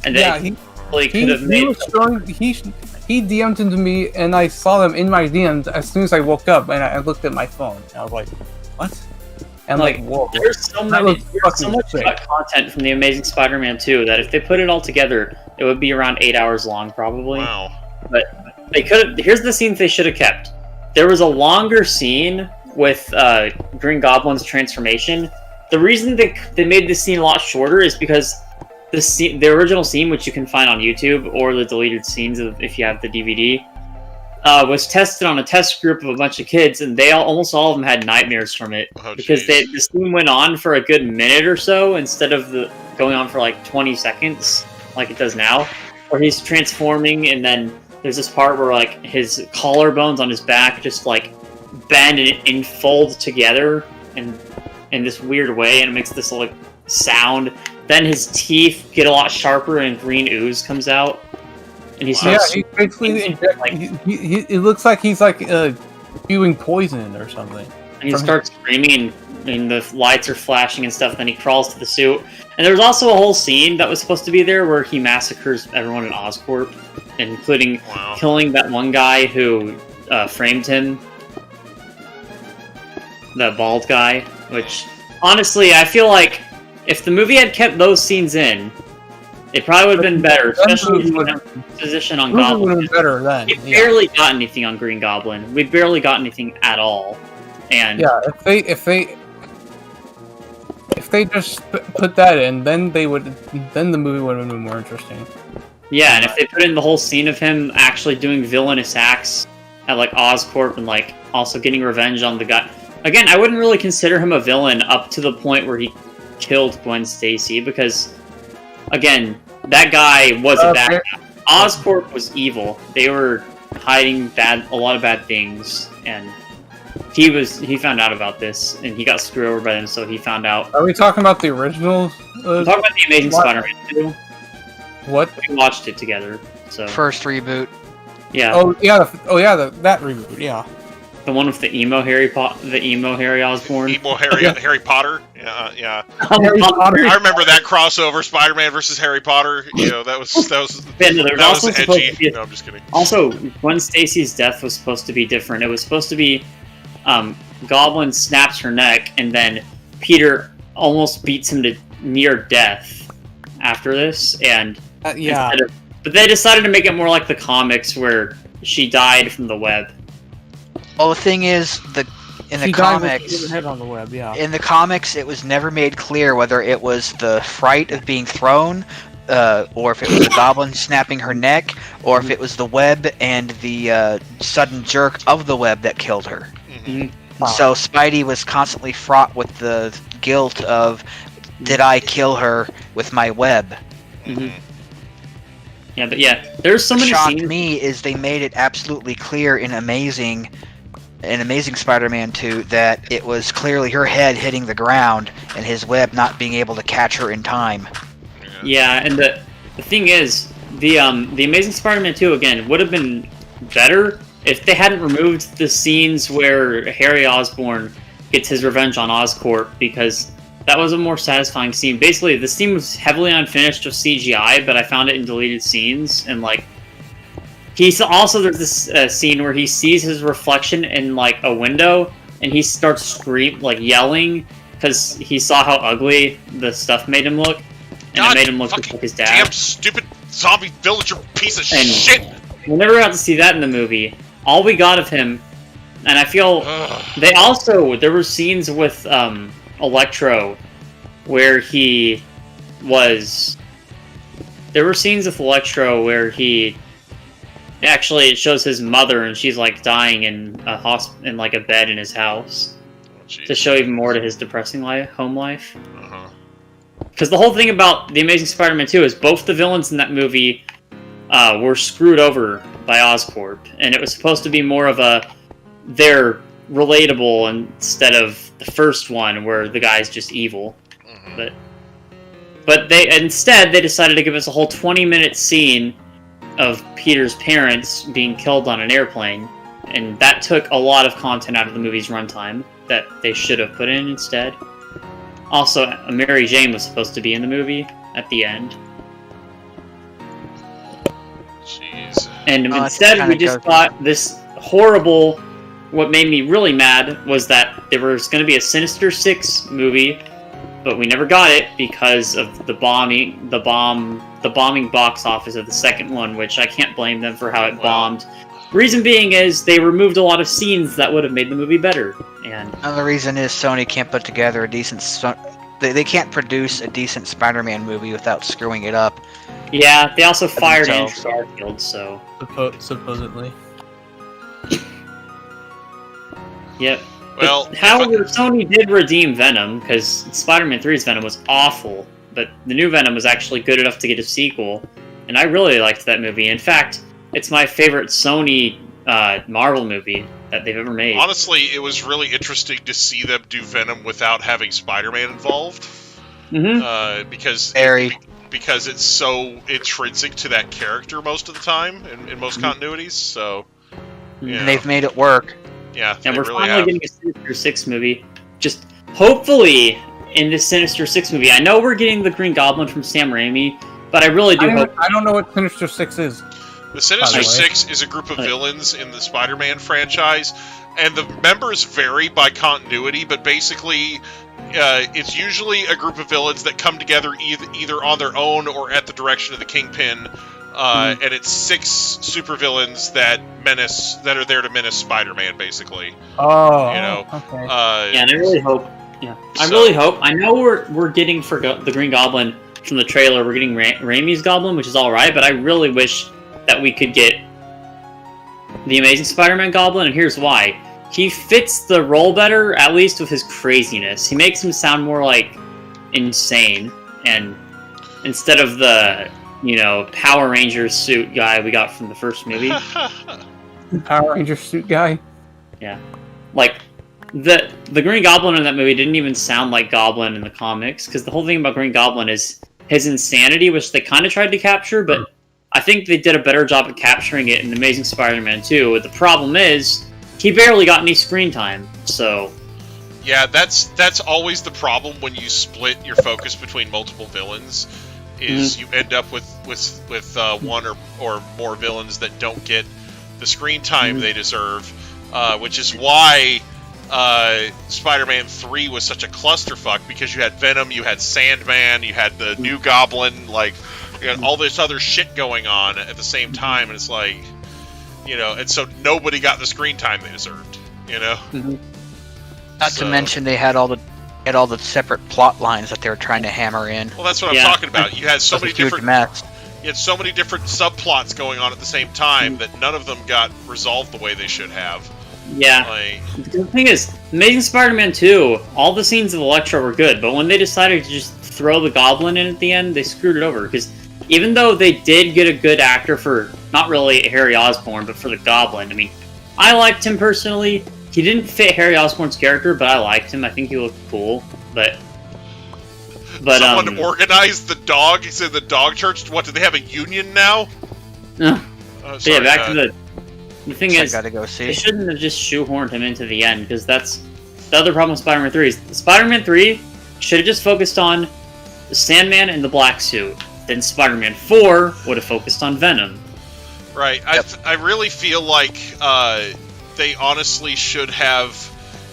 And Yeah, they could have made he DM'd them to me, and I saw them in my DMs as soon as I woke up, and I looked at my phone. And I was like, what? And like, whoa. there's so much content from The Amazing Spider-Man 2 that if they put it all together, it would be around 8 hours long, probably. Wow. But they could. Here's the scenes they should have kept. There was a longer scene with Green Goblin's transformation. The reason they made this scene a lot shorter is because the original scene, which you can find on YouTube, or the deleted scenes if you have the DVD, was tested on a test group of a bunch of kids, and almost all of them had nightmares from it because the scene went on for a good minute or so instead of going on for like 20 seconds like it does now, where he's transforming, and then there's this part where like his collarbones on his back just like bend and fold together in this weird way, and it makes this like sound. Then his teeth get a lot sharper, and green ooze comes out, and he starts. Yeah, he basically it looks like he's like spewing poison or something. And he starts screaming, and the lights are flashing and stuff. Then he crawls to the suit. And there was also a whole scene that was supposed to be there where he massacres everyone in Oscorp, including killing that one guy who framed him. That bald guy. Which, honestly, I feel like if the movie had kept those scenes in, it probably would have been better, especially if you had position on Goblin. Better then. We barely got anything on Green Goblin. We barely got anything at all. And yeah, if they just put that in, then the movie would have been more interesting. Yeah, and if they put in the whole scene of him actually doing villainous acts at like Oscorp and like also getting revenge on the guy. Again, I wouldn't really consider him a villain up to the point where he killed Gwen Stacy because, again, that guy was a bad guy. Oscorp was evil. They were hiding a lot of bad things, and he found out about this, and he got screwed over by them, so he found out. Are we talking about the original? We're talking about the Amazing Spider-Man 2. What? We watched it together. So first reboot. Yeah. Oh yeah. That reboot. Yeah. The one with the emo Harry Osborn. Emo Harry Potter. Yeah. Harry Potter. I remember that crossover, Spider-Man versus Harry Potter. You know, that was edgy. No, I'm just kidding. Also, Gwen Stacy's death was supposed to be different. It was supposed to be Goblin snaps her neck, and then Peter almost beats him to near death after this. And yeah. But they decided to make it more like the comics, where she died from the web. Well, the thing is, in the comics, head on the web, yeah. In the comics, it was never made clear whether it was the fright of being thrown, or if it was the goblin snapping her neck, or if it was the web and the sudden jerk of the web that killed her. Mm-hmm. So Spidey was constantly fraught with the guilt of, did I kill her with my web? Mm-hmm. Yeah, but yeah, there's so many shocked scenes. Me is they made it absolutely clear in Amazing Spider-Man 2 that it was clearly her head hitting the ground and his web not being able to catch her in time. Yeah, and the thing is, the Amazing Spider-Man 2 again would have been better if they hadn't removed the scenes where Harry Osborn gets his revenge on Oscorp, because that was a more satisfying scene. Basically, the scene was heavily unfinished with CGI, but I found it in deleted scenes, and like there's this scene where he sees his reflection in like a window, and he starts yelling because he saw how ugly the stuff made him look, and it made him look like his dad. Damn stupid zombie villager piece of shit! We never got to see that in the movie. All we got of him, and I feel there were scenes with Electro where he was. There were scenes with Electro where he. Actually, it shows his mother, and she's like dying in in like a bed in his house, to show even more to his depressing home life. Because the whole thing about the Amazing Spider-Man 2 is both the villains in that movie were screwed over by Oscorp, and it was supposed to be more of they're relatable instead of the first one where the guy's just evil. But they decided to give us a whole 20-minute scene of Peter's parents being killed on an airplane, and that took a lot of content out of the movie's runtime that they should have put in instead. Also, Mary Jane was supposed to be in the movie at the end. Jeez. And instead, we just got this horrible. What made me really mad was that there was going to be a Sinister Six movie, but we never got it because of the bombing box office of the second one, which I can't blame them for how it bombed. Reason being is they removed a lot of scenes that would have made the movie better. And another reason is Sony can't put together a decent. They can't produce a decent Spider-Man movie without screwing it up. Yeah, they also fired Andrew Garfield, so supposedly. Yep. Well, however, Sony did redeem Venom, because Spider-Man 3's Venom was awful, but the new Venom was actually good enough to get a sequel, and I really liked that movie. In fact, it's my favorite Sony Marvel movie that they've ever made. Honestly, it was really interesting to see them do Venom without having Spider-Man involved. Mm-hmm. Because it's so intrinsic to that character most of the time in most continuities. So, and they've made it work. Yeah, and we're really finally have. getting a Sinister Six movie. Just hopefully in this Sinister Six movie, I know we're getting the Green Goblin from Sam Raimi, but I really do hope. I don't know what Sinister Six is. The Sinister By the way. Six is a group of villains in the Spider-Man franchise, and the members vary by continuity, but basically, it's usually a group of villains that come together either on their own or at the direction of the Kingpin. And it's 6 supervillains that are there to menace Spider-Man, basically. Oh, You know, okay. Yeah, and I really hope. Yeah, I really hope. I know we're getting for the Green Goblin from the trailer. We're getting Raimi's Goblin, which is all right, but I really wish that we could get the Amazing Spider-Man Goblin, and here's why. He fits the role better, at least with his craziness. He makes him sound more like insane, and instead of the Power Rangers suit guy we got from the first movie. Power Ranger suit guy. Yeah, like the Green Goblin in that movie didn't even sound like Goblin in the comics, because the whole thing about Green Goblin is his insanity, which they kind of tried to capture, but I think they did a better job at capturing it in Amazing Spider-Man 2. The problem is, he barely got any screen time, so... Yeah, that's always the problem when you split your focus between multiple villains, is you end up with one or more villains that don't get the screen time they deserve, which is why Spider-Man 3 was such a clusterfuck, because you had Venom, you had Sandman, you had the new Goblin, like... You got all this other shit going on at the same time, and it's like, and so nobody got the screen time they deserved, Not to mention they had all the separate plot lines that they were trying to hammer in. Well, that's what I'm talking about. You had so many different mess. You had so many different subplots going on at the same time that none of them got resolved the way they should have. Yeah. The thing is, Amazing Spider-Man 2, all the scenes of Electro were good, but when they decided to just throw the Goblin in at the end, they screwed it over, because even though they did get a good actor for, not really Harry Osborn, but for the Goblin, I mean, I liked him personally. He didn't fit Harry Osborn's character, but I liked him. I think he looked cool, but someone organized the dog. He said the dog church. What, do they have a union now? No. Yeah, back to the thing is, I gotta go see. They shouldn't have just shoehorned him into the end, because that's the other problem with Spider-Man 3. Spider-Man 3 should have just focused on the Sandman and the black suit. Then Spider-Man 4 would have focused on Venom. Right. Yep. I really feel like they honestly should have,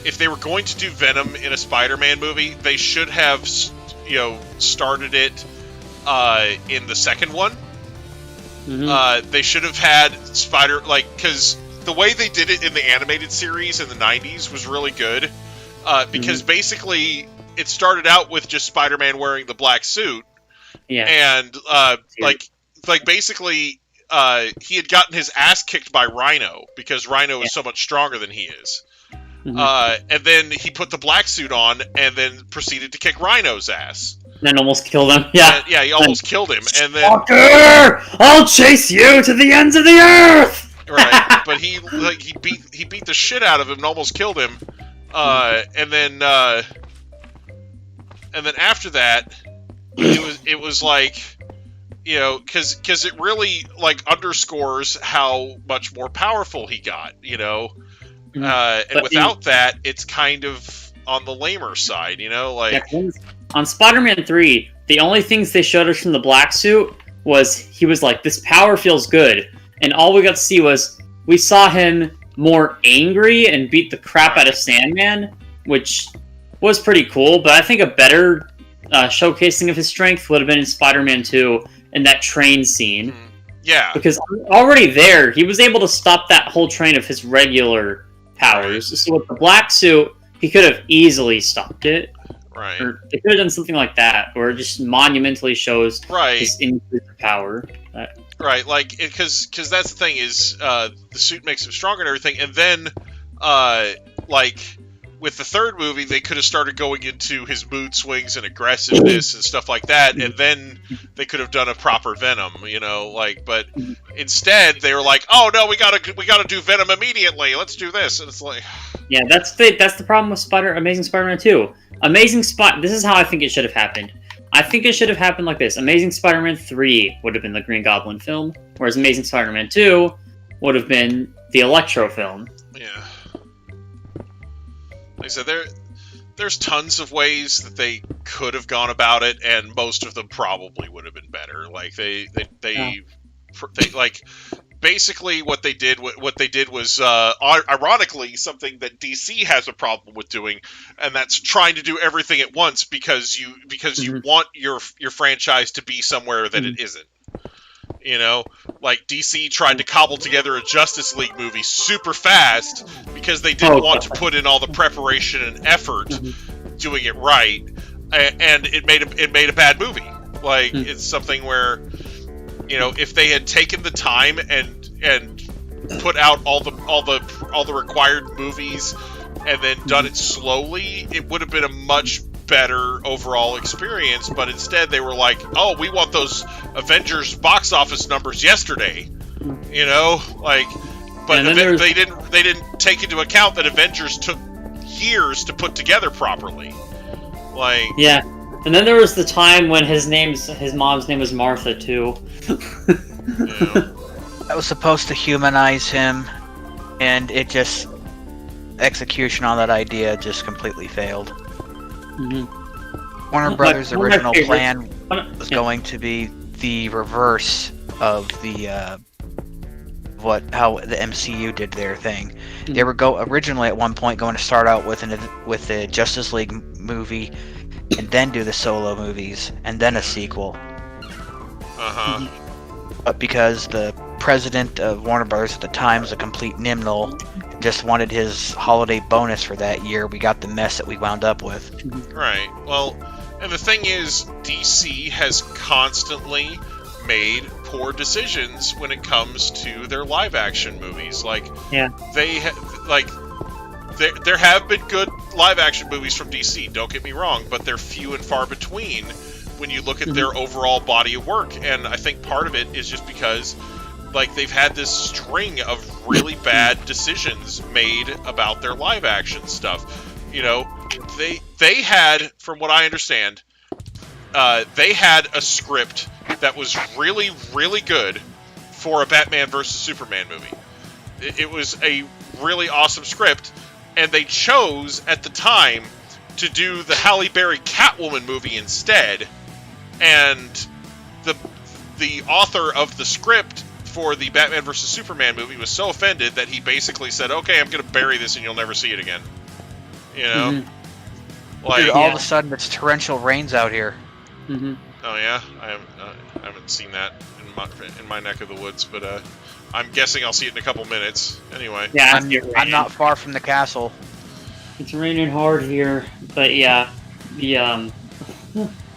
if they were going to do Venom in a Spider-Man movie, they should have, started it in the second one. They should have had because the way they did it in the animated series in the 90s was really good. Because basically, it started out with just Spider-Man wearing the black suit. Yeah. And, basically, he had gotten his ass kicked by Rhino, because Rhino is so much stronger than he is. And then he put the black suit on, and then proceeded to kick Rhino's ass. And almost killed him. Yeah. And, he almost killed him. And then... Fucker! I'll chase you to the ends of the earth! Right. But he beat the shit out of him and almost killed him. And then after that... It was like, because it really underscores how much more powerful he got, and without that, it's kind of on the lamer side, on Spider-Man 3, the only things they showed us from the black suit was he was like, this power feels good, and all we got to see was we saw him more angry and beat the crap out of Sandman, which was pretty cool. But I think a better showcasing of his strength would have been in Spider-Man 2 in that train scene. Yeah. Because already there, he was able to stop that whole train of his regular powers. Right. So with the black suit, he could have easily stopped it. Right. Or they could have done something like that, where it just monumentally shows his increased power. Right, because that's the thing is, the suit makes him stronger and everything, and then, with the third movie, they could have started going into his mood swings and aggressiveness and stuff like that, and then they could have done a proper Venom, but instead they were like, oh no, we gotta do Venom immediately, let's do this, and it's like... Yeah, that's the problem with Amazing Spider-Man 2. This is how I think it should have happened. I think it should have happened like this. Amazing Spider-Man 3 would have been the Green Goblin film, whereas Amazing Spider-Man 2 would have been the Electro film. Yeah. I said there's tons of ways that they could have gone about it, and most of them probably would have been better. Like they like basically what they did was ironically something that DC has a problem with doing, and that's trying to do everything at once because you want your franchise to be somewhere that it isn't. You know, like DC tried to cobble together a Justice League movie super fast because they didn't want to put in all the preparation and effort doing it right, and it made a bad movie. Like it's something where, you know, if they had taken the time and put out all the required movies and then done it slowly, it would have been a much better overall experience. But instead they were like, oh, we want those Avengers box office numbers yesterday, you know, like, but they didn't take into account that Avengers took years to put together properly. Like, yeah, and then there was the time when his mom's name was Martha too. That was supposed to humanize him, and it just execution on that idea just completely failed. Warner Brothers' original plan was going to be the reverse of how the MCU did their thing. They were originally at one point going to start out with the Justice League movie, and then do the solo movies, and then a sequel. But because the president of Warner Brothers at the time was a complete nimnal, just wanted his holiday bonus for that year, we got the mess that we wound up with. Right. Well, and the thing is, DC has constantly made poor decisions when it comes to their live-action movies. Like, there have been good live-action movies from DC. Don't get me wrong, but they're few and far between when you look at their overall body of work. And I think part of it is just because, like, they've had this string of really bad decisions made about their live-action stuff. You know, they had, from what I understand, they had a script that was really, really good for a Batman vs. Superman movie. It was a really awesome script, and they chose at the time to do the Halle Berry Catwoman movie instead. And the author of the script for the Batman vs. Superman movie was so offended that he basically said, "Okay, I'm going to bury this, and you'll never see it again." You know, like, dude, all of a sudden it's torrential rains out here. Oh yeah, I haven't seen that in my neck of the woods, but I'm guessing I'll see it in a couple minutes. Anyway, yeah, I'm not far from the castle. It's raining hard here, but yeah, the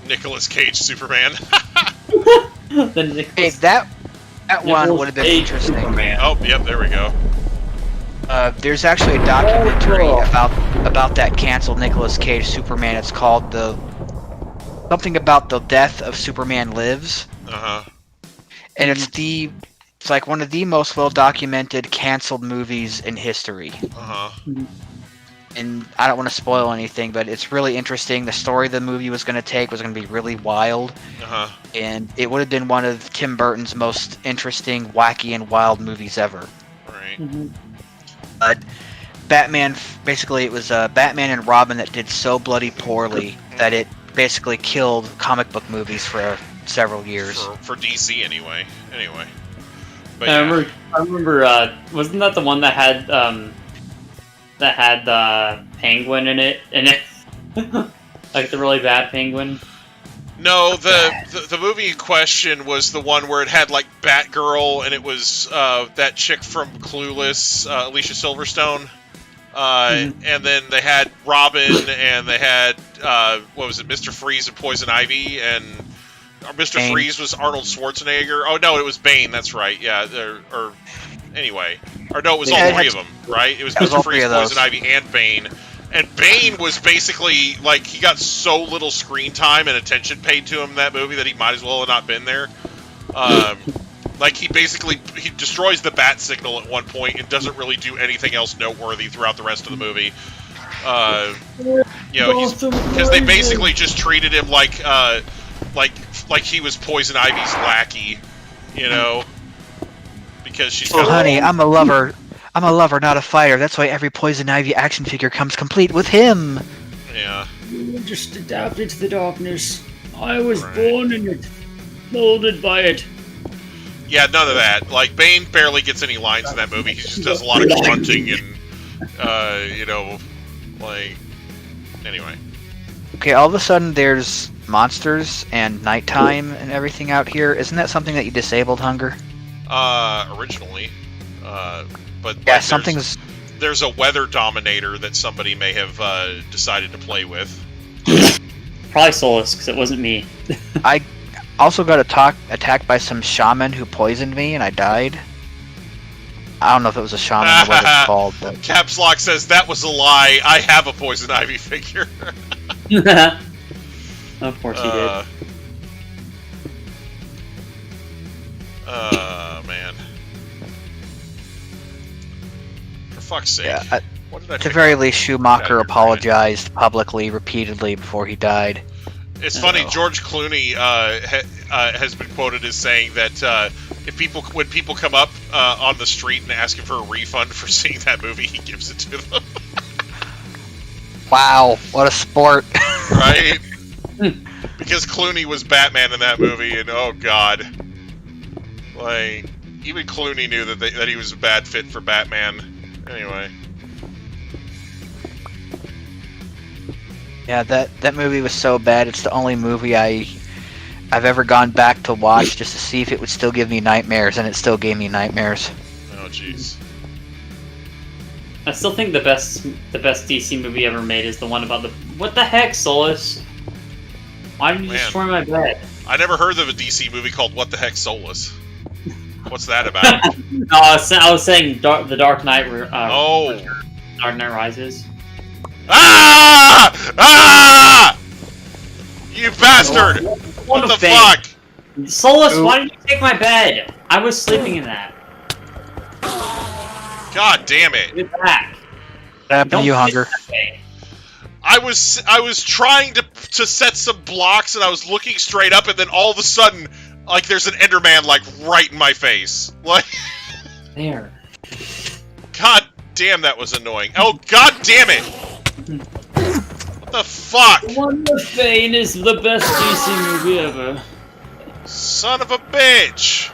Nicolas Cage Superman. Hey, that one would have been interesting. Superman. Oh, yep, there we go. There's actually a documentary about that canceled Nicolas Cage Superman. It's called something about the death of Superman Lives. And it's like one of the most well documented canceled movies in history. And I don't want to spoil anything, but it's really interesting. The story the movie was going to take was going to be really wild. And it would have been one of Tim Burton's most interesting, wacky, and wild movies ever. Right. But Batman, basically it was Batman and Robin that did so bloody poorly that it basically killed comic book movies for several years. For DC anyway. But I remember wasn't that the one that had the penguin in it? Like the really bad penguin? No, the movie in question was the one where it had like Batgirl, and it was that chick from Clueless, Alicia Silverstone, and then they had Robin, and they had what was it, Mr. Freeze and Poison Ivy, and Mr. Bane. Freeze was Arnold Schwarzenegger. Oh no, it was Bane. That's right. Yeah, or anyway, or no, it was all three of them, right? It was Mr. Freeze, Poison Ivy, and Bane. And Bane was basically, like, he got so little screen time and attention paid to him in that movie that he might as well have not been there. Like, he destroys the bat signal at one point and doesn't really do anything else noteworthy throughout the rest of the movie. You know, because they basically just treated him like he was Poison Ivy's lackey, you know? Because she's honey, I'm a lover I'm a lover, not a fighter. That's why every Poison Ivy action figure comes complete with him. Yeah. You just adapted to the darkness. I was born in it, molded by it. Yeah, none of that. Like, Bane barely gets any lines in that movie. He just does a lot of grunting and, like... Anyway. Okay, all of a sudden there's monsters and nighttime and everything out here. Isn't that something that you disabled, Hunger? Originally. But yeah, like, there's a weather dominator that somebody may have decided to play with. Probably Solus, because it wasn't me. I also got attacked by some shaman who poisoned me, and I died. I don't know if it was a shaman or what it's called. But... Caps Lock says, that was a lie. I have a Poison Ivy figure. Of course he did. Man. For fuck's sake. Yeah, what did I at the very least, Schumacher apologized publicly, repeatedly, before he died. It's funny, George Clooney has been quoted as saying that when people come up on the street and ask him for a refund for seeing that movie, he gives it to them. Wow, what a sport. Right? Because Clooney was Batman in that movie, and oh god. Like, even Clooney knew that he was a bad fit for Batman. Anyway. Yeah, that movie was so bad, it's the only movie I've ever gone back to watch just to see if it would still give me nightmares, and it still gave me nightmares. Oh, jeez. I still think the best DC movie ever made is the one about the... What the heck, Solus? Why did you destroy my bed? I never heard of a DC movie called What the Heck, Solus? What's that about? No, I was saying The Dark Knight... Dark Knight Rises. Ah! Ah! You bastard! What the fuck? Solus, why did you take my bed? I was sleeping in that. God damn it! Get back. What happened to you, Hunger? I was trying to set some blocks, and I was looking straight up, and then all of a sudden, like, there's an Enderman, like, right in my face. Like... There. God damn, that was annoying. Oh, god damn it! What the fuck? Wonder Bane is the best DC movie ever. Son of a bitch!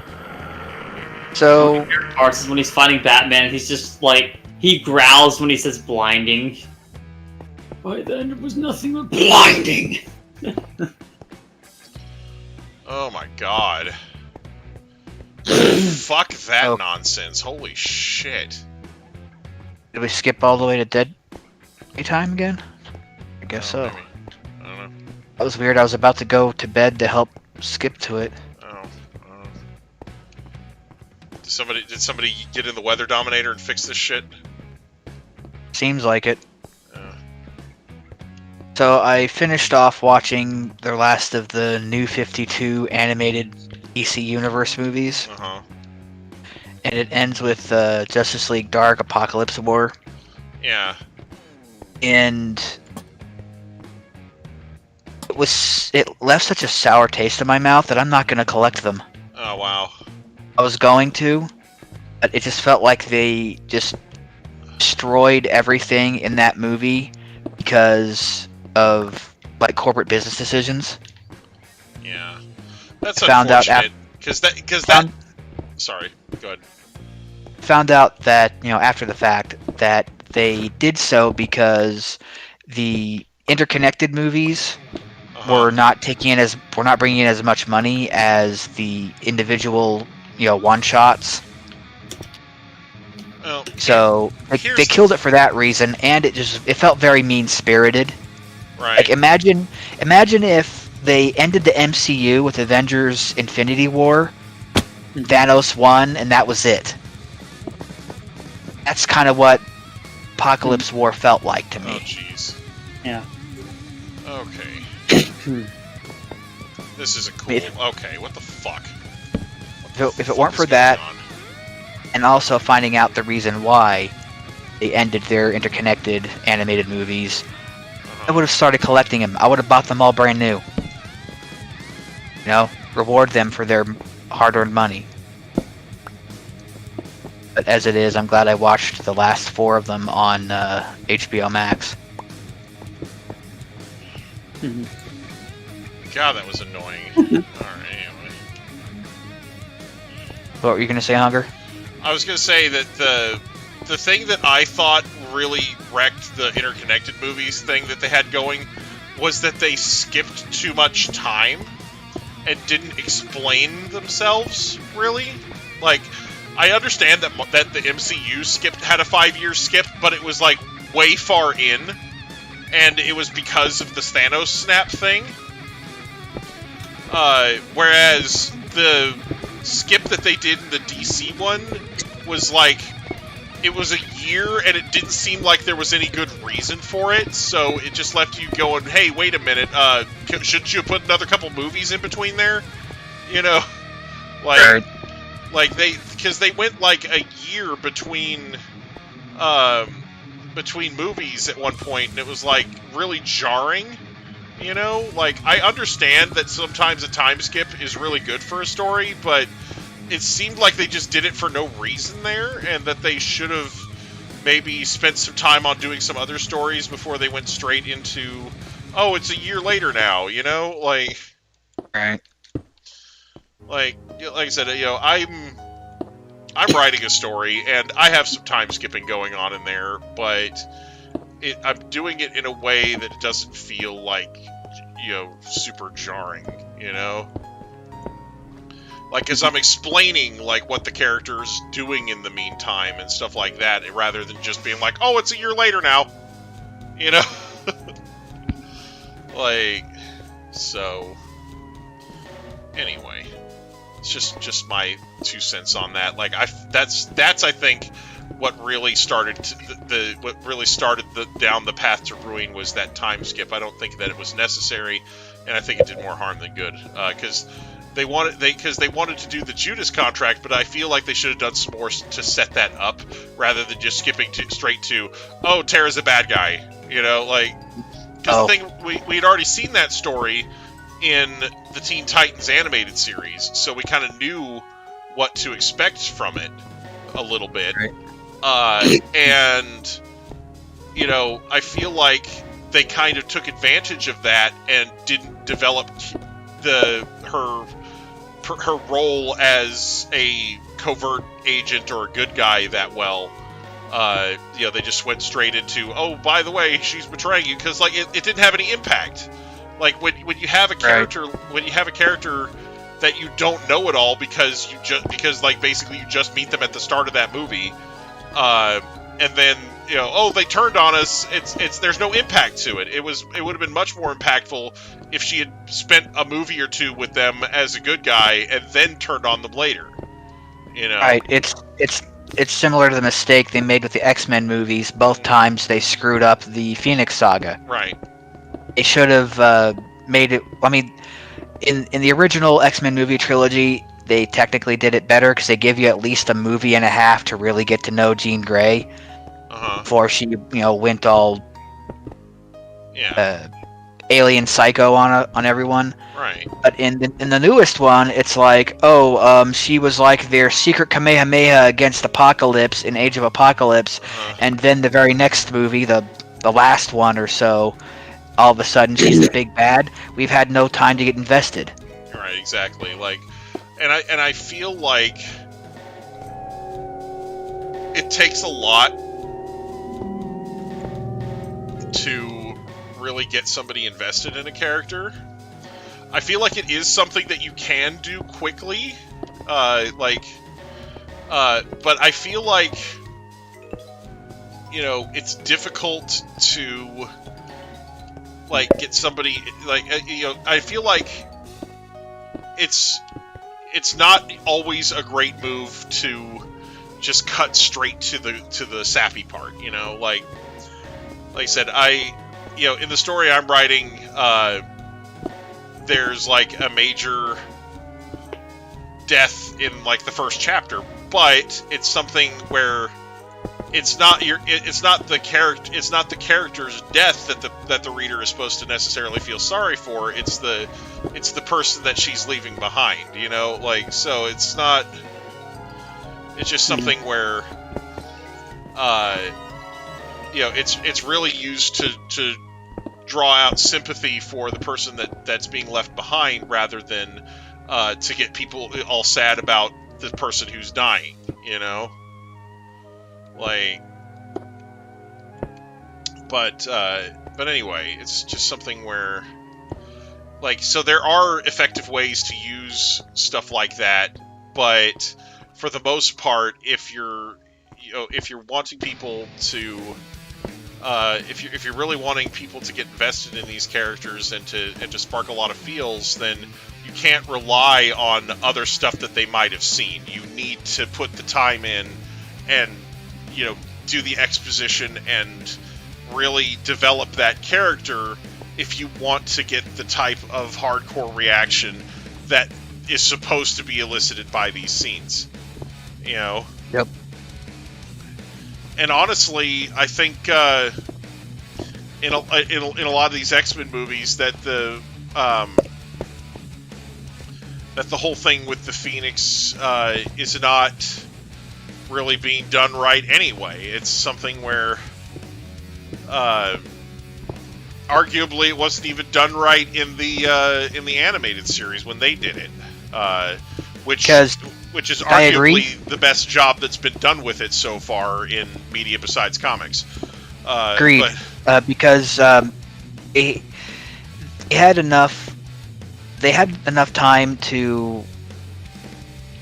So... Parts is when he's fighting Batman, he's just like... He growls when he says blinding. By then, it was nothing but blinding! Oh my god. Fuck that nonsense. Holy shit. Did we skip all the way to Dead Time again? I guess so. Maybe. I don't know. That was weird. I was about to go to bed to help skip to it. Did somebody get in the Weather Dominator and fix this shit? Seems like it. So I finished off watching the last of the New 52 animated DC Universe movies. And it ends with Justice League Dark Apocalypse War. Yeah. And it left such a sour taste in my mouth that I'm not going to collect them. Oh, wow. I was going to, but it just felt like they just destroyed everything in that movie because of, like, corporate business decisions. Yeah. That's unfortunate. Because that... Sorry, go ahead. Found out that, after the fact, that they did so because the interconnected movies were not bringing in as much money as the individual, one shots. Well, so they killed it for that reason, and it felt very mean spirited. Right. Like imagine if they ended the MCU with Avengers Infinity War, Thanos won, and that was it. That's kind of what Apocalypse War felt like to me. Oh, jeez. Yeah. Okay. This isn't cool. Okay, what the fuck? If it weren't for that, and also finding out the reason why they ended their interconnected animated movies, I would have started collecting them. I would have bought them all brand new. Reward them for their hard-earned money. But as it is, I'm glad I watched the last 4 of them on HBO Max. God, that was annoying. Alright, anyway. What were you going to say, Hunger? I was going to say that the thing that I thought really wrecked the interconnected movies thing that they had going was that they skipped too much time and didn't explain themselves, really. Like, I understand that the MCU had a 5-year skip, but it was, like, way far in, and it was because of the Thanos snap thing. Whereas the skip that they did in the DC one was, like, it was a year, and it didn't seem like there was any good reason for it, so it just left you going, hey, wait a minute, shouldn't you have put another couple movies in between there? You know? Like, Right. like because they went, like, a year between movies at one point, and it was, like, really jarring, you know? Like, I understand that sometimes a time skip is really good for a story, but it seemed like they just did it for no reason there, and that they should have maybe spent some time on doing some other stories before they went straight into, oh, it's a year later now, you know? Like, Right. like I said, you know, I'm writing a story, and I have some time skipping going on in there, but I'm doing it in a way that it doesn't feel like, you know, super jarring, you know? Like, as I'm explaining, like, what the character's doing in the meantime and stuff like that, rather than just being like, oh, it's a year later now, you know? Like, so, anyway, it's just my 2 cents on that. Like, that's I think what really started down the path to ruin was that time skip. I don't think that it was necessary, and I think it did more harm than good, because they wanted to do the Judas contract, but I feel like they should have done some more to set that up rather than just skipping straight to, oh, Tara's a bad guy, you know, like, because the thing, we'd already seen that story in the Teen Titans animated series, so we kind of knew what to expect from it a little bit, Right. And, you know, I feel like they kind of took advantage of that and didn't develop her role as a covert agent or a good guy that well. You know, they just went straight into, oh, by the way, she's betraying you, because, like, it didn't have any impact. Like, when you have a character, that you don't know at all because like, basically you just meet them at the start of that movie, and then, you know, oh, they turned on us. There's no impact to it. It would have been much more impactful if she had spent a movie or two with them as a good guy and then turned on them later. You know, Right. It's similar to the mistake they made with the X-Men movies. Both times they screwed up the Phoenix Saga. Right. They should have made it. I mean, in the original X-Men movie trilogy, they technically did it better because they give you at least a movie and a half to really get to know Jean Grey before she, you know, went all alien psycho on everyone. Right. But in the newest one, it's like, she was like their secret Kamehameha against Apocalypse in Age of Apocalypse, and then the very next movie, the last one or so, all of a sudden she's the big bad. We've had no time to get invested. Right, exactly. Like, and I feel like it takes a lot to really get somebody invested in a character. I feel like it is something that you can do quickly, but I feel like, you know, it's difficult to, like, get somebody, like, you know, I feel like it's not always a great move to just cut straight to the sappy part, you know, like I said, you know, in the story I'm writing, there's, like, a major death in, like, the first chapter, but it's something where it's not the character's death that the reader is supposed to necessarily feel sorry for. It's the person that she's leaving behind, you know, like, so it's not It's just something where, it's really used to draw out sympathy for the person that's being left behind, rather than to get people all sad about the person who's dying. But anyway, it's just something where, so there are effective ways to use stuff like that, but for the most part, if you're wanting people to, if you're really wanting people to get invested in these characters and to spark a lot of feels, then you can't rely on other stuff that they might have seen. You need to put the time in and, do the exposition and really develop that character if you want to get the type of hardcore reaction that is supposed to be elicited by these scenes. Yep. And honestly, I think in a lot of these X-Men movies that the whole thing with the Phoenix is not really being done right anyway. It's something where arguably it wasn't even done right in the animated series when they did it, which is arguably the best job that's been done with it so far in media besides comics. Agreed. Because it had enough. They had enough time to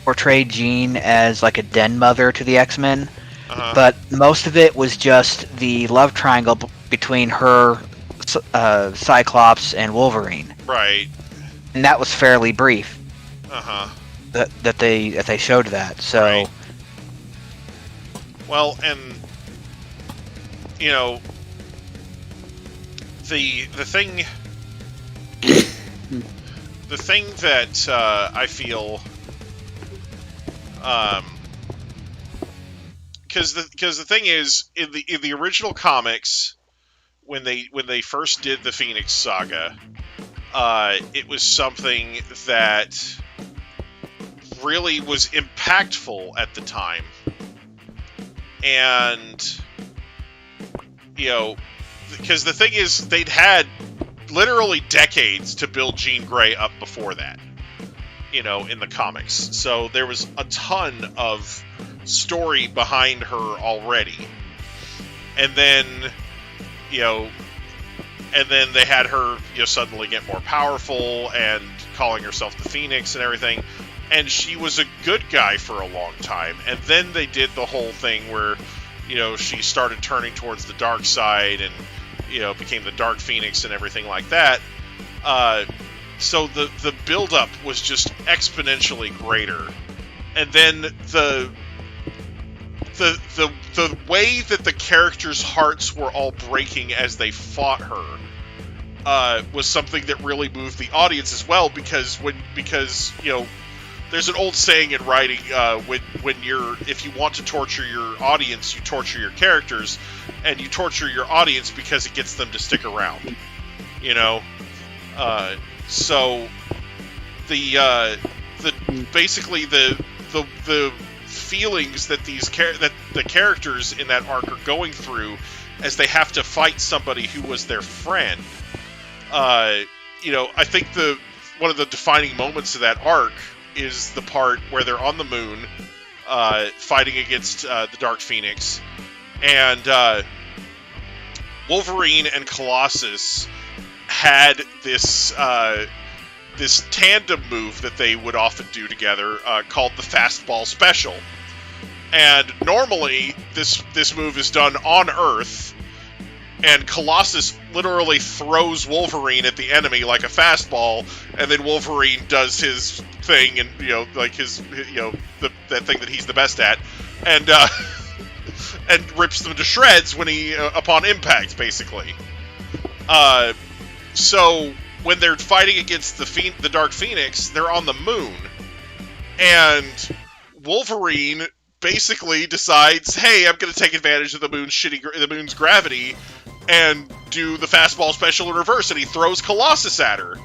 portray Jean as like a den mother to the X-Men, but most of it was just the love triangle between her, Cyclops, and Wolverine. Right. And that was fairly brief. That they showed that. So. Right. Well, and the thing. The thing that I feel, because the thing is, in the original comics, when they first did the Phoenix Saga, it was something that really was impactful at the time, and because the thing is, they'd had literally decades to build Jean Grey up before that, in the comics. So there was a ton of story behind her already. And then, they had her, suddenly get more powerful and calling herself the Phoenix and everything. And she was a good guy for a long time. And then they did the whole thing where, she started turning towards the dark side and became the Dark Phoenix and everything like that. So the build-up was just exponentially greater. And then the way that the characters' hearts were all breaking as they fought her was something that really moved the audience as well, because there's an old saying in writing, if you want to torture your audience, you torture your characters, and you torture your audience because it gets them to stick around. So basically the feelings that the characters in that arc are going through as they have to fight somebody who was their friend. I think one of the defining moments of that arc is the part where they're on the moon, fighting against the Dark Phoenix, and Wolverine and Colossus had this tandem move that they would often do together, called the fastball special. And normally, this move is done on Earth, and Colossus literally throws Wolverine at the enemy like a fastball, and then Wolverine does his thing, and that thing that he's the best at, and and rips them to shreds when he upon impact, basically. So when they're fighting against the Dark Phoenix, they're on the moon, and Wolverine basically decides, hey, I'm going to take advantage of the moon's gravity and do the fastball special in reverse, and he throws Colossus at her.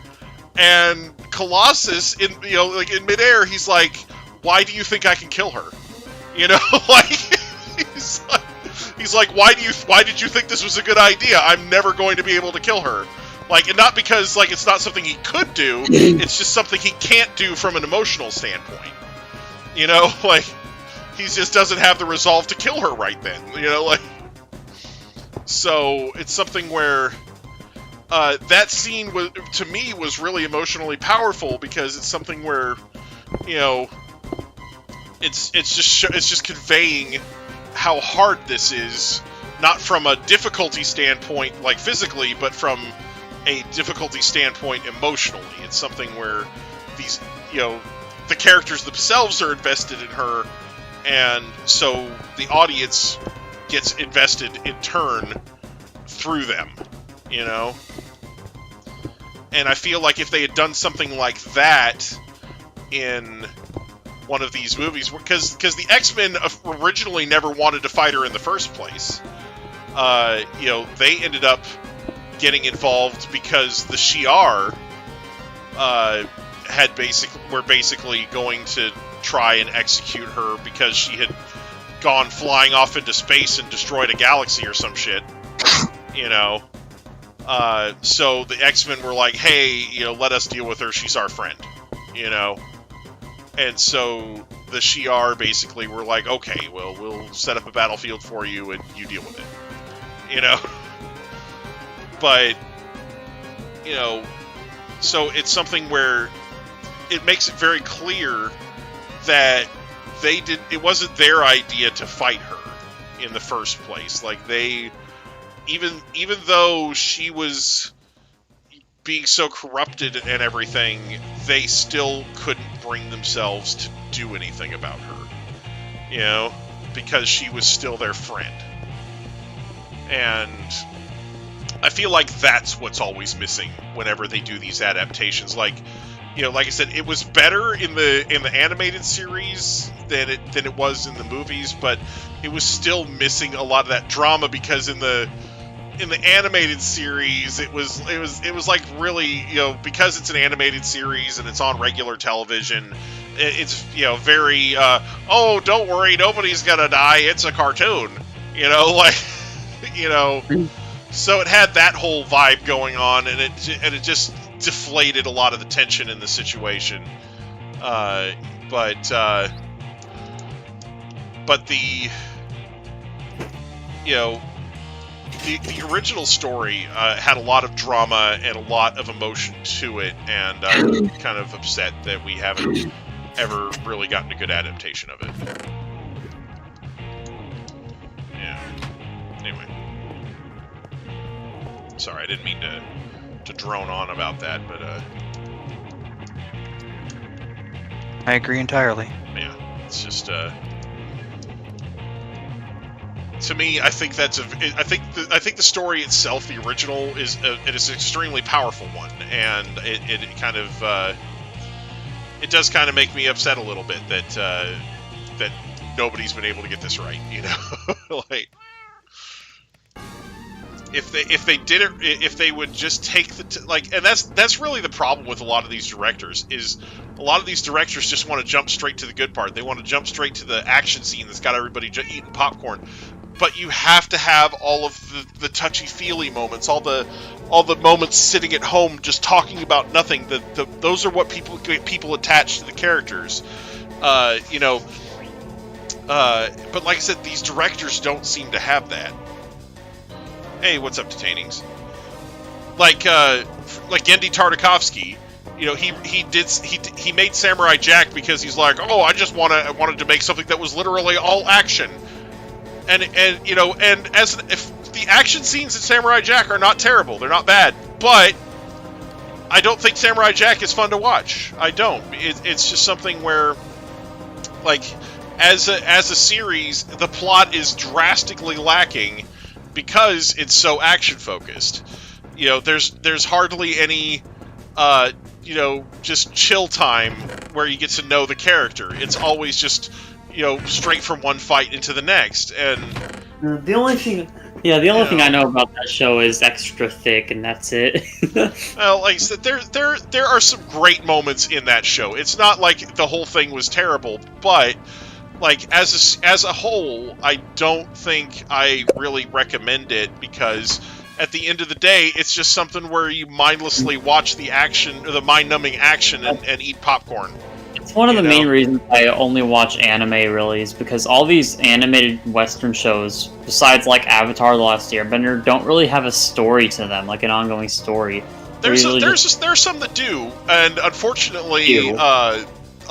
And Colossus, in midair, he's like, "Why do you think I can kill her?" You know, like he's like, why did you think this was a good idea? I'm never going to be able to kill her. Like, and not because like it's not something he could do, it's just something he can't do from an emotional standpoint. You know, like he just doesn't have the resolve to kill her right then. You know, like so it's something where that scene was, to me, was really emotionally powerful because it's something where, you know, it's just conveying how hard this is, not from a difficulty standpoint, like physically, but from a difficulty standpoint emotionally. It's something where these, you know, the characters themselves are invested in her, and so the audience gets invested in turn through them, you know? And I feel like if they had done something like that in one of these movies, because the X-Men originally never wanted to fight her in the first place. You know, they ended up getting involved because the Shi'ar were basically going to try and execute her because she had gone flying off into space and destroyed a galaxy or some shit. You know, so the X-Men were like, "Hey, you know, let us deal with her. She's our friend." You know. And so the Shi'ar basically were like, okay, well, we'll set up a battlefield for you and you deal with it. You know? But, you know, so it's something where it makes it very clear that it wasn't their idea to fight her in the first place. Like, they, even though she was being so corrupted and everything, they still couldn't bring themselves to do anything about her, you know, because she was still their friend. And I feel like that's what's always missing whenever they do these adaptations. Like, you know, like I said, it was better in the animated series than it was in the movies, but it was still missing a lot of that drama because in the animated series, it was like really, you know, because it's an animated series and it's on regular television, it's, you know, very, oh, don't worry, nobody's gonna die, it's a cartoon, you know, like, you know, so it had that whole vibe going on, and it just deflated a lot of the tension in the situation, but the, you know, the original story had a lot of drama and a lot of emotion to it, and I'm kind of upset that we haven't ever really gotten a good adaptation of it. Yeah. Anyway. Sorry, I didn't mean to drone on about that, but I agree entirely. Yeah, it's just to me, I think that's I think the story itself, the original, is an extremely powerful one, and it kind of it does kind of make me upset a little bit that nobody's been able to get this right, you know. Like, if they would just take and that's really the problem with a lot of these directors, is a lot of these directors just want to jump straight to the good part. They want to jump straight to the action scene that's got everybody eating popcorn. But you have to have all of the touchy-feely moments, all the moments sitting at home just talking about nothing. Those are what people attach to the characters, you know. But like I said, these directors don't seem to have that. Hey, what's up, Detainings? Like Genndy Tartakovsky, you know, he made Samurai Jack because he's like, oh, I wanted to make something that was literally all action. And you know, and if the action scenes in Samurai Jack are not terrible, they're not bad, but I don't think Samurai Jack is fun to watch. I don't. It's just something where, like, as a series, the plot is drastically lacking because it's so action focused. You know, there's hardly any you know, just chill time where you get to know the character. It's always just, you know, straight from one fight into the next, and the only thing I know about that show is extra thick, and that's it. Well, like I said, there are some great moments in that show. It's not like the whole thing was terrible, but like as a whole, I don't think I really recommend it, because at the end of the day, it's just something where you mindlessly watch the action, or the mind-numbing action, and eat popcorn. It's one of the main reasons I only watch anime, really, is because all these animated Western shows, besides like Avatar: The Last Airbender, don't really have a story to them, like an ongoing story. There's some that do, and unfortunately, a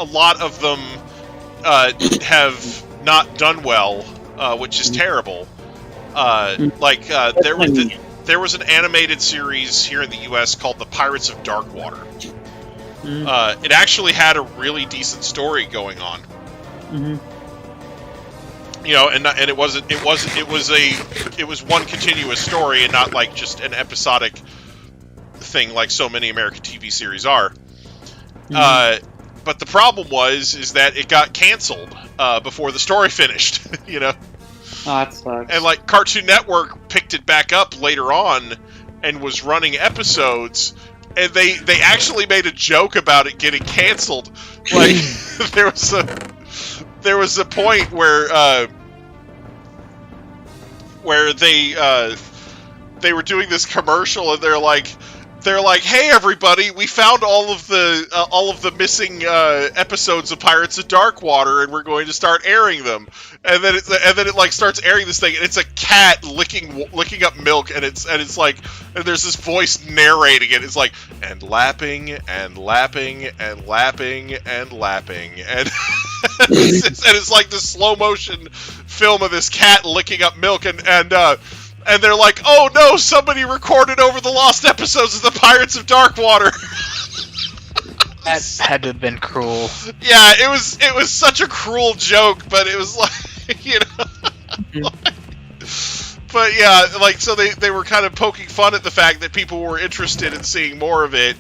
lot of them have not done well, which is terrible. There was an animated series here in the U.S. called The Pirates of Darkwater. It actually had a really decent story going on. You know, and it was one continuous story, and not like just an episodic thing like so many American TV series are. But the problem is that it got canceled before the story finished. You know. Oh, that sucks. And like Cartoon Network picked it back up later on and was running episodes, and they actually made a joke about it getting canceled. Like there was a point where they were doing this commercial, and they're like, "Hey everybody, we found all of the missing episodes of Pirates of Darkwater, and we're going to start airing them." And then it like starts airing this thing, and it's a cat licking up milk, and it's like, and there's this voice narrating it. It's like, and lapping and lapping and lapping and lapping, and it's like this slow motion film of this cat licking up milk, and they're like, "Oh no, somebody recorded over the lost episodes of the Pirates of Darkwater." That had to have been cruel. Yeah, it was such a cruel joke, but it was like, you know. But yeah, like, so they were kind of poking fun at the fact that people were interested in seeing more of it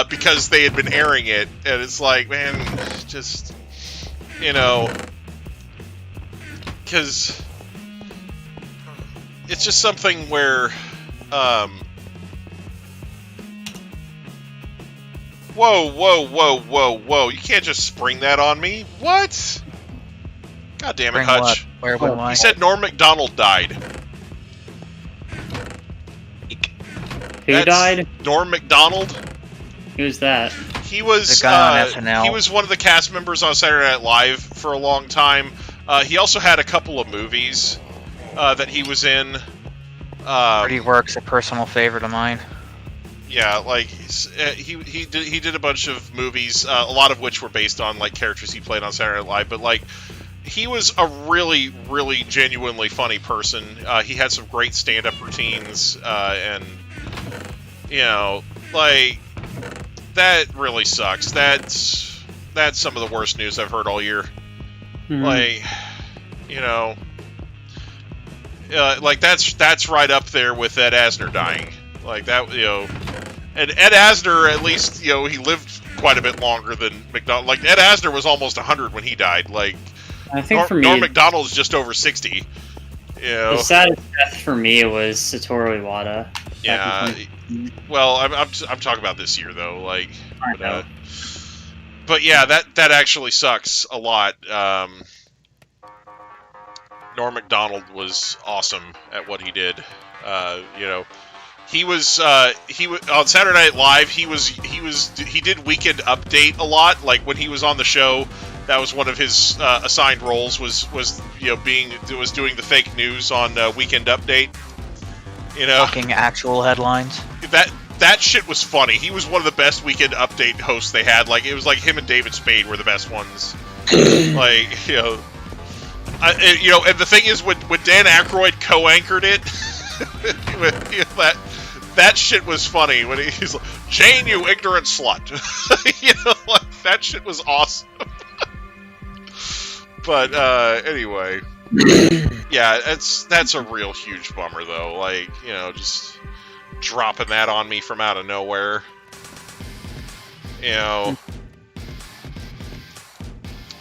because they had been airing it, and it's like, man, just, you know, because it's just something where, whoa, you can't just spring that on me. What? God damn it, Hutch. Where am I? You said Norm Macdonald died. Who died? Norm Macdonald. Who's that? He was the guy on SNL. He was one of the cast members on Saturday Night Live for a long time. He also had a couple of movies that he was in. Pretty Work's a personal favorite of mine. Yeah, like he did a bunch of movies, a lot of which were based on like characters he played on Saturday Night Live. But like, he was a really, really genuinely funny person. He had some great stand-up routines, and you know, like, that really sucks. That's some of the worst news I've heard all year. Like, you know, like that's right up there with Ed Asner dying. Like that, you know. And Ed Asner, at least, you know, he lived quite a bit longer than McDonald. Like, Ed Asner was almost 100 when he died. Like, I think for me, Norm Macdonald's just over 60. You know? The saddest death for me was Satoru Iwata. Yeah. Well, I'm talking about this year though. Like, but yeah, that actually sucks a lot. Norm Macdonald was awesome at what he did. You know. He was on Saturday Night Live. He did Weekend Update a lot. Like when he was on the show, that was one of his assigned roles. Was you know doing the fake news on Weekend Update. You know, talking actual headlines. That shit was funny. He was one of the best Weekend Update hosts they had. Like it was like him and David Spade were the best ones. Like you know, and the thing is when Dan Aykroyd co-anchored it. You know, that shit was funny when he's like, "Jane, you ignorant slut." You know, like, that shit was awesome. But anyway, yeah, that's a real huge bummer though. Like, you know, just dropping that on me from out of nowhere. You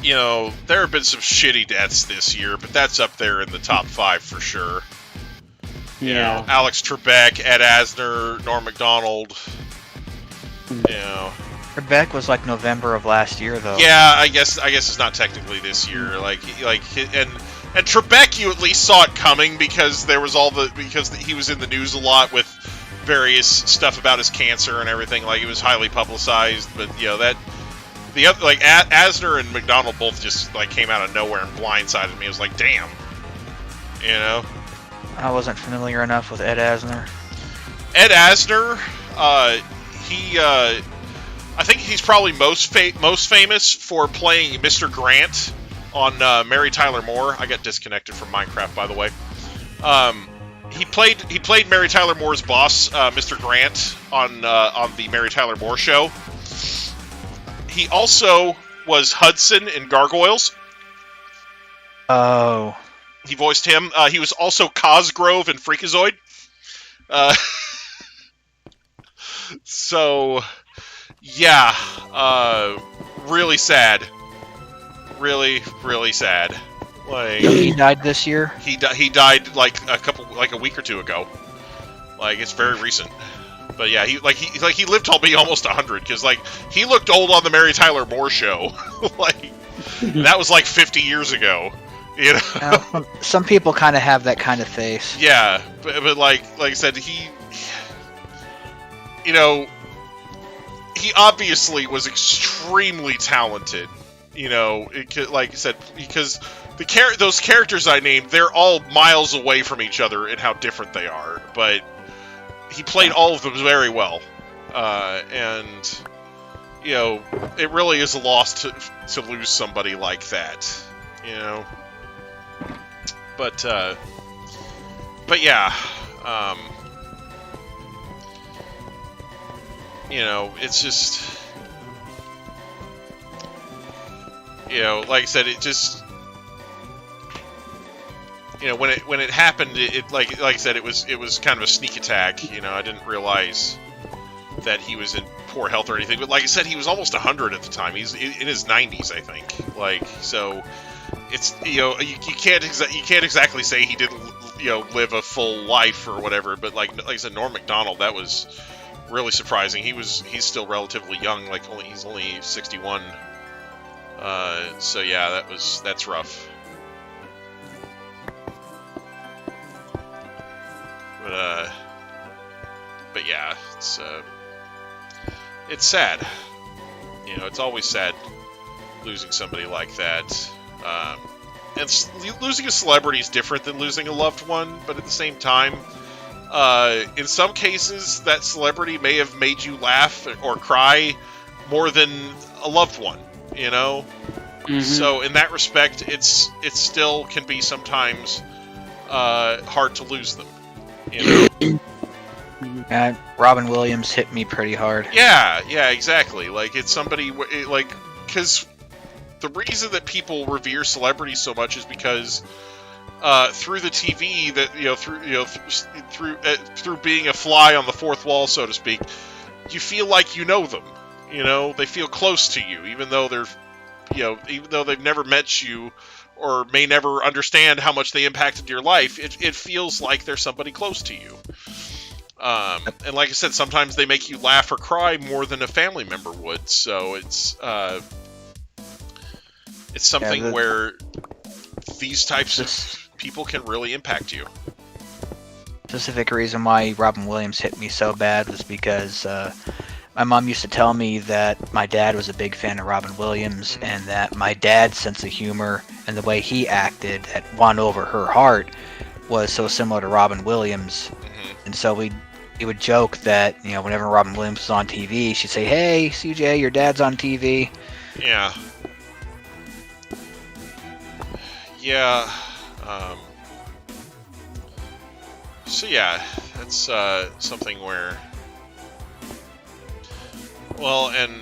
know, there have been some shitty deaths this year, but that's up there in the top 5 for sure. You know, Alex Trebek, Ed Asner, Norm Macdonald. You know, Trebek was like November of last year, though. Yeah, I guess it's not technically this year. And Trebek, you at least saw it coming because he was in the news a lot with various stuff about his cancer and everything. Like, it was highly publicized. But Asner and McDonald both just like came out of nowhere and blindsided me. It was like, damn, you know. I wasn't familiar enough with Ed Asner. Ed Asner, I think he's probably most famous for playing Mr. Grant on Mary Tyler Moore. I got disconnected from Minecraft, by the way. He played Mary Tyler Moore's boss, Mr. Grant, on the Mary Tyler Moore show. He also was Hudson in Gargoyles. Oh. He voiced him. He was also Cosgrove in Freakazoid. So, yeah, really sad. Really, really sad. Like, he died this year? He died like a week or two ago. Like, it's very recent. But yeah, he lived to be almost 100 because like he looked old on the Mary Tyler Moore show. Like, that was like 50 years ago. You know? Some people kind of have that kind of face. Yeah, but like I said, he obviously was extremely talented. You know, like I said, because those characters I named, they're all miles away from each other in how different they are. But he played all of them very well, and you know, it really is a loss to lose somebody like that. You know. But yeah, you know, it's just, you know, like I said, it just, you know, when it happened, it like I said, it was kind of a sneak attack. You know, I didn't realize that he was in poor health or anything. But like I said, he was almost 100 at the time. He's in his 90s, I think. Like, so. It's, you know, you can't exactly say he didn't, you know, live a full life or whatever, but like I said, Norm Macdonald, that was really surprising. He's still relatively young, like he's only 61. So yeah, that's rough. But yeah, it's sad. You know, it's always sad losing somebody like that. And losing a celebrity is different than losing a loved one, but at the same time, in some cases, that celebrity may have made you laugh or cry more than a loved one, you know? Mm-hmm. So in that respect, it still can be sometimes hard to lose them, you know? Robin Williams hit me pretty hard. Yeah, exactly. Like, it's somebody, like, because the reason that people revere celebrities so much is because through the TV, that through being a fly on the fourth wall, so to speak, you feel like you know them. You know, they feel close to you, even though they've never met you or may never understand how much they impacted your life. It feels like they're somebody close to you. And like I said, sometimes they make you laugh or cry more than a family member would. So it's something where these types of people can really impact you. Specific reason why Robin Williams hit me so bad was because my mom used to tell me that my dad was a big fan of Robin Williams, and that my dad's sense of humor and the way he acted that won over her heart was so similar to Robin Williams. Mm-hmm. And so he would joke that, you know, whenever Robin Williams was on TV, she'd say, "Hey, CJ, your dad's on TV." Yeah. Yeah. So yeah, that's something where, well, and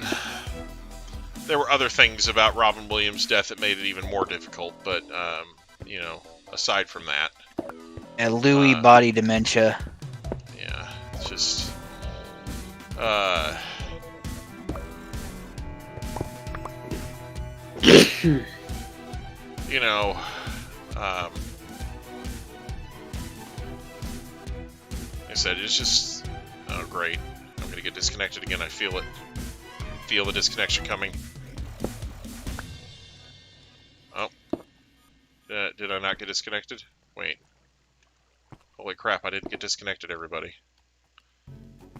there were other things about Robin Williams' death that made it even more difficult, but you know, aside from that, and Lewy body dementia. Yeah, it's just you know, like I said, it's just, oh great, I'm gonna get disconnected again, I feel it. feel the disconnection coming. Oh. Did I not get disconnected? Wait. Holy crap, I didn't get disconnected, everybody.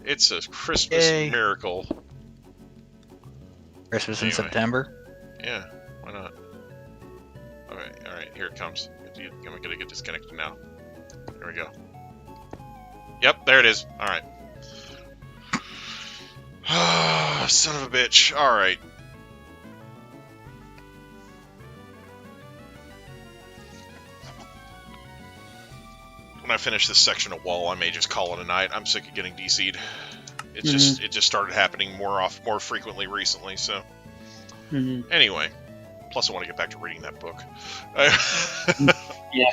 It's a Christmas miracle. Christmas in September? Yeah, why not? Alright, here it comes. I'm gonna get disconnected now. Here we go. Yep, there it is. Alright. Son of a bitch. Alright. When I finish this section of wall, I may just call it a night. I'm sick of getting DC'd. It just started happening more frequently recently, so. Anyway. Plus I want to get back to reading that book. Yeah.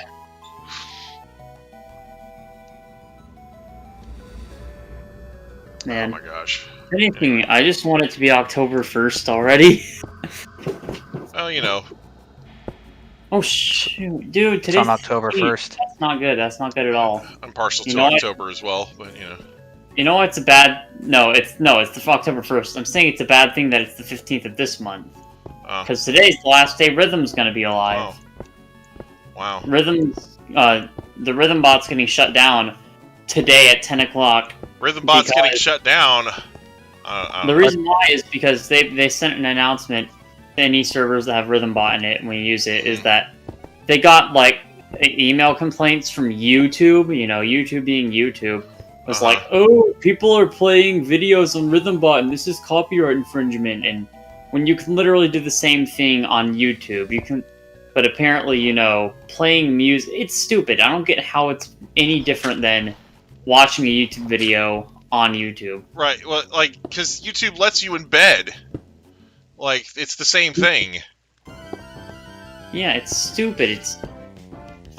Man. Oh my gosh. Anything, I just want it to be October 1st already. Well, you know. Oh shoot, dude! Today's on October 1st. That's not good. That's not good at all. I'm partial to October as well, but you know. You know what's a bad? It's the October 1st. I'm saying it's a bad thing that it's the 15th of this month. Because today's the last day Rhythm's gonna be alive. Wow. Rhythm's the Rhythm bot's getting shut down today at 10 o'clock. Rhythm bot's getting shut down. The reason why is because they sent an announcement to any servers that have Rhythm bot in it when you use it is that they got like email complaints from YouTube. You know, YouTube being YouTube was like, oh, people are playing videos on Rhythm bot and this is copyright infringement. And when you can literally do the same thing on YouTube, you can. But apparently, you know, playing music, it's stupid. I don't get how it's any different than watching a YouTube video on YouTube. Right, well, like, because YouTube lets you embed. Like, it's the same thing. Yeah, it's stupid.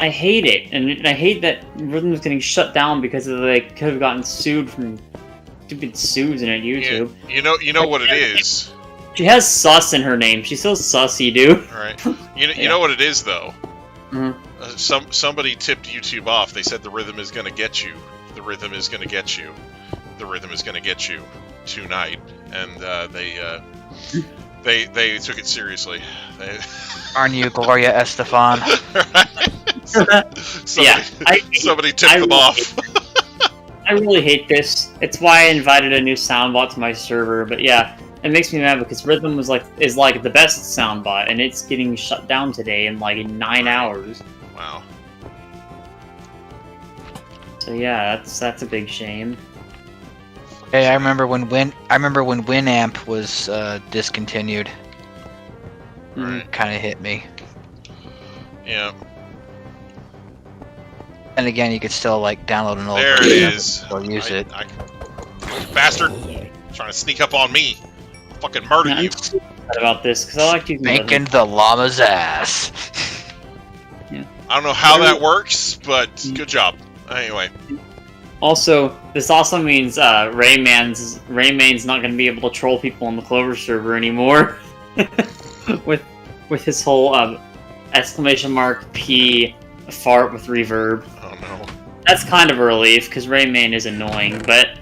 I hate it. And I hate that Rhythm's getting shut down because they could have gotten sued from stupid sues in YouTube. Yeah, you know what it is. She has sus in her name. She's so sussy, dude. Right. You know what it is, though? Somebody tipped YouTube off. They said the rhythm is going to get you. The rhythm is going to get you. The rhythm is going to get you tonight. And they took it seriously. Aren't you Gloria Estefan? Somebody tipped them off. I really hate this. It's why I invited a new soundbot to my server. But yeah. It makes me mad because Rhythm is like the best soundbot, and it's getting shut down today in like 9 hours. Wow. So yeah, that's a big shame. Hey, I remember when Winamp was discontinued. Right. Kind of hit me. Yeah. And again, you could still like download an old version. There it is. Or use it. Bastard! Trying to sneak up on me. Fucking murder you. About this because I like using Spanking the llama's ass. Yeah. I don't know how that works, but good job. Anyway. Also, this also means Rayman's not going to be able to troll people on the Clover server anymore. with his whole exclamation mark P fart with reverb. Oh no. That's kind of a relief because Rayman is annoying, but.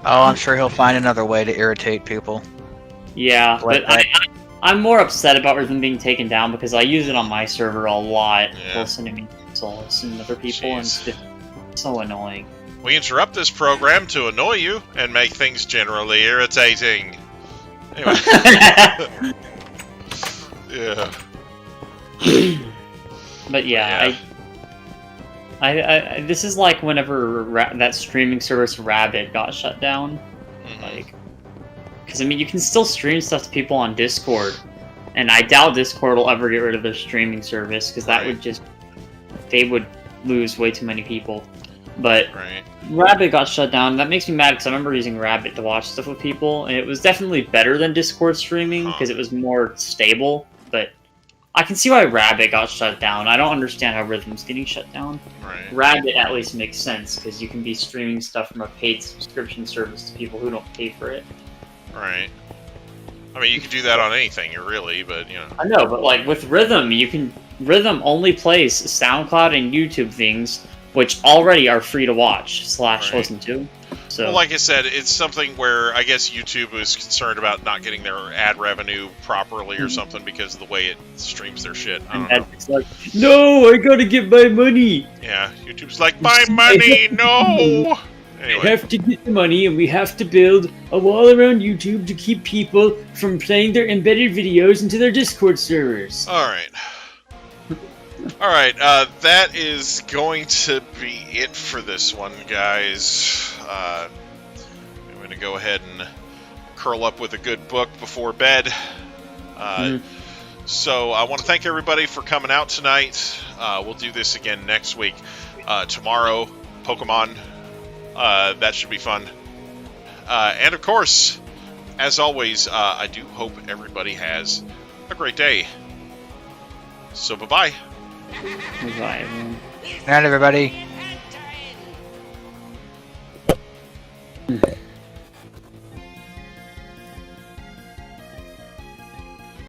Oh, I'm sure he'll find another way to irritate people. Yeah, but I'm more upset about Rhythm being taken down because I use it on my server a lot, listening to Souls and other people, and it's just so annoying. We interrupt this program to annoy you and make things generally irritating. Anyway. Yeah. But yeah, I this is like whenever that streaming service Rabbit got shut down, like, because I mean you can still stream stuff to people on Discord, and I doubt Discord will ever get rid of their streaming service because that would they would lose way too many people. But Rabbit got shut down. That makes me mad because I remember using Rabbit to watch stuff with people, and it was definitely better than Discord streaming because it was more stable. But I can see why Rabbit got shut down. I don't understand how Rhythm's getting shut down. Rabbit at least makes sense because you can be streaming stuff from a paid subscription service to people who don't pay for it. Right. I mean, you can do that on anything, really, but you know. I know, but like with Rhythm, Rhythm only plays SoundCloud and YouTube things which already are free to watch / listen to. So, well, like I said, it's something where I guess YouTube is concerned about not getting their ad revenue properly or something because of the way it streams their shit. I don't know. It's like, no, I gotta get my money. Yeah, YouTube's like, my money, no! Anyway. We have to get the money, and we have to build a wall around YouTube to keep people from playing their embedded videos into their Discord servers. Alright. Alright, that is going to be it for this one, guys. I'm going to go ahead and curl up with a good book before bed. So I want to thank everybody for coming out tonight. We'll do this again next week. Tomorrow, Pokemon. That should be fun. And of course, as always, I do hope everybody has a great day. So bye-bye. Bye, everyone. Good night, everybody.